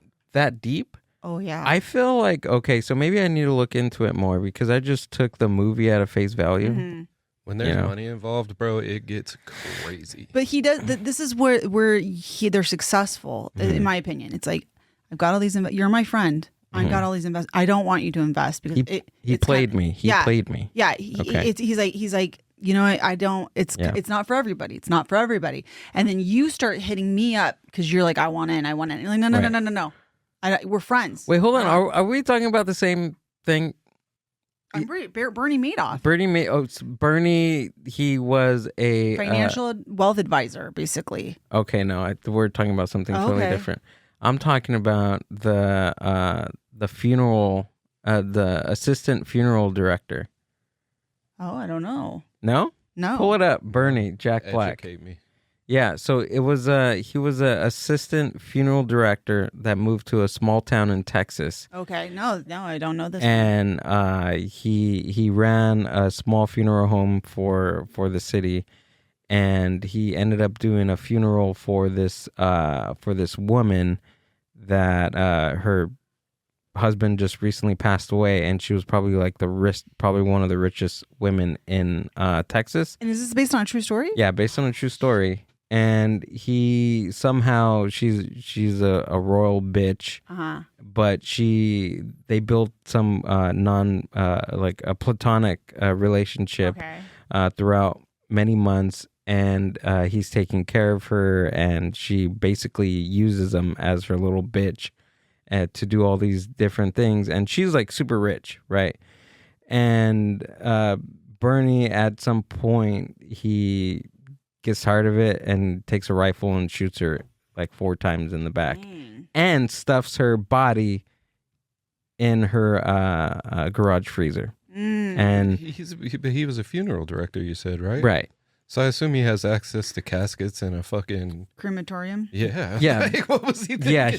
deep. Oh yeah. I feel like, okay, so maybe I need to look into it more because I just took the movie at a face value. Mm-hmm. When there's money involved, bro, it gets crazy. But he does. This is where they're successful, in my opinion. It's like, I've got all these. You're my friend. I've got all these invest. I don't want you to invest because he played me. He played me. Yeah. He's like. You know, I don't. It's not for everybody. It's not for everybody. And then you start hitting me up because you're like, I want in. You're like, no. We're friends. Wait, hold on. Are we talking about the same thing? I'm Bernie Madoff. Bernie. He was a financial wealth advisor, basically. Okay, no, we're talking about something totally different. I'm talking about the funeral, the assistant funeral director. Oh, I don't know. No. Pull it up, Bernie, Jack Black. Educate me. Yeah, so he was a assistant funeral director that moved to a small town in Texas. Okay, no, I don't know this. And he ran a small funeral home for the city, and he ended up doing a funeral for this woman that her husband just recently passed away, and she was probably like probably one of the richest women in Texas. And is this based on a true story? Yeah, based on a true story. And he somehow she's a royal bitch, but they built some like a platonic relationship throughout many months, and he's taking care of her, and she basically uses him as her little bitch to do all these different things, and she's like super rich, right? And Bernie, at some point, he gets tired of it and takes a rifle and shoots her like 4 times in the back, and stuffs her body in her garage freezer. And he was a funeral director, you said, right? Right. So I assume he has access to caskets and a fucking crematorium. Yeah. Like, what was he thinking? Yeah,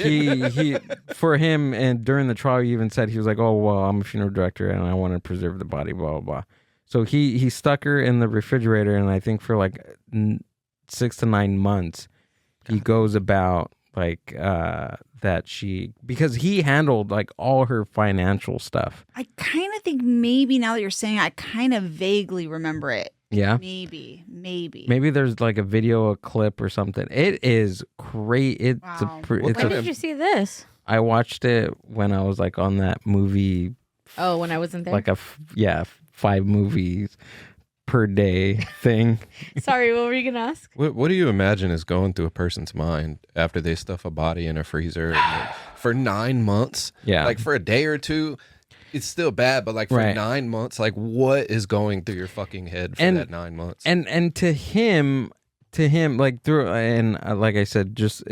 he for him, and during the trial, he even said, he was like, "Oh well, I'm a funeral director and I want to preserve the body." Blah blah blah. So he stuck her in the refrigerator, and I think for like 6 to 9 months, he goes about like because he handled like all her financial stuff. I kind of think maybe now that you're saying, I kind of vaguely remember it. Yeah, maybe there's like a video, a clip, or something. It is great. When did you see this? I watched it when I was like on that movie. Oh, when I wasn't there. Like 5 movies per day thing. Sorry, what were you gonna ask? What do you imagine is going through a person's mind after they stuff a body in a freezer for 9 months? Yeah, like for a day or two. It's still bad, but like for 9 months, like what is going through your fucking head for that 9 months? And to him, like through, and like I said, this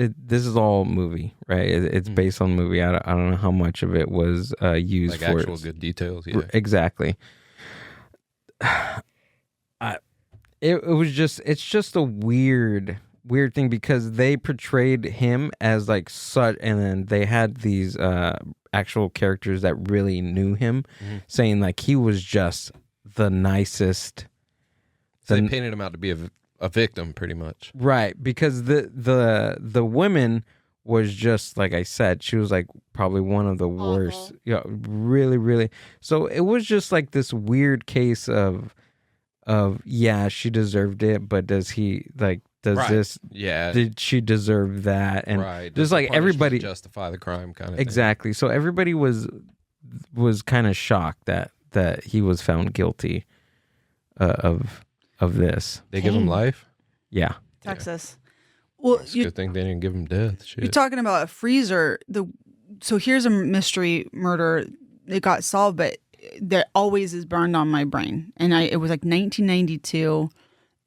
is all movie, right? It's based on movie. I don't know how much of it was used like for actual good details. Yeah, exactly. It's just a weird thing because they portrayed him as like such, and then they had these actual characters that really knew him, saying like he was just the nicest. So they painted him out to be a victim, pretty much. Right, because the woman was just like I said, she was like probably one of the worst. Yeah, really, really. So it was just like this weird case of yeah, she deserved it, but does he like? Does this? Yeah. Did she deserve that? And just like everybody justify the crime, kind of exactly. Thing. So everybody was kind of shocked that he was found guilty of this. They give him life. Yeah, Texas. Well, it's a good thing they didn't give him death. Shit. You're talking about a freezer. So here's a mystery murder. It got solved, but that always is burned on my brain. And it was like 1992.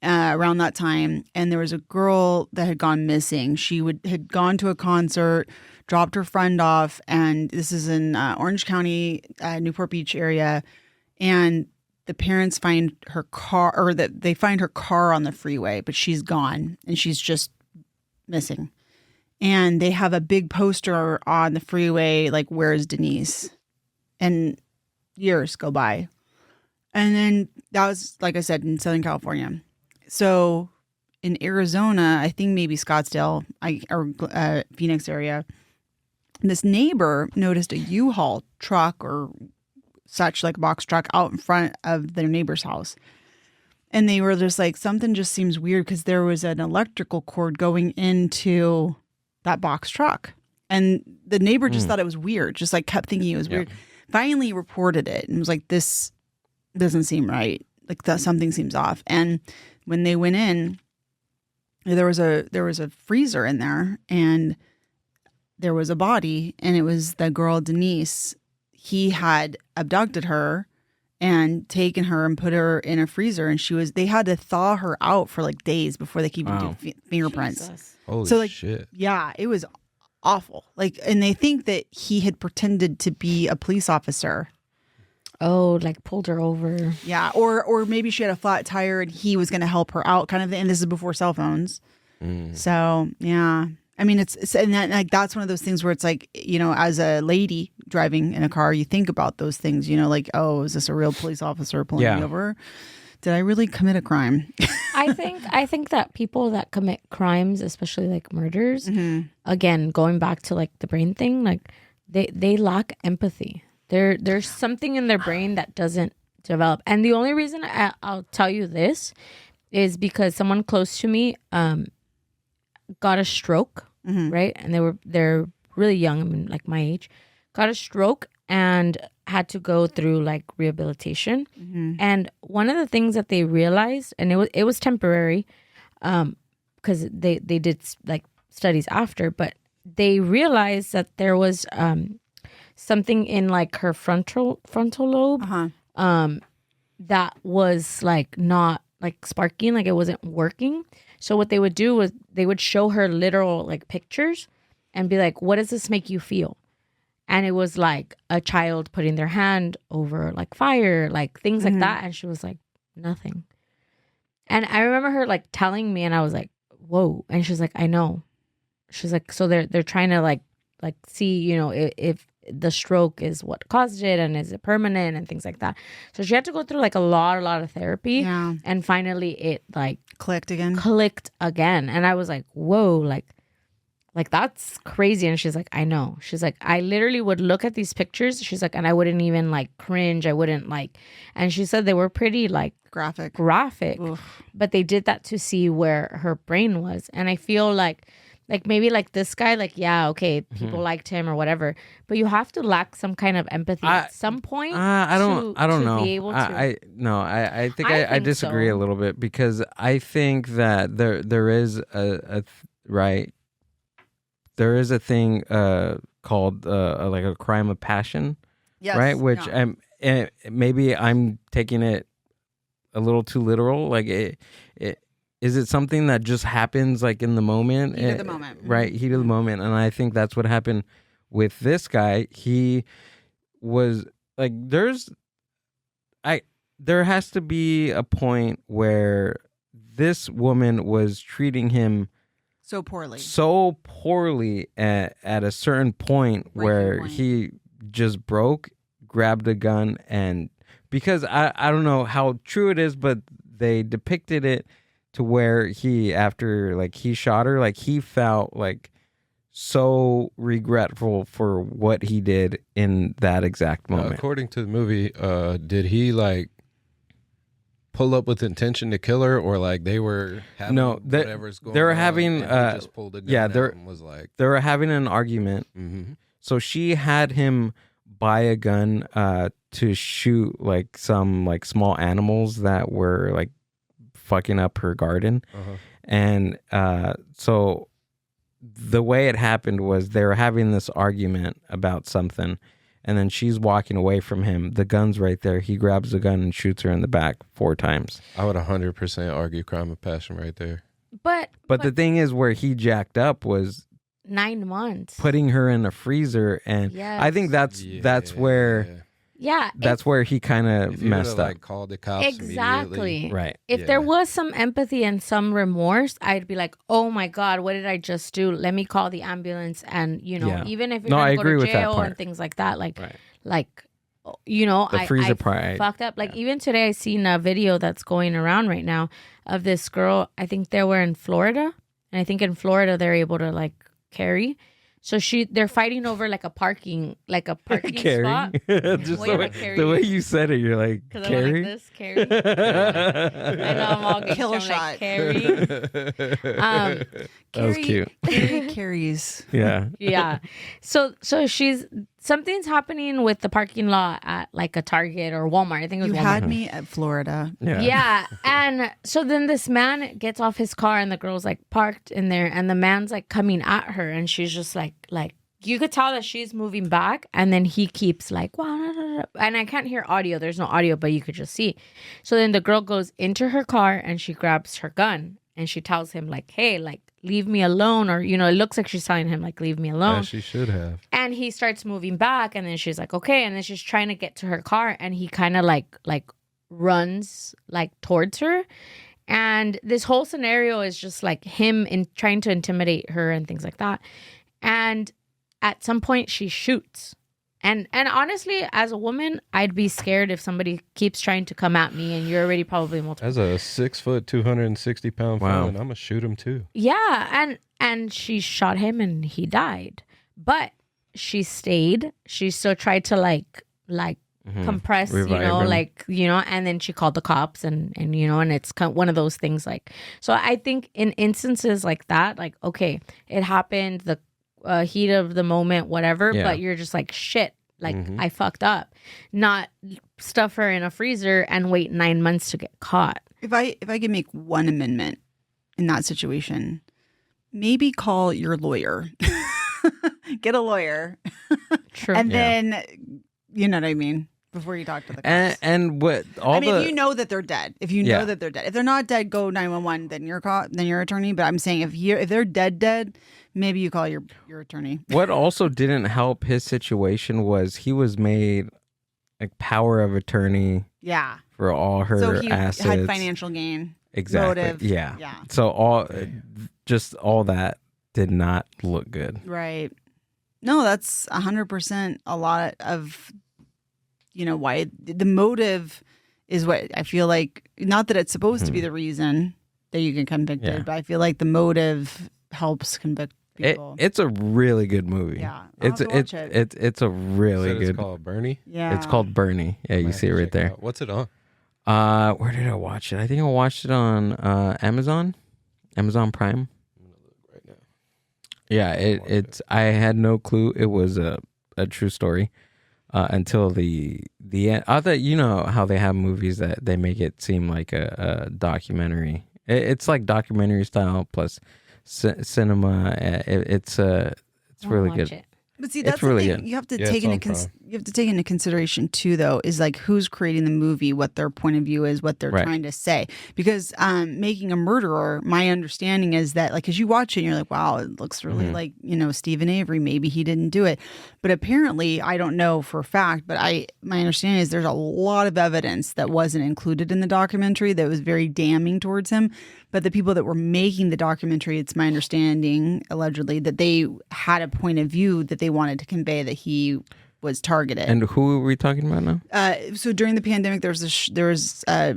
Around that time, and there was a girl that had gone missing. She had gone to a concert, dropped her friend off, and this is in Orange County, Newport Beach area, and the parents find her car, or that they find her car on the freeway, but she's gone and she's just missing. and they have a big poster on the freeway like, "Where's Denise?" And years go by. And then that was, like I said, in Southern California. So in Arizona, I think maybe Scottsdale or Phoenix area, this neighbor noticed a U-Haul truck or such, like a box truck, out in front of their neighbor's house. And they were just like, something just seems weird because there was an electrical cord going into that box truck. And the neighbor just thought it was weird, just like kept thinking it was weird. Finally reported it and was like, this doesn't seem right. Like that something seems off. And when they went in, there was a freezer in there and there was a body, and it was the girl Denise. He had abducted her and taken her and put her in a freezer, and they had to thaw her out for like days before they could even do fingerprints. Jesus. Holy shit. Yeah, it was awful. Like, and they think that he had pretended to be a police officer. Oh, like pulled her over. Yeah, or maybe she had a flat tire and he was going to help her out, kind of thing. And this is before cell phones. So yeah, I mean, it's and that, like, that's one of those things where it's like, you know, as a lady driving in a car, you think about those things, you know, like, oh, is this a real police officer pulling me over? Did I really commit a crime? I think that people that commit crimes, especially like murders, again, going back to like the brain thing, like they lack empathy. There's something in their brain that doesn't develop. And the only reason I'll tell you this is because someone close to me got a stroke, right? And they're really young, I mean, like my age, got a stroke and had to go through like rehabilitation. And one of the things that they realized, and it was temporary, because they did like studies after, but they realized that there was something in like her frontal lobe that was like not like sparking, like it wasn't working. So what they would do was they would show her literal like pictures and be like, what does this make you feel? And it was like a child putting their hand over like fire, like things like that. And she was like, nothing. And I remember her like telling me, and I was like, whoa. And she's like, I know. She's like, so they're trying to like see, you know, if the stroke is what caused it and is it permanent and things like that. So she had to go through like a lot of therapy. Yeah. And finally it like Clicked again. And I was like, whoa, like that's crazy. And she's like, I know. She's like, I literally would look at these pictures. She's like, and I wouldn't even like cringe. I wouldn't like, and she said they were pretty like graphic, Oof. but they did that to see where her brain was. And I feel like maybe like this guy, like, yeah, okay, people liked him or whatever, but you have to lack some kind of empathy at some point. I don't know. Be able to. I think I disagree a little bit, because I think that there is right. There is a thing called like a crime of passion, Yes, right? Which maybe I'm taking it a little too literal. Like, is it something that just happens like in the moment? Heat of the moment. Right, heat of the moment. And I think that's what happened with this guy. He was like, there has to be a point where this woman was treating him so poorly at a certain point where he just broke, grabbed a gun, and because I don't know how true it is, but they depicted it to where after like he shot her, like he felt like so regretful for what he did in that exact moment. According to the movie, did he like pull up with intention to kill her, or like they were having whatever's going on? They were having just pulled a gun out and was like, they were having an argument. So she had him buy a gun to shoot like some like small animals that were like fucking up her garden. And so the way it happened was they were having this argument about something, and then she's walking away from him. The gun's right there. He grabs the gun and shoots her in the back 4 times. I would 100% argue crime of passion right there. But the thing is, where he jacked up was 9 months putting her in a freezer, and I think that's where Yeah. That's where he kind of If you messed would've, up. like called the cops Exactly. immediately. Right. If Yeah. there was some empathy and some remorse, I'd be like, oh my God, what did I just do? Let me call the ambulance. And, Yeah. even if you're No, I going to go agree to with that jail part. and things like that, Right. I freezer part, I- fucked up. Like, even today, I seen a video that's going around right now of this girl. I think they were in Florida. And I think in Florida, they're able to, like, carry. So they're fighting over like a parking Carrie. spot. Just Well, yeah, like the way you said it, you're like, Because I went Carrie? like this, Carrie. I know I'm all good. Kill I'm shot. like, Carrie. That was cute. Carrie carries. Yeah. Yeah. So something's happening with the parking lot at like a Target or Walmart. I think it was You Walmart. had me at Florida. Yeah. Yeah. And so then this man gets off his car and the girl's like parked in there and the man's like coming at her and she's just like you could tell that she's moving back and then he keeps like, wow, and I can't hear audio. There's no audio, but you could just see. So then the girl goes into her car and she grabs her gun and she tells him like, hey, like, leave me alone. Or, it looks like she's telling him like, leave me alone. Yeah, she should have. And he starts moving back and then she's like, okay. And then she's trying to get to her car and he kind of like runs like towards her. And this whole scenario is just like him trying to intimidate her and things like that. And at some point she shoots. And honestly, as a woman, I'd be scared if somebody keeps trying to come at me and you're already probably multiple. As a 6 foot, 260 pound Wow. felon, I'm gonna shoot him too. Yeah, and she shot him and he died. But she stayed. She still tried to like compress, Revive him. and then she called the cops and it's one of those things like. So I think in instances like that, like, okay, it happened, the heat of the moment, whatever, Yeah. but you're just like, shit, like I fucked up. Not stuff her in a freezer and wait 9 months to get caught. If I could make one amendment in that situation, maybe call your lawyer. Get a lawyer. True. And then, you know what I mean? Before you talk to the cops. And what all if you know that they're dead. If you Yeah. know that they're dead. If they're not dead, go 911, then you're caught, then your attorney. But I'm saying if they're dead, maybe you call your attorney. what also didn't help his situation was he was made like power of attorney Yeah. for all her So he assets. had financial gain. Exactly. motive. Yeah. Yeah. So all that did not look good. Right. No, that's 100% a lot of, why the motive is what I feel like, not that it's supposed to be the reason that you get convicted, Yeah. but I feel like the motive helps convict people. It's a really good movie. Yeah. I'll It's have to watch it. it's a really Said good. It's called Bernie. Yeah. It's called Bernie. Yeah, you Might see it have to right check there. out. What's it on? Where did I watch it? I think I watched it on Amazon Prime. Right now. Yeah, it's. I had no clue it was a true story until the end. I thought how they have movies that they make it seem like a documentary. It's like documentary style plus cinema. It's really Watch good. it. But see, It's that's really the thing. good. You have to Yeah, take it's into on Prime. you have to take into consideration too, though, is like who's creating the movie, what their point of view is, what they're Right. trying to say. Because making a murderer, my understanding is that like as you watch it, and you're like, wow, it looks really like Stephen Avery. Maybe he didn't do it, but apparently, I don't know for a fact, but my understanding is there's a lot of evidence that wasn't included in the documentary that was very damning towards him. But the people that were making the documentary, it's my understanding, allegedly, that they had a point of view that they wanted to convey that he was targeted. And who are we talking about now? So during the pandemic, there was a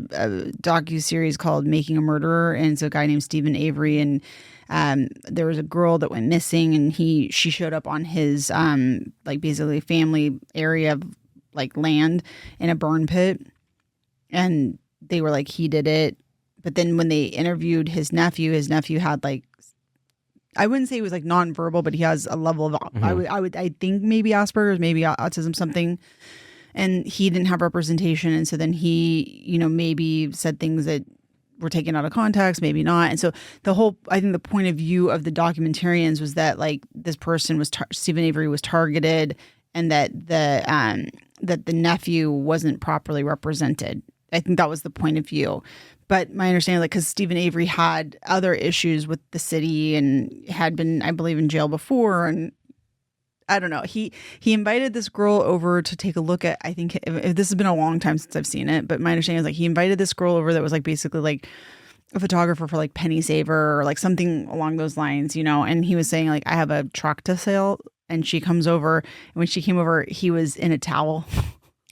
docu-series called Making a Murderer, and it's a guy named Stephen Avery, and there was a girl that went missing, and she showed up on his like basically family area of like land in a burn pit, and they were like, he did it. But then when they interviewed his nephew had like, I wouldn't say he was like nonverbal, but he has a level of I think maybe Asperger's, maybe autism, something, and he didn't have representation, and so then he maybe said things that were taken out of context, maybe not, and so I think the point of view of the documentarians was that like this person was Stephen Avery was targeted, and that the nephew wasn't properly represented. I think that was the point of view. But my understanding, like, because Stephen Avery had other issues with the city and had been, I believe, in jail before, and I don't know. He invited this girl over to take a look at, I think if this has been a long time since I've seen it, but my understanding is like he invited this girl over that was like basically like a photographer for like Penny Saver or like something along those lines, you know, and he was saying like, I have a truck to sell, and she comes over, and when she came over, he was in a towel.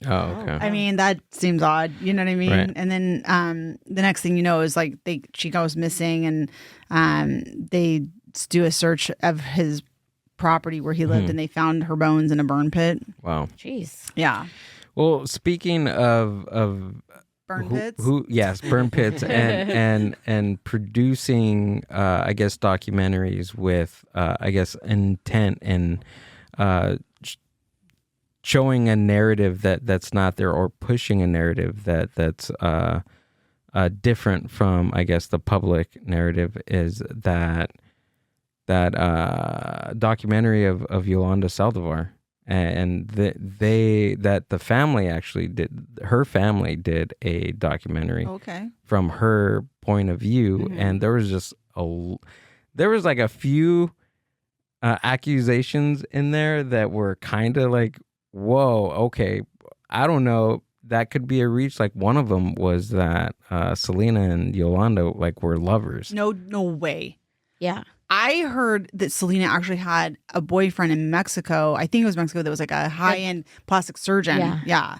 Oh, okay. I mean, that seems odd. You know what I mean? Right. And then the next thing you know is like she goes missing, and they do a search of his property where he lived, and they found her bones in a burn pit. Wow. Jeez. Yeah. Well, speaking of Burn pits? yes, burn pits and producing, I guess, documentaries with, I guess, intent and showing a narrative that's not there, or pushing a narrative that's different from, I guess, the public narrative, is that documentary of Yolanda Saldivar. And the family actually her family did a documentary from her point of view, and there was like a few accusations in there that were kind of like, whoa, okay, I don't know, that could be a reach. Like one of them was that Selena and Yolanda like were lovers. No way. Yeah. I heard that Selena actually had a boyfriend in Mexico. I think it was Mexico, that was like a high-end plastic surgeon. Yeah.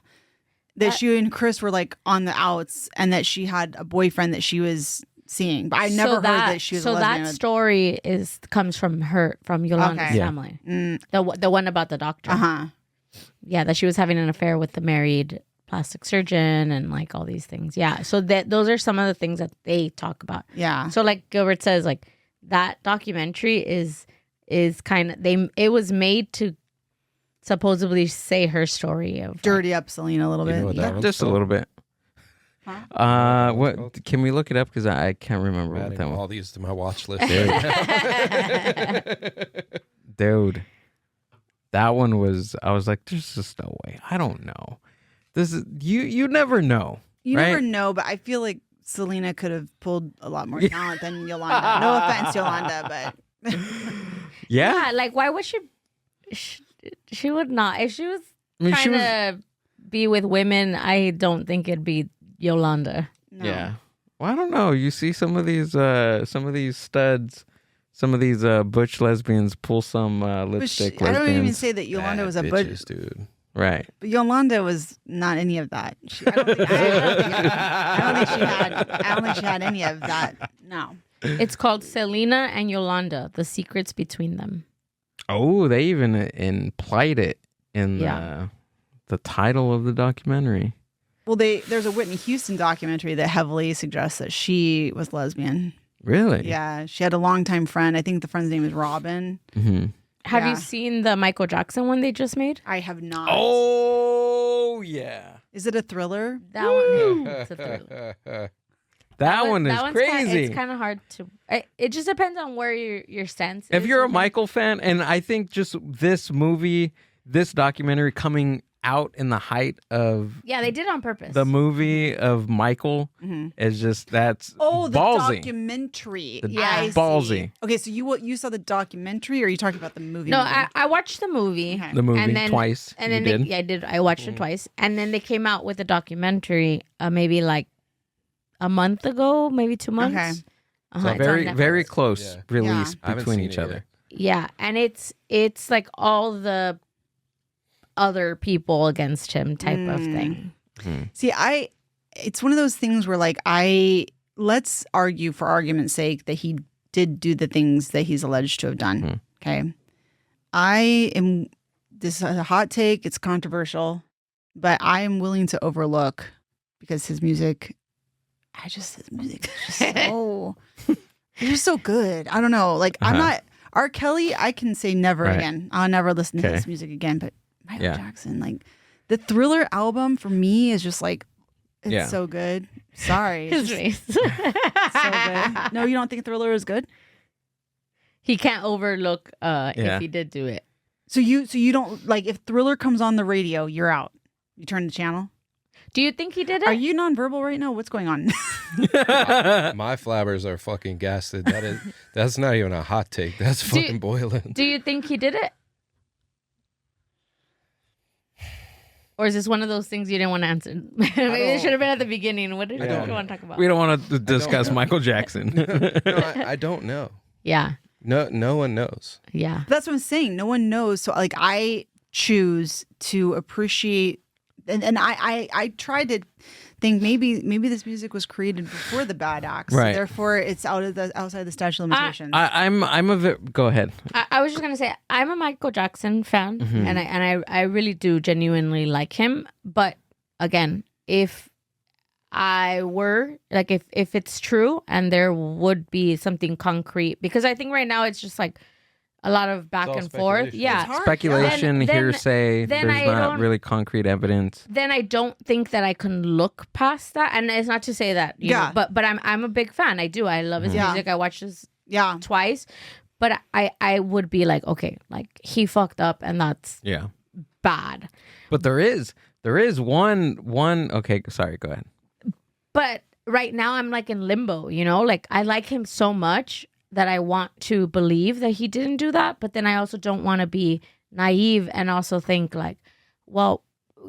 That she and Chris were like on the outs, and that she had a boyfriend that she was seeing. But I never heard that she was a lesbian. So that story comes from Yolanda's family. The one about the doctor. Uh-huh. Yeah, that she was having an affair with the married plastic surgeon and like all these things. Yeah. So those are some of the things that they talk about. Yeah. So like Gilbert says, like, that documentary is kind of it was made to supposedly say her story of dirty up Selena a little bit. You know what that one's Just a called? little bit. Huh? What can we look it up, because I can't remember I'm what adding that one. all these to my watch list. Dude, that one was, I was like, there's just no way. I don't know. This is you never know. You right? never know, but I feel like Selena could have pulled a lot more talent than Yolanda. No offense, Yolanda, but Yeah. like why would she would not, if she was I mean, trying to be with women, I don't think it'd be Yolanda. no. Yeah. Well, I don't know. You see some of these studs, some of these butch lesbians pull some lipstick I lesbians. don't even say that Yolanda was a butch, bitches, dude. Right. but Yolanda was not any of that. I don't think she had any of that. No. It's called Selena and Yolanda: The Secrets Between Them. Oh, they even implied it in the title of the documentary. Well, there's a Whitney Houston documentary that heavily suggests that she was lesbian. Really? Yeah, she had a longtime friend. I think the friend's name is Robin. Mm-hmm. Have Yeah. you seen the Michael Jackson one they just made? I have not. Oh, yeah. Is it a thriller? That one. It's a thriller. That one is one's crazy. It's kind of hard to. It just depends on where your sense is. If you're a with it. Michael fan, and I think just this movie, this documentary coming out in the height of Yeah, they did it on purpose. the movie of Michael is just, that's the ballsy. documentary. The- I see. ballsy. Okay, so you saw the documentary, or are you talking about the movie? No, movie? I watched the movie. Okay. The movie And then- twice. And you then did? I did. I watched it twice, and then they came out with a documentary, maybe like a month ago, maybe 2 months. Okay. So It's on very, Netflix. very close Yeah. release I haven't between seen each it other. yet. Yeah, and it's like all the other people against him type of thing. See, it's one of those things where like let's argue for argument's sake that he did do the things that he's alleged to have done. Okay. This is a hot take, it's controversial, but I am willing to overlook, because his music is just so it's just so good. I don't know. Like I'm not R. Kelly, I can say never Right. again. I'll never listen to Okay. his music again, but Michael Yeah. Jackson, like the Thriller album for me is just like, it's Yeah. so good. Sorry. His It's face. just so good. No, you don't think Thriller is good? He can't overlook Yeah. if he did do it. So you don't like, if Thriller comes on the radio, you're out. You turn the channel. Do you think he did it? Are you nonverbal right now? What's going on? My flabbers are fucking gasted. That's not even a hot take. That's fucking boiling. Do you think he did it? Or is this one of those things you didn't want to answer? Maybe it should have been at the beginning. What did you want to talk about? We don't want to discuss Michael Jackson. No, I don't know. Yeah. No one knows. Yeah. That's what I'm saying. No one knows. So like I choose to appreciate, and I tried to think maybe this music was created before the bad acts. Right. Therefore, it's outside the statute of limitations. Go ahead. I was just gonna say I'm a Michael Jackson fan, and I really do genuinely like him. But again, if I were like, if it's true and there would be something concrete, because I think right now it's just like a lot of back and forth. Yeah. It's hard. Speculation, Then- hearsay. then There's I not don't- really concrete evidence. Then I don't think that I can look past that. And it's not to say that, you know, but I'm a big fan. I love his music. I watched his twice. But I would be like, okay, like he fucked up and that's bad. But there is one. Okay, sorry. Go ahead. But right now I'm like in limbo, you know, like I like him so much that I want to believe that he didn't do that. But then I also don't want to be naive and also think like, well,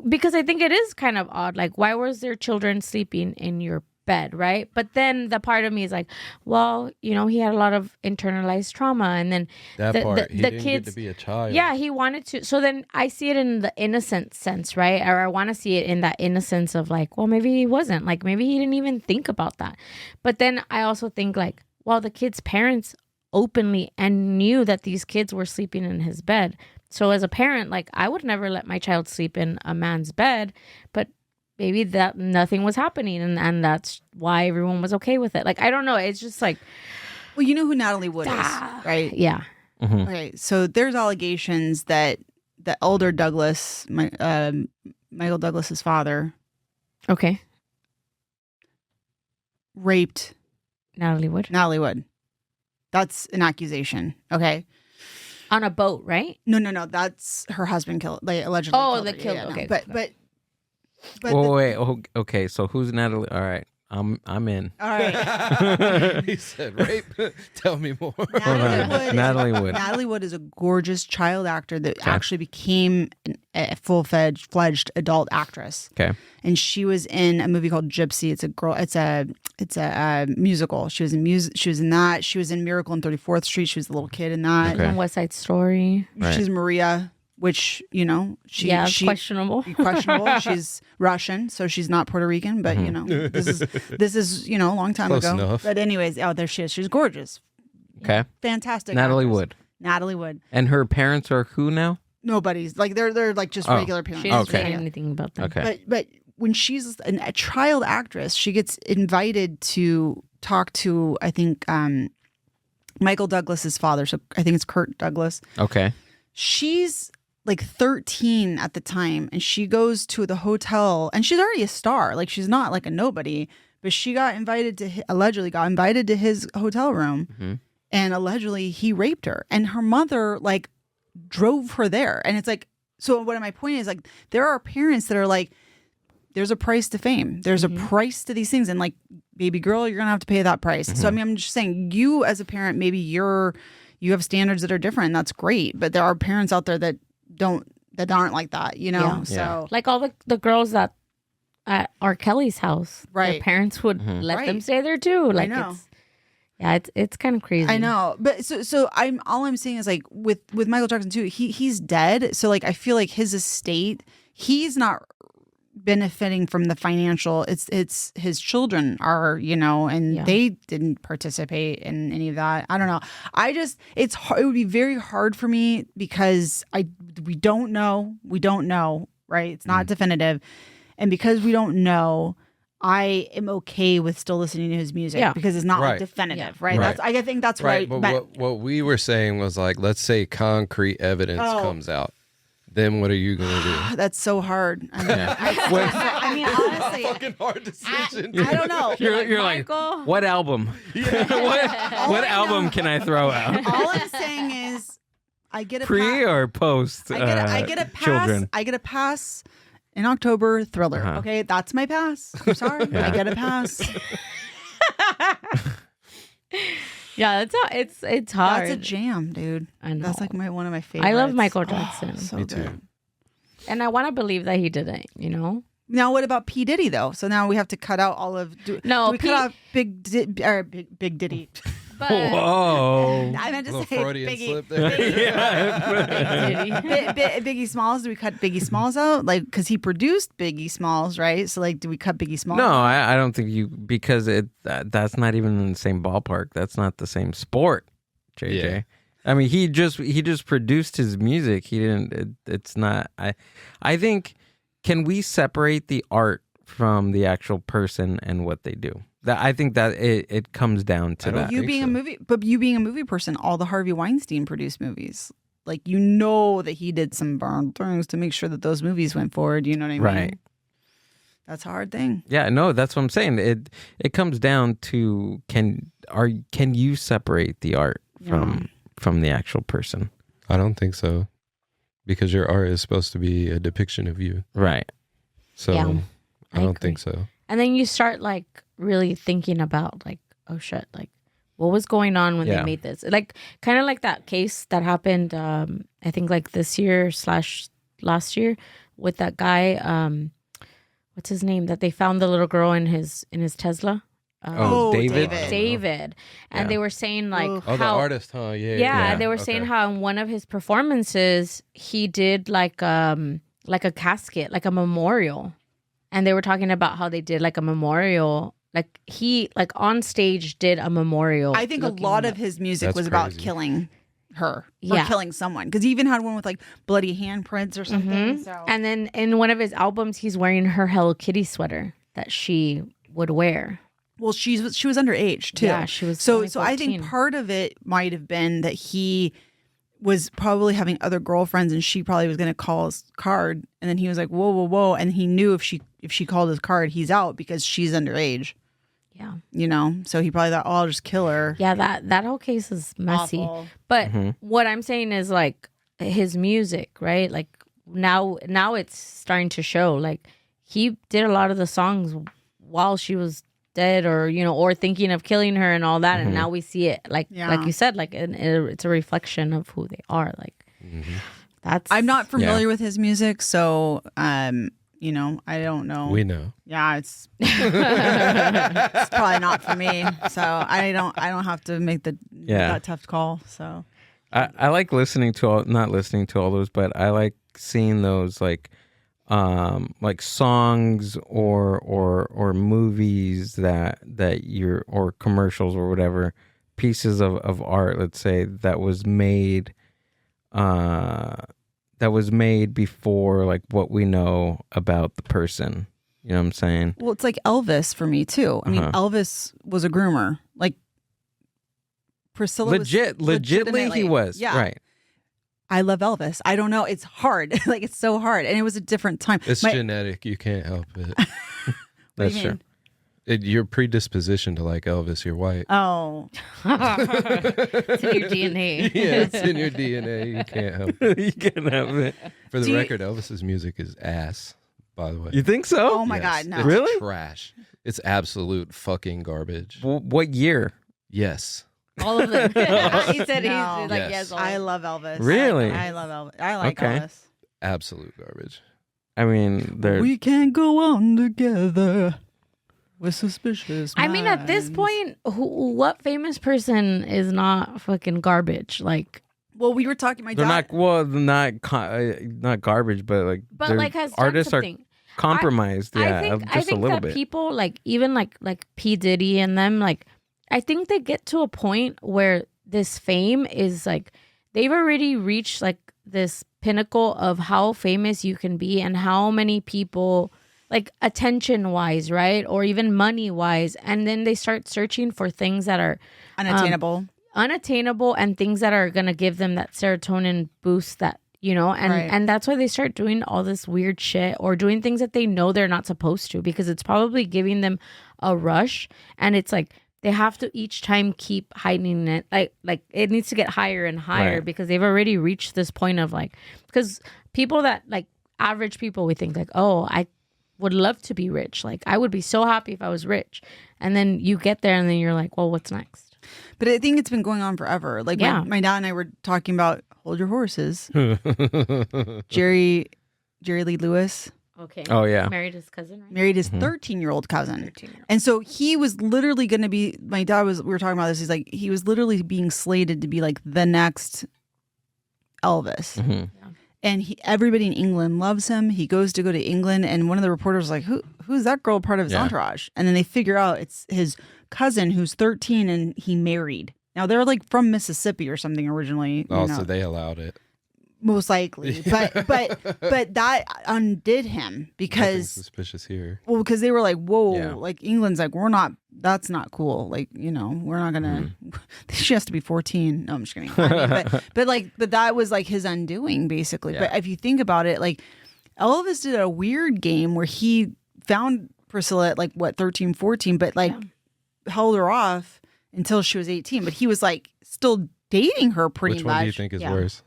because I think it is kind of odd. Like, why was there children sleeping in your bed, right? But then the part of me is like, well, you know, he had a lot of internalized trauma, and then That the, part, the, he the didn't kids, get to be a child. yeah, he wanted to. So then I see it in the innocent sense, right? Or I want to see it in that innocence of like, well, maybe he wasn't. Like, maybe he didn't even think about that. But then I also think like, well, the kids' parents openly and knew that these kids were sleeping in his bed. So as a parent, like, I would never let my child sleep in a man's bed, but maybe that nothing was happening, and that's why everyone was okay with it. Like, I don't know. It's just like, well, you know who Natalie Wood is, right? yeah. Mm-hmm. Okay, so there's allegations that the elder Douglas, Michael Douglas's father, Okay. raped Natalie Wood. Natalie Wood. That's an accusation. Okay. On a boat, right? No. That's her husband killed. Like allegedly. Oh, killed they her. killed. Yeah, no. Okay. But Oh, wait. Oh, okay. So who's Natalie? All right. I'm in. all right. He said, "Rape." Tell me more. Natalie Wood. Natalie Wood is a gorgeous child actor that actually became a full-fledged adult actress. Okay. And she was in a movie called Gypsy. It's a musical. She was in that. She was in Miracle on 34th Street. She was the little kid in that. Okay. And West Side Story. Right. She's Maria, which, you know, It's questionable. questionable. She's Russian, so she's not Puerto Rican, but you know, this is, you know, a long time Close ago. enough. But anyways, there she is. She's gorgeous. Okay. Fantastic. Natalie actress. Wood. Natalie Wood. And her parents are who now? Nobody's like they're like just regular parents. She didn't Okay. say anything about that. Okay. But when she's a child actress, she gets invited to talk to, I think, Michael Douglas's father. So I think it's Kurt Douglas. Okay. She's like 13 at the time, and she goes to the hotel, and she's already a star. Like, she's not like a nobody, but she got invited to allegedly got invited to his hotel room, and allegedly he raped her, and her mother like drove her there. And it's like, so what my point is, like, there are parents that are like, there's a price to fame, there's a price to these things, and like, baby girl, you're gonna have to pay that price. So I mean, I'm just saying, you as a parent, maybe you have standards that are different, and that's great, but there are parents out there that aren't like that, you know. Yeah. So Like all the girls that at R. Kelly's house, Right. their parents would let them Right. stay there too. Like, know. it's kind of crazy. I know, but so I'm saying is like with Michael Jackson too, he's dead, so like I feel like his estate, he's not benefiting from the financial, it's his children are, you know, and they didn't participate in any of that. I don't know. It would be very hard for me because we don't know, right? It's not definitive, and because we don't know, I am okay with still listening to his music because it's not like Right. definitive, right? Right. I think that's Right, right. but what we were saying was like, let's say concrete evidence comes out, then what are you gonna do? That's so hard. I mean, honestly, Fucking hard decision. I don't know. You're like, Michael? what album? what album can I throw out? All I'm saying is, I get a Pre or post? I get a pass. Children. I get a pass in October. Thriller. Uh-huh. Okay, that's my pass. I'm sorry. I get a pass. Yeah, it's hard. That's a jam, dude. I know. That's like one of my favorites. I love Michael Jackson. So Me good. too. And I want to believe that he didn't, Now, what about P. Diddy, though? So now we have to cut out all of... Do we cut out Big Diddy? But Whoa. I meant to Little say Freudian Biggie. slip there. Biggie Smalls. Do we cut Biggie Smalls out? Like, because he produced Biggie Smalls, right? So, like, do we cut Biggie Smalls? No, I don't think you, because that's not even in the same ballpark. That's not the same sport, JJ. Yeah. I mean, he just produced his music. He didn't. It's not. I think. Can we separate the art from the actual person and what they do? I think that it comes down to that. You being a movie person, all the Harvey Weinstein produced movies, like that he did some bad things to make sure that those movies went forward. You know what I mean? Right. That's a hard thing. Yeah, no, that's what I'm saying. It comes down to can you separate the art from the actual person? I don't think so. Because your art is supposed to be a depiction of you. Right. So Yeah, I don't think so. And then you start like really thinking about like, oh shit, like what was going on when they made this? Like kind of like that case that happened, I think like this year / last year with that guy, what's his name? That they found the little girl in his Tesla. David. And they were saying like the artist, huh? Yeah, they were saying how in one of his performances he did like a casket, like a memorial. And they were talking about how they did like a memorial, like he like on stage did a memorial. I think a lot of his music was about killing her or killing someone, because he even had one with like bloody handprints or something. So. And then in one of his albums, he's wearing her Hello Kitty sweater that she would wear. Well, she was underage too. Yeah, she was. So I think part of it might have been that he was probably having other girlfriends, and she probably was going to call his card, and then he was like, "Whoa," and he knew if she called his card, he's out because she's underage. Yeah, so he probably thought, "Oh, I'll just kill her." Yeah, that whole case is messy. Awful. But what I'm saying is like his music, right? Like now it's starting to show. Like he did a lot of the songs while she was dead, or thinking of killing her and all that, and now we see it like you said, like it's a reflection of who they are. Like that's. I'm not familiar with his music, so I don't know. We know. Yeah, it's it's probably not for me. So I don't have to make that tough call. So I like not listening to all those, but I like seeing those like songs or movies that you're, or commercials or whatever, pieces of art, let's say, that was made before like what we know about the person. You know what I'm saying? Well, it's like Elvis for me too. I mean, Elvis was a groomer. Like Priscilla legitimately he was. Yeah. Right. I love Elvis. I don't know. It's hard. Like it's so hard. And it was a different time. It's genetic. You can't help it. That's true. Your predisposition to like Elvis, you're white. Oh. It's in your DNA. Yeah, it's in your DNA. You can't help it. You can't help it. For the record, Elvis's music is ass, by the way. You think so? Oh my God, no. It's Really? trash. It's absolute fucking garbage. What year? Yes. All of them. He said No. he's like, Yes. yes. I love Elvis. Really? I love Elvis. I like Okay. Elvis. Absolute garbage. I mean, We can't go on together with suspicious I mean, at this minds. point, what famous person is not fucking garbage? Like, Well, we were talking. My they're dad. not garbage, but like but they're- like has done artists are something. compromised. I Just think a little that bit. people like even like P Diddy and them, like I think they get to a point where this fame is like they've already reached like this pinnacle of how famous you can be and how many people, like attention wise, right, or even money wise, and then they start searching for things that are unattainable and things that are gonna give them that serotonin boost that and that's why they start doing all this weird shit or doing things that they know they're not supposed to, because it's probably giving them a rush, and it's like they have to each time keep heightening it, like it needs to get higher and higher, Right. because they've already reached this point of like, because people that like average people, we think like, oh, I would love to be rich, like I would be so happy if I was rich, and then you get there and then you're like, well, what's next? But I think it's been going on forever. Like my dad and I were talking about hold your horses. Jerry Jerry Lee Lewis. Okay. Oh, yeah. Married his cousin, right? Married his 13-year-old cousin. 13-year-old. And so he was literally going to be, my dad was, we were talking about this. He's like, he was literally being slated to be like the next Elvis. Mm-hmm. And everybody in England loves him. He goes to England. And one of the reporters was like, who's that girl part of his entourage? And then they figure out it's his cousin who's 13 and he married. Now they're like from Mississippi or something originally. Oh, so they allowed it. Most likely, but that undid him Nothing because suspicious here. well, because they were like, whoa, Yeah. like England's like, that's not cool. Like, we're not gonna. She has to be 14. No, I'm just kidding. I mean, but that was like his undoing basically. Yeah. But if you think about it, like Elvis did a weird game where he found Priscilla at like 13, 14, but like held her off until she was 18. But he was like still dating her pretty Which much. one do you think is worse?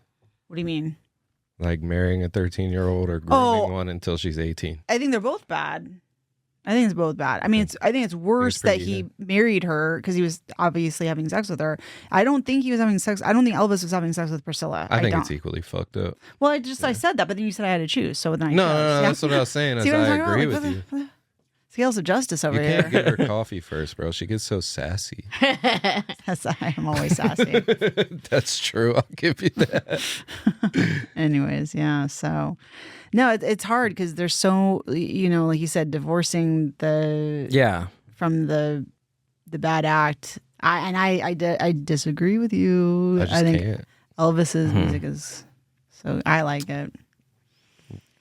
What do you mean? Like marrying a 13-year-old or grooming one until she's 18? I think they're both bad. I think it's both bad. I mean, I think it's worse that pretty he even. married her because he was obviously having sex with her. I don't think he was having sex. I don't think Elvis was having sex with Priscilla. I think don't. it's equally fucked up. Well, I said that, but then you said I had to choose. So then I No, chose. Yeah. that's what I was saying. See Is what I'm I talking about? agree Like, with you. Scales of justice over You here. can't give her coffee first, bro. She gets so sassy. I'm always sassy. That's true. I'll give you that. Anyways, yeah. So, no, it's hard because there's so like you said, divorcing from the bad act. I disagree with you. I just think can't. Elvis's music is so I like it.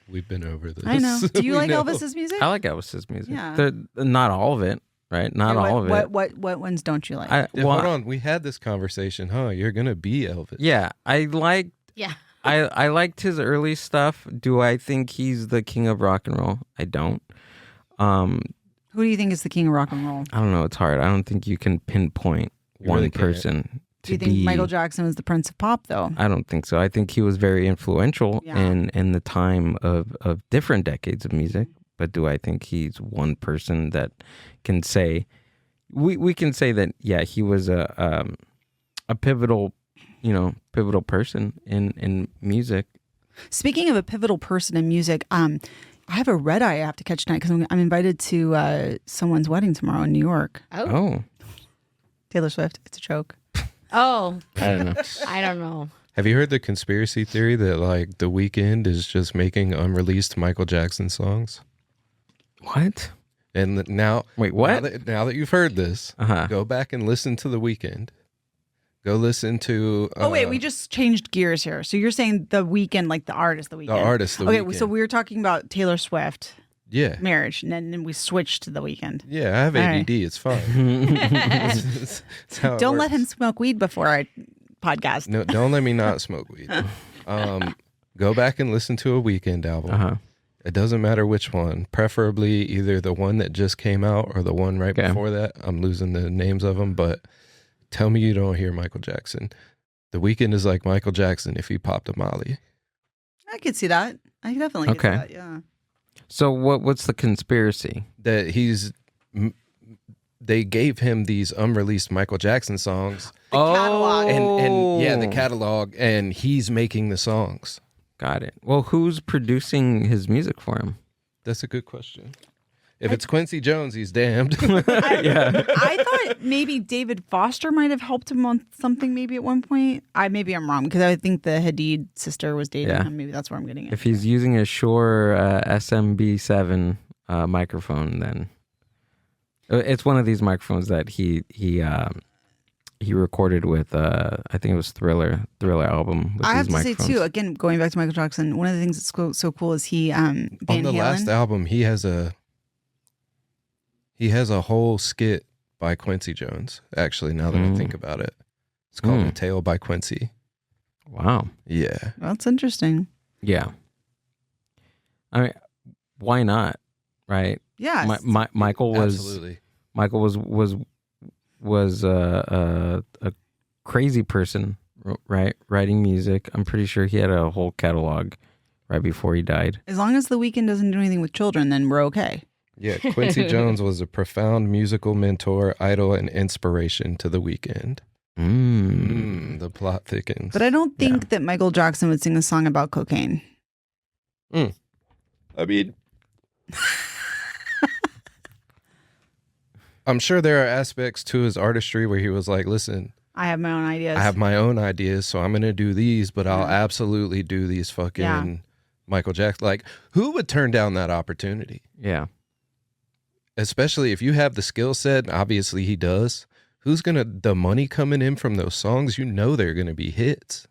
We've been over this. I know. Do you We like know. Elvis's music? I like Elvis's music. Yeah. Not all of it, right? Not Okay, all of it. What ones don't you like? Yeah, hold on. We had this conversation, huh? You're going to be Elvis. Yeah, I liked Yeah. I liked his early stuff. Do I think he's the king of rock and roll? I don't. Who do you think is the king of rock and roll? I don't know. It's hard. I don't think you can pinpoint You one really can't. person. Do you think Michael Jackson was the Prince of Pop, though? I don't think so. I think he was very influential Yeah. in the time of different decades of music. But do I think he's one person that can say we can say that he was a pivotal person in music. Speaking of a pivotal person in music, I have a red eye I have to catch tonight because I'm invited to someone's wedding tomorrow in New York. Oh, Taylor Swift. It's a joke. Oh, I don't know. I don't know. Have you heard the conspiracy theory that like The Weeknd is just making unreleased Michael Jackson songs? What? And now, Wait, what? Now that you've heard this, Uh-huh. go back and listen to The Weeknd. Go listen to. Oh wait, we just changed gears here. So you're saying The Weeknd, like the artist, The Weeknd. The artist, The Okay, Weeknd. so we were talking about Taylor Swift Yeah. marriage, and then we switched to The Weeknd. Yeah, I have All ADD. right. It's fine. It's how it Don't let works. him smoke weed before our podcast. No, don't let me not smoke weed. Go back and listen to a Weeknd album. Uh-huh. It doesn't matter which one. Preferably either the one that just came out or the one right Okay. before that. I'm losing the names of them, but tell me you don't hear Michael Jackson. The Weeknd is like Michael Jackson if he popped a Molly. I could see that. I definitely could Okay. see that. Yeah. So what's the conspiracy? That they gave him these unreleased Michael Jackson songs The catalog. and yeah, the catalog, and he's making the songs. Got it. Well, who's producing his music for him? That's a good question. If it's Quincy Jones, he's damned. I thought maybe David Foster might have helped him on something maybe at one point. Maybe I'm wrong because I think the Hadid sister was dating Yeah. him. Maybe that's where I'm getting it. If he's using a Shure SMB7 microphone, then it's one of these microphones that he recorded with I think it was Thriller album. With I have these to say microphones. too, again, going back to Michael Jackson, one of the things that's so cool is he Van On the Halen. last album, he has a whole skit by Quincy Jones. Actually, now that I think about it, it's called "A Tale by Quincy." Wow. Yeah, That's interesting. Yeah. I mean, why not? Right. Yeah. Michael was absolutely. Michael was a crazy person, right? Writing music. I'm pretty sure he had a whole catalog right before he died. As long as The Weeknd doesn't do anything with children, then we're okay. Yeah, Quincy Jones was a profound musical mentor, idol, and inspiration to The Weeknd. The plot thickens. But I don't think that Michael Jackson would sing a song about cocaine. I mean, I'm sure there are aspects to his artistry where he was like, listen, I have my own ideas. I have my own ideas, so I'm going to do these, but I'll absolutely do these fucking Michael Jackson. Like, who would turn down that opportunity? Yeah. Especially if you have the skill set, and obviously he does. Who's going to, the money coming in from those songs, you know they're going to be hits.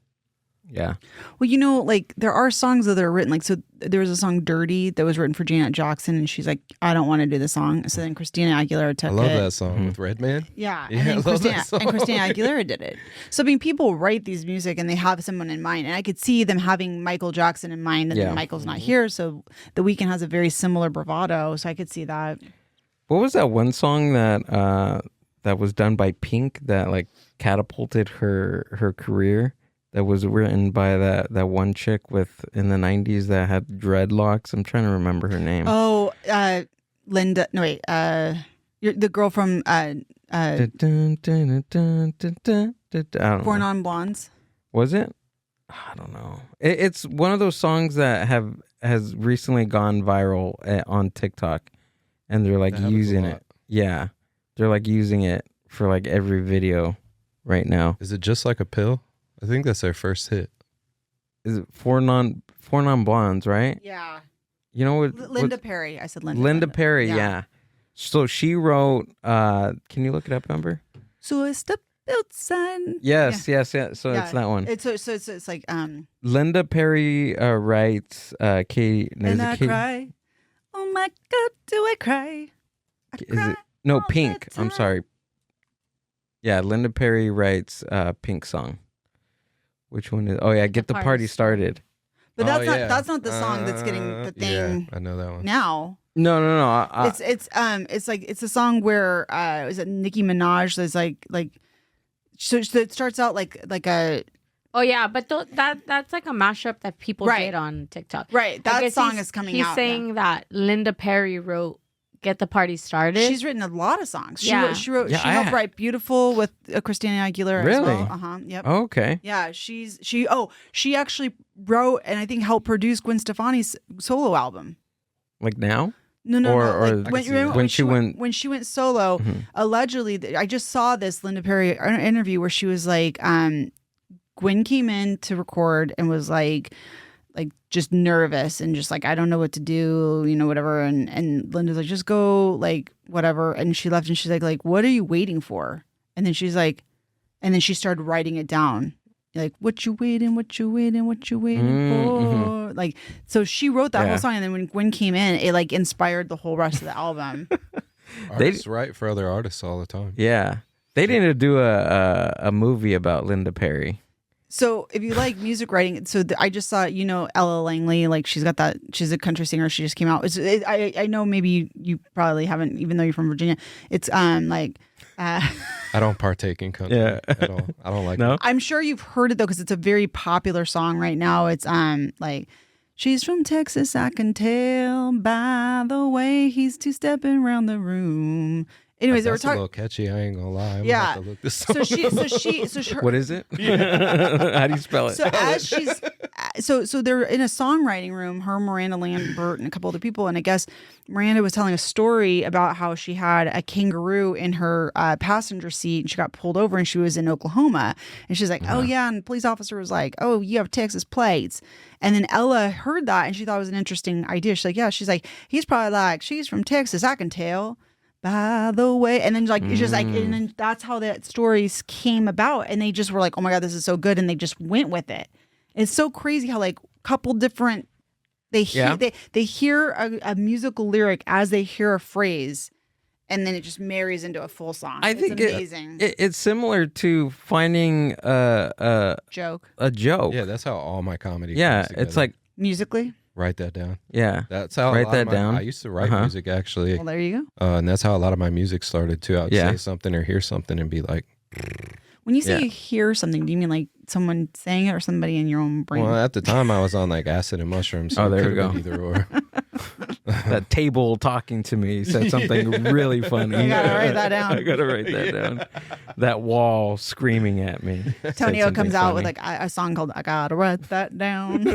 Yeah. Well, you know, like there are songs that are written, like, so there was a song Dirty that was written for Janet Jackson, and she's like, I don't want to do the song. So then Christina Aguilera took it. I love that song with Redman. Yeah. Yeah, And I then love that song. Christina Aguilera did it. So, I mean, people write these music and they have someone in mind. And I could see them having Michael Jackson in mind, and then Michael's not here. So The Weeknd has a very similar bravado. So I could see that. What was that one song that that was done by Pink that like catapulted her career? That was written by that one chick with in the 90s that had dreadlocks. I'm trying to remember her name. Oh, Linda. No, wait. You're the girl from I don't Four know. Non Blondes. Was it? I don't know. It's one of those songs that has recently gone viral on TikTok, and they're like That happens a using lot. it. Yeah, they're like using it for like every video right now. Is it Just Like a Pill? I think that's their first hit. Is it four non blondes, right? Yeah. You know what? Linda Perry. I said Linda. Linda Perry, yeah. So she wrote. Can you look it up, Amber? So I stepped outside. Yes. So it's that one. It's it's like Linda Perry writes. Katie. and I cry. Oh my God, do I cry? I Is cry it no all Pink? the I'm time. sorry. Yeah, Linda Perry writes Pink song. Which one is? Oh yeah, Get the Party Started. But Oh, that's not the song that's getting the thing Yeah, I know that one. now. No. It's like it's a song where is it Nicki Minaj? There's like so it starts out like a Oh yeah, but that's like a mashup that people Right. did on TikTok. right. I That guess song he's- is coming He's out. saying that Linda Perry wrote "Get the Party Started." She's written a lot of songs. Yeah. She wrote. Yeah, She helped write "Beautiful" with Christina Aguilera. Really? As well. Yep. Oh, okay. Yeah, she actually wrote and I think helped produce Gwen Stefani's solo album. Like now? No. Or Like, I can see remember that. When she went- when she went solo, Mhm. allegedly, I just saw this Linda Perry interview where she was like, Gwen came in to record and was like just nervous and just like, I don't know what to do, whatever. And Linda's like, just go, like, whatever. And she left and she's like, what are you waiting for? And then she's like, and then she started writing it down. Like, what you waiting for? Mhm. Like, so she wrote that Yeah. whole song. And then when Gwen came in, it like inspired the whole rest of the album. Artists write for other artists all the time. Yeah. They need to do a movie about Linda Perry. So if you like music writing, so I just saw, Ella Langley, like she's a country singer. She just came out. I know maybe you probably haven't, even though you're from Virginia. It's I don't partake in country at all. I don't like No? it. I'm sure you've heard it though, because it's a very popular song right now. It's like, she's from Texas, I can tell by the way he's two-stepping around the room. Anyways, they were That's a talking. little catchy. I ain't gonna lie. I'm gonna Yeah. have to look this song So her, What is it? How do you spell it? So as she's so they're in a songwriting room, her, Miranda Lambert, and a couple other people, and I guess Miranda was telling a story about how she had a kangaroo in her passenger seat, and she got pulled over, and she was in Oklahoma, and she's like, "Oh yeah," and the police officer was like, "Oh, you have Texas plates," and then Ella heard that, and she thought it was an interesting idea. She's like, "Yeah," she's like, "He's probably like, she's from Texas, I can tell." By the way, and then like it's just like, and then that's how that stories came about, and they just were like, "Oh my God, this is so good," and they just went with it. It's so crazy how like couple different they hear they hear a musical lyric as they hear a phrase, and then it just marries into a full song. I think it's amazing. it's similar to finding a Joke joke. Yeah, that's how all my comedy. Yeah, comes it's together. like musically. Write that down. yeah. That's how Write a lot that of down. I used to write Uh-huh. music actually, Well, there you go. and that's how a lot of my music started too. I would Yeah. say something or hear something and be like, When you say Yeah. you hear something, do you mean like someone saying it or somebody in your own brain? well, at the time I was on like acid and mushrooms. So Oh, it there we could've go. been Either or. That table talking to me said something really funny. You gotta write that down. I gotta write that down. That wall screaming at me. said Tonio something comes out with funny. like a song called "I Gotta Write That Down,"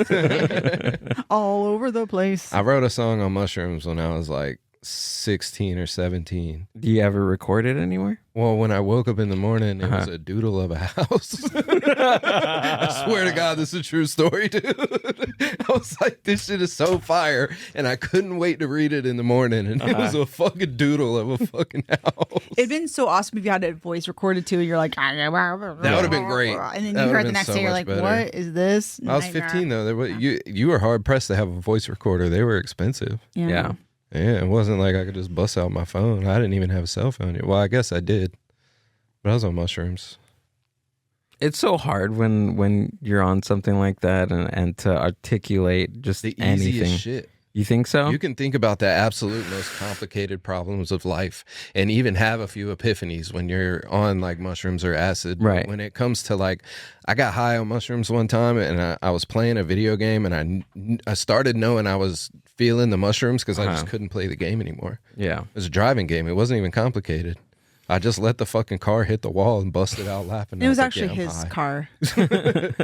all over the place. I wrote a song on mushrooms when I was like 16 or 17. Do you ever record it anywhere? Well, when I woke up in the morning, it was a doodle of a house. I swear to God, this is a true story, dude. I was like, this shit is so fire. And I couldn't wait to read it in the morning. And it was a fucking doodle of a fucking house. It'd been so awesome if you had it voice recorded too. You're like, that would have been great. And then That you heard would've the next been day, so you're much like, better. what is this? I was 15, though. You were hard pressed to have a voice recorder. They were expensive. Yeah. Yeah, it wasn't like I could just bust out my phone. I didn't even have a cell phone yet. Well, I guess I did, but I was on mushrooms. It's so hard when you're on something like that and to articulate just The anything. easiest shit. You think so? You can think about the absolute most complicated problems of life and even have a few epiphanies when you're on like mushrooms or acid. Right. When it comes to like, I got high on mushrooms one time and I was playing a video game and I started knowing I was feeling the mushrooms because I just couldn't play the game anymore. Yeah. It was a driving game. It wasn't even complicated. I just let the fucking car hit the wall and busted out laughing. It was like, actually yeah, I'm his high. car.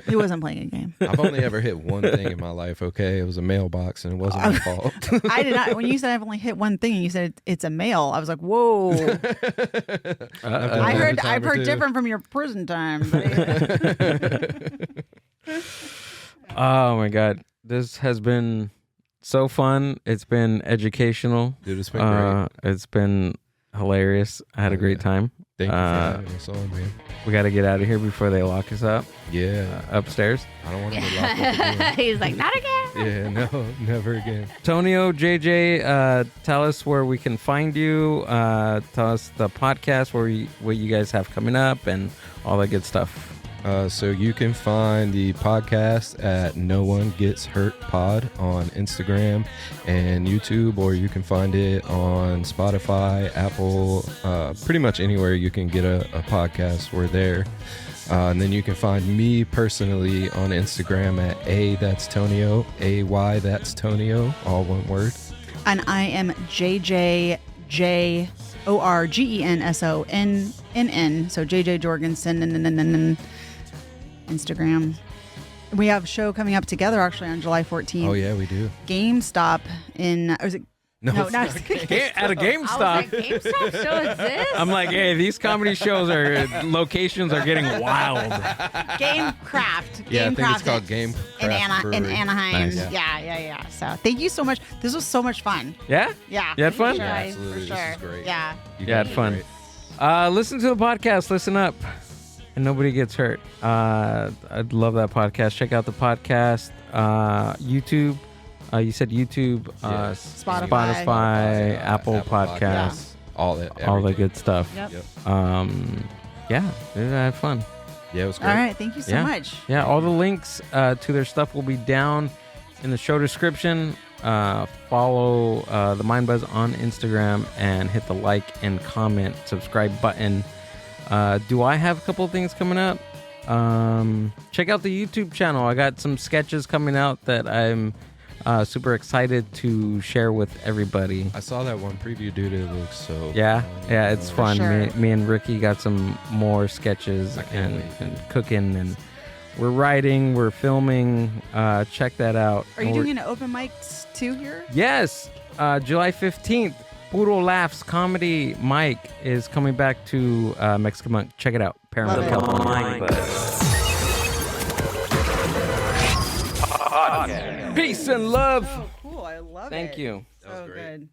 He wasn't playing a game. I've only ever hit one thing in my life, okay? It was a mailbox and it wasn't my fault. I did not. When you said I've only hit one thing and you said it's a mail, I was like, whoa. I've heard different from your prison time. Oh my God. This has been so fun. It's been educational. Dude, it's been great. It's been hilarious. I had a great time. Thank you for having us on, man. We got to get out of here before they lock us up Yeah. upstairs. I don't want to get locked up again. He's like, not again. Yeah, no, never again. Tonio, JJ, tell us where we can find you. Tell us the podcast, what you guys have coming up and all that good stuff. So you can find the podcast at No One Gets Hurt Pod on Instagram and YouTube, or you can find it on Spotify, Apple, pretty much anywhere you can get a podcast. We're there. And then you can find me personally on Instagram at That's Tonio, AY That's Tonio, all one word. And I am JJJORGENSONNN. So JJ Jorgensen and Instagram. We have a show coming up together actually on July 14th. Oh, yeah, we do. GameStop in, or is it? No, not At a I was GameStop. like, GameStop still exists? I'm like, hey, these comedy shows locations are getting wild. GameCraft. Yeah, I think GameCraft it's called Game in Craft in Brewery. Anaheim. Nice. Yeah. So thank you so much. This was so much fun. Yeah? Yeah. You had fun? For Yeah, sure. absolutely. For This sure. is great. Yeah. You Yeah, guys had are fun. great. Listen to the podcast. Listen up. And nobody gets hurt. I'd love that podcast. Check out the podcast. YouTube. You said YouTube, Yeah. Spotify. Apple Podcasts, All that. all the everything. good stuff. Yep. Yep. Yeah, I had fun. Yeah, it was All great. right. Thank you so Yeah. much. Yeah, all the links to their stuff will be down in the show description. Follow the Mind Buzz on Instagram and hit the like and comment, subscribe button. Do I have a couple of things coming up? Check out the YouTube channel. I got some sketches coming out that I'm super excited to share with everybody. I saw that one preview, dude. It looks so Yeah, fun. yeah, it's fun. sure. Me and Ricky got some more sketches I can't and, wait. and cooking, and we're writing, we're filming. Check that out. Are you We're- doing an open mics too here? Yes, July 15th. Puro Laughs Comedy Mike is coming back to Mexican Monk. Check it out. Paramount, Love it. California. Peace and love. Oh, cool. I love it. Thank you. That was So great. good.